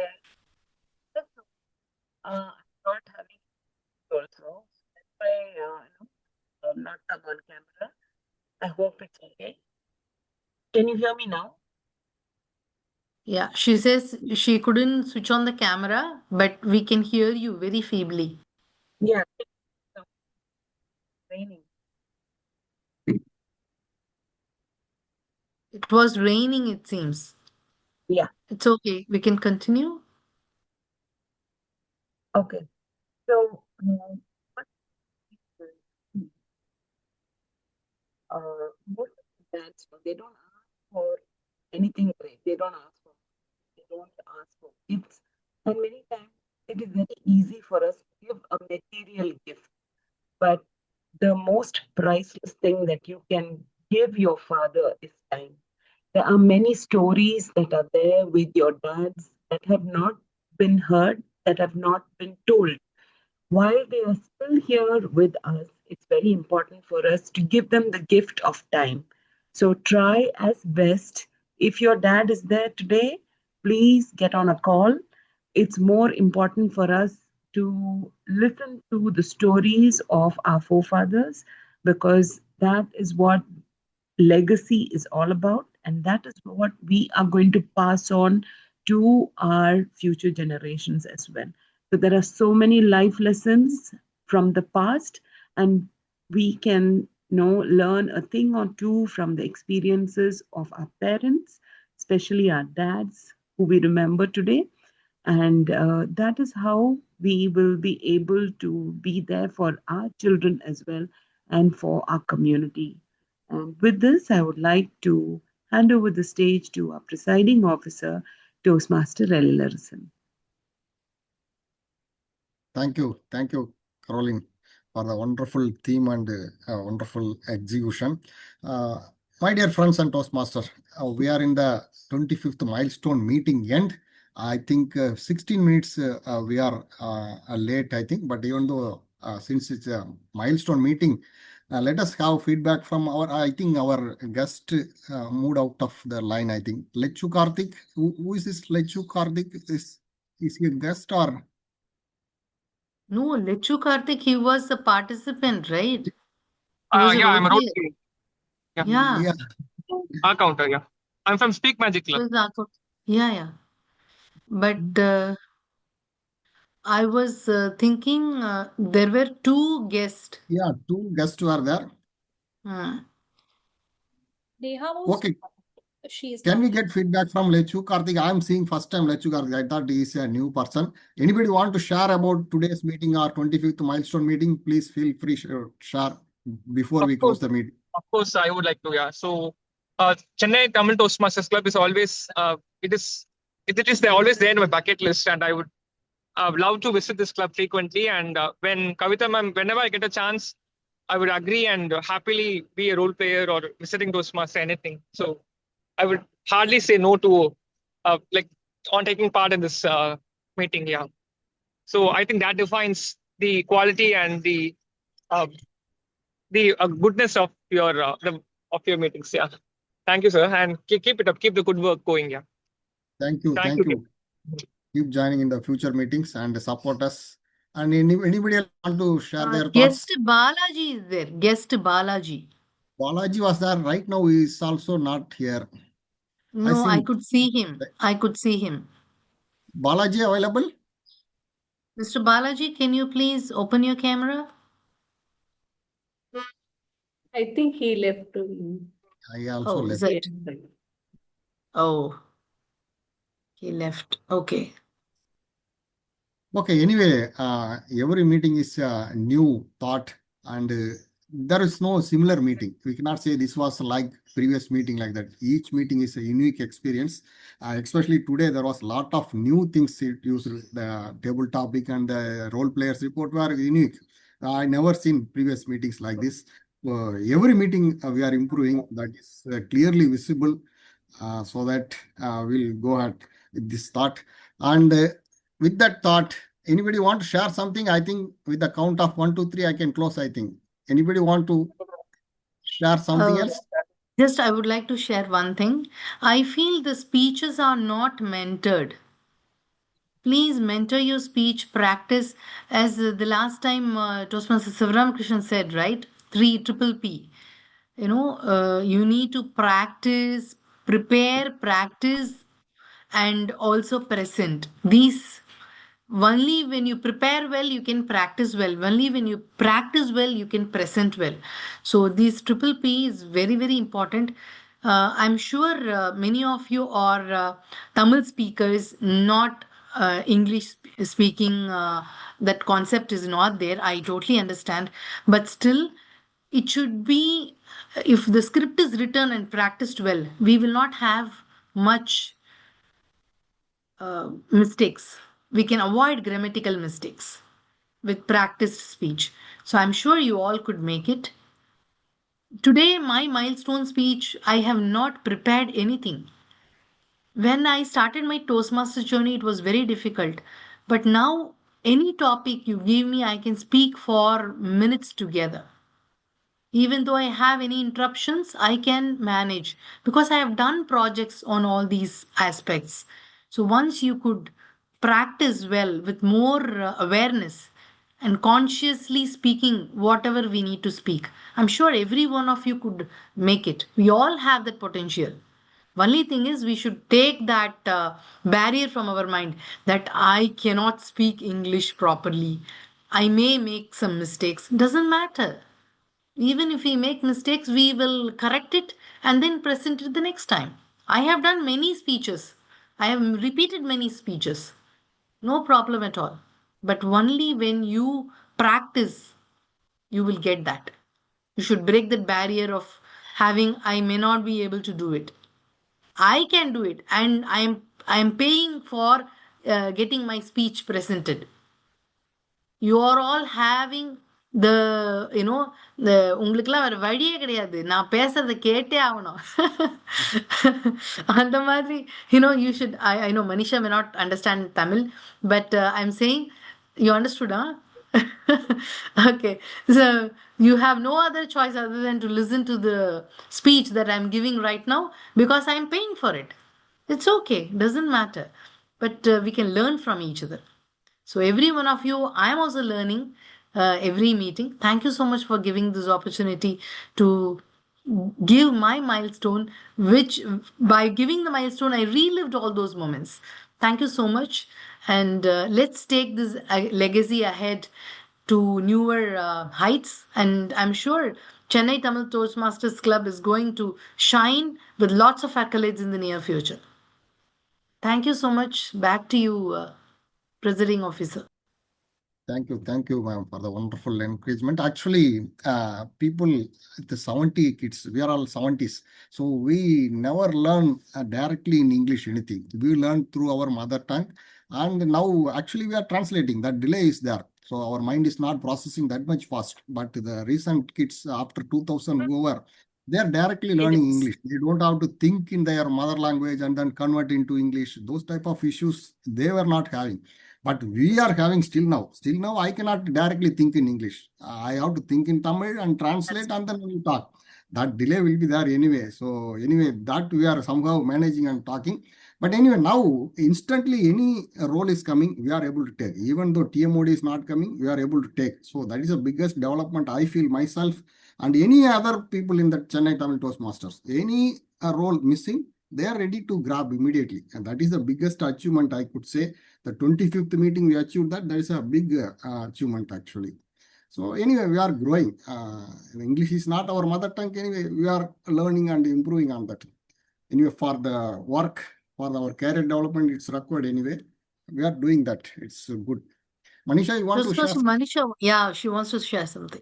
Speaker 4: I'm not having it also. That's why I'm not come on camera. I hope it's okay. Can you hear me now?
Speaker 11: Yeah, she says she couldn't switch on the camera, but we can hear you very feebly.
Speaker 4: Yeah. Raining.
Speaker 11: It was raining, it seems.
Speaker 4: Yeah.
Speaker 11: It's okay. We can continue.
Speaker 4: Okay. So, most of the dads, they don't ask for anything great. They don't ask for gifts. And many times it is very easy for us to give a material gift. But the most priceless thing that you can give your father is time. There are many stories that are there with your dads that have not been heard, that have not been told. While they are still here with us, it's very important for us to give them the gift of time. So try as best. If your dad is there today, please get on a call. It's more important for us to listen to the stories of our forefathers because that is what legacy is all about, and that is what we are going to pass on to our future generations as well. So there are so many life lessons from the past, and we can learn a thing or two from the experiences of our parents, especially our dads who we remember today. And that is how we will be able to be there for our children as well and for our community. And with this, I would like to hand over the stage to our presiding officer, Toastmaster Ezhilarasan.
Speaker 3: Thank you, Caroline, for the wonderful theme and wonderful execution. My dear friends and Toastmasters, we are in the 25th milestone meeting end. I think 16 minutes we are late, I think, but even though since it's a milestone meeting, let us have feedback from I think our guest moved out of the line, I think. Lechu Karthik, who is this Lechu Karthik? Is he a guest or?
Speaker 11: No, Lechu Karthik, he was a participant, right? He was a
Speaker 7: Yeah, I'm a
Speaker 11: role
Speaker 7: role
Speaker 11: player.
Speaker 7: player.
Speaker 11: Yeah.
Speaker 7: Our counter, yeah. I'm from Speak Magic
Speaker 11: He
Speaker 7: Club.
Speaker 11: was our yeah. But I was thinking there were two guests.
Speaker 3: Yeah, two guests were there.
Speaker 1: Neha was.
Speaker 3: Okay.
Speaker 1: She is
Speaker 3: Can
Speaker 1: not.
Speaker 3: we get feedback from Lechu Karthik? I'm seeing first time Lechu Karthik. I thought he is a new person. Anybody want to share about today's meeting or 25th milestone meeting? Please feel free to share before we close the meeting.
Speaker 7: Of course, I would like to, yeah. So Chennai Tamil Toastmasters Club is always they're always there in my bucket list, and I would love to visit this club frequently. And when Kavitha ma'am, whenever I get a chance, I would agree and happily be a role player or visiting Toastmaster, anything. So I would hardly say no to like on taking part in this meeting. Yeah. So I think that defines the quality and the goodness of your meetings. Yeah. Thank you, sir, and keep it up. Keep the good work going. Yeah.
Speaker 3: Thank you.
Speaker 7: Thank
Speaker 3: Thank
Speaker 7: you.
Speaker 3: you. Keep joining in the future meetings and support us. And anybody else want to share their thoughts?
Speaker 11: Guest Balaji is there. Guest Balaji.
Speaker 3: Balaji was there. Right now he is also not here.
Speaker 11: No, I
Speaker 3: think
Speaker 11: could see him. I could see him.
Speaker 3: Balaji available?
Speaker 11: Mr. Balaji, can you please open your camera?
Speaker 8: I think he left.
Speaker 3: I also
Speaker 11: Oh,
Speaker 3: left.
Speaker 11: is it? Oh, he left. Okay.
Speaker 3: Okay, anyway, every meeting is a new thought, and there is no similar meeting. We cannot say this was like previous meeting like that. Each meeting is a unique experience. Especially today, there was a lot of new things used. The table topic and the role players report were unique. I never seen previous meetings like this. Every meeting we are improving. That is clearly visible. So that we'll go ahead with this thought. And with that thought, anybody want to share something? I think with the count of 1, 2, 3, I can close. I think anybody want to share something else?
Speaker 11: Just I would like to share one thing. I feel the speeches are not mentored. Please mentor your speech practice, as the last time Toastmaster Sivaramakrishnan said, right? 3 P. You need to practice, prepare, practice, and also present. These only when you prepare well, you can practice well. Only when you practice well, you can present well. So this P is very, very important. I'm sure many of you are Tamil speakers, not English speaking. That concept is not there. I totally understand. But still, it should be, if the script is written and practiced well, we will not have much mistakes. We can avoid grammatical mistakes with practiced speech. So I'm sure you all could make it. Today, my milestone speech, I have not prepared anything. When I started my Toastmasters journey, it was very difficult. But now, any topic you give me, I can speak for minutes together. Even though I have any interruptions, I can manage because I have done projects on all these aspects. So once you could practice well with more awareness and consciously speaking whatever we need to speak, I'm sure every one of you could make it. We all have that potential. Only thing is, we should take that barrier from our mind that I cannot speak English properly. I may make some mistakes. Doesn't matter. Even if we make mistakes, we will correct it and then present it the next time. I have done many speeches. I have repeated many speeches. No problem at all. But only when you practice, you will get that. You should break that barrier of having, I may not be able to do it. I can do it, and I am paying for getting my speech presented. You are all having the the உங்களுக்குலாம் வேற வழியே கிடையாது, நான் பேசுறத கேட்டே ஆகணும். அந்த மாதிரி, you should, I know Manisha may not understand Tamil, but I'm saying, you understood, huh? Okay, so you have no other choice other than to listen to the speech that I'm giving right now, because I'm paying for it. It's okay, doesn't matter, but we can learn from each other. So every one of you, I am also learning every meeting. Thank you so much for giving this opportunity to give my milestone, which by giving the milestone, I relived all those moments. Thank you so much. And let's take this legacy ahead to newer heights. And I'm sure Chennai Tamil Toastmasters Club is going to shine with lots of accolades in the near future. Thank you so much. Back to you, Presiding Officer.
Speaker 3: Thank you, ma'am, for the wonderful encouragement. Actually, people, the 70 kids, we are all 70s. So we never learn directly in English anything. We learn through our mother tongue. And now, actually, we are translating. That delay is there. So our mind is not processing that much fast. But the recent kids after 2000, whoever, they are directly learning
Speaker 1: Yes.
Speaker 3: English. They don't have to think in their mother language and then convert into English. Those type of issues they were not having. But we are having still now. Still now, I cannot directly think in English. I have to think in Tamil and translate and then we talk. That delay will be there anyway. So anyway, that we are somehow managing and talking. But anyway, now instantly any role is coming, we are able to take. Even though TMOD is not coming, we are able to take. So that is the biggest development I feel myself and any other people in the Chennai Tamil Toastmasters. Any role missing, they are ready to grab immediately. And that is the biggest achievement I could say. The 25th meeting, we achieved that. That is a big achievement actually. So anyway, we are growing. English is not our mother tongue. Anyway, we are learning and improving on that. Anyway, for the work, for our career development, it's required anyway. We are doing that. It's good. Manisha, you want to share?
Speaker 11: Manisha, yeah, she wants to share something.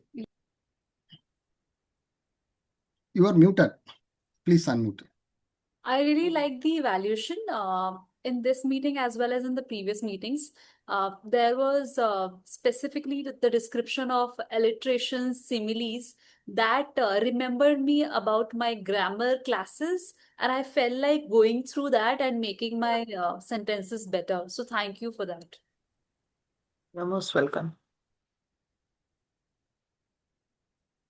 Speaker 3: You are muted. Please unmute.
Speaker 1: I really like the evaluation in this meeting as well as in the previous meetings. There was specifically the description of alliteration, similes that remembered me about my grammar classes, and I felt like going through that and making my sentences better. So thank you for that.
Speaker 11: You're most welcome.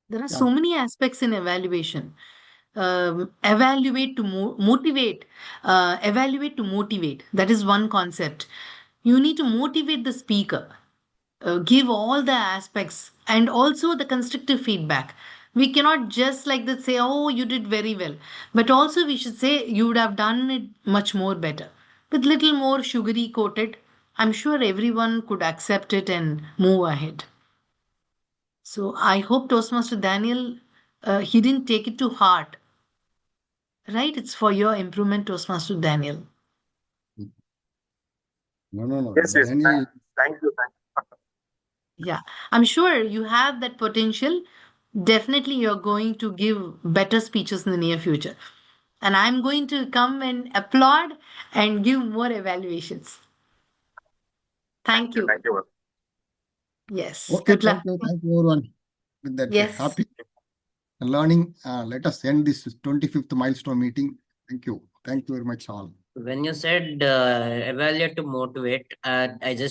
Speaker 11: There are
Speaker 3: Yeah.
Speaker 11: so many aspects in evaluation. Evaluate to motivate. Evaluate to motivate. That is one concept. You need to motivate the speaker. Give all the aspects and also the constructive feedback. We cannot just like that say, oh, you did very well. But also we should say you would have done it much more better. With little more sugary coated, I'm sure everyone could accept it and move ahead. So I hope Toastmaster Daniel, he didn't take it to heart. Right? It's for your improvement, Toastmaster Daniel.
Speaker 3: No.
Speaker 2: Yes,
Speaker 3: Daniel.
Speaker 2: thank you.
Speaker 11: Yeah, I'm sure you have that potential. Definitely, you're going to give better speeches in the near future. And I'm going to come and applaud and give more evaluations. Thank you.
Speaker 2: Thank you.
Speaker 11: Yes.
Speaker 3: Okay,
Speaker 11: Good luck.
Speaker 3: thank you everyone. With that
Speaker 11: Yes.
Speaker 3: happy learning, let us end this 25th milestone meeting. Thank you very much all.
Speaker 9: When you said evaluate to motivate, I just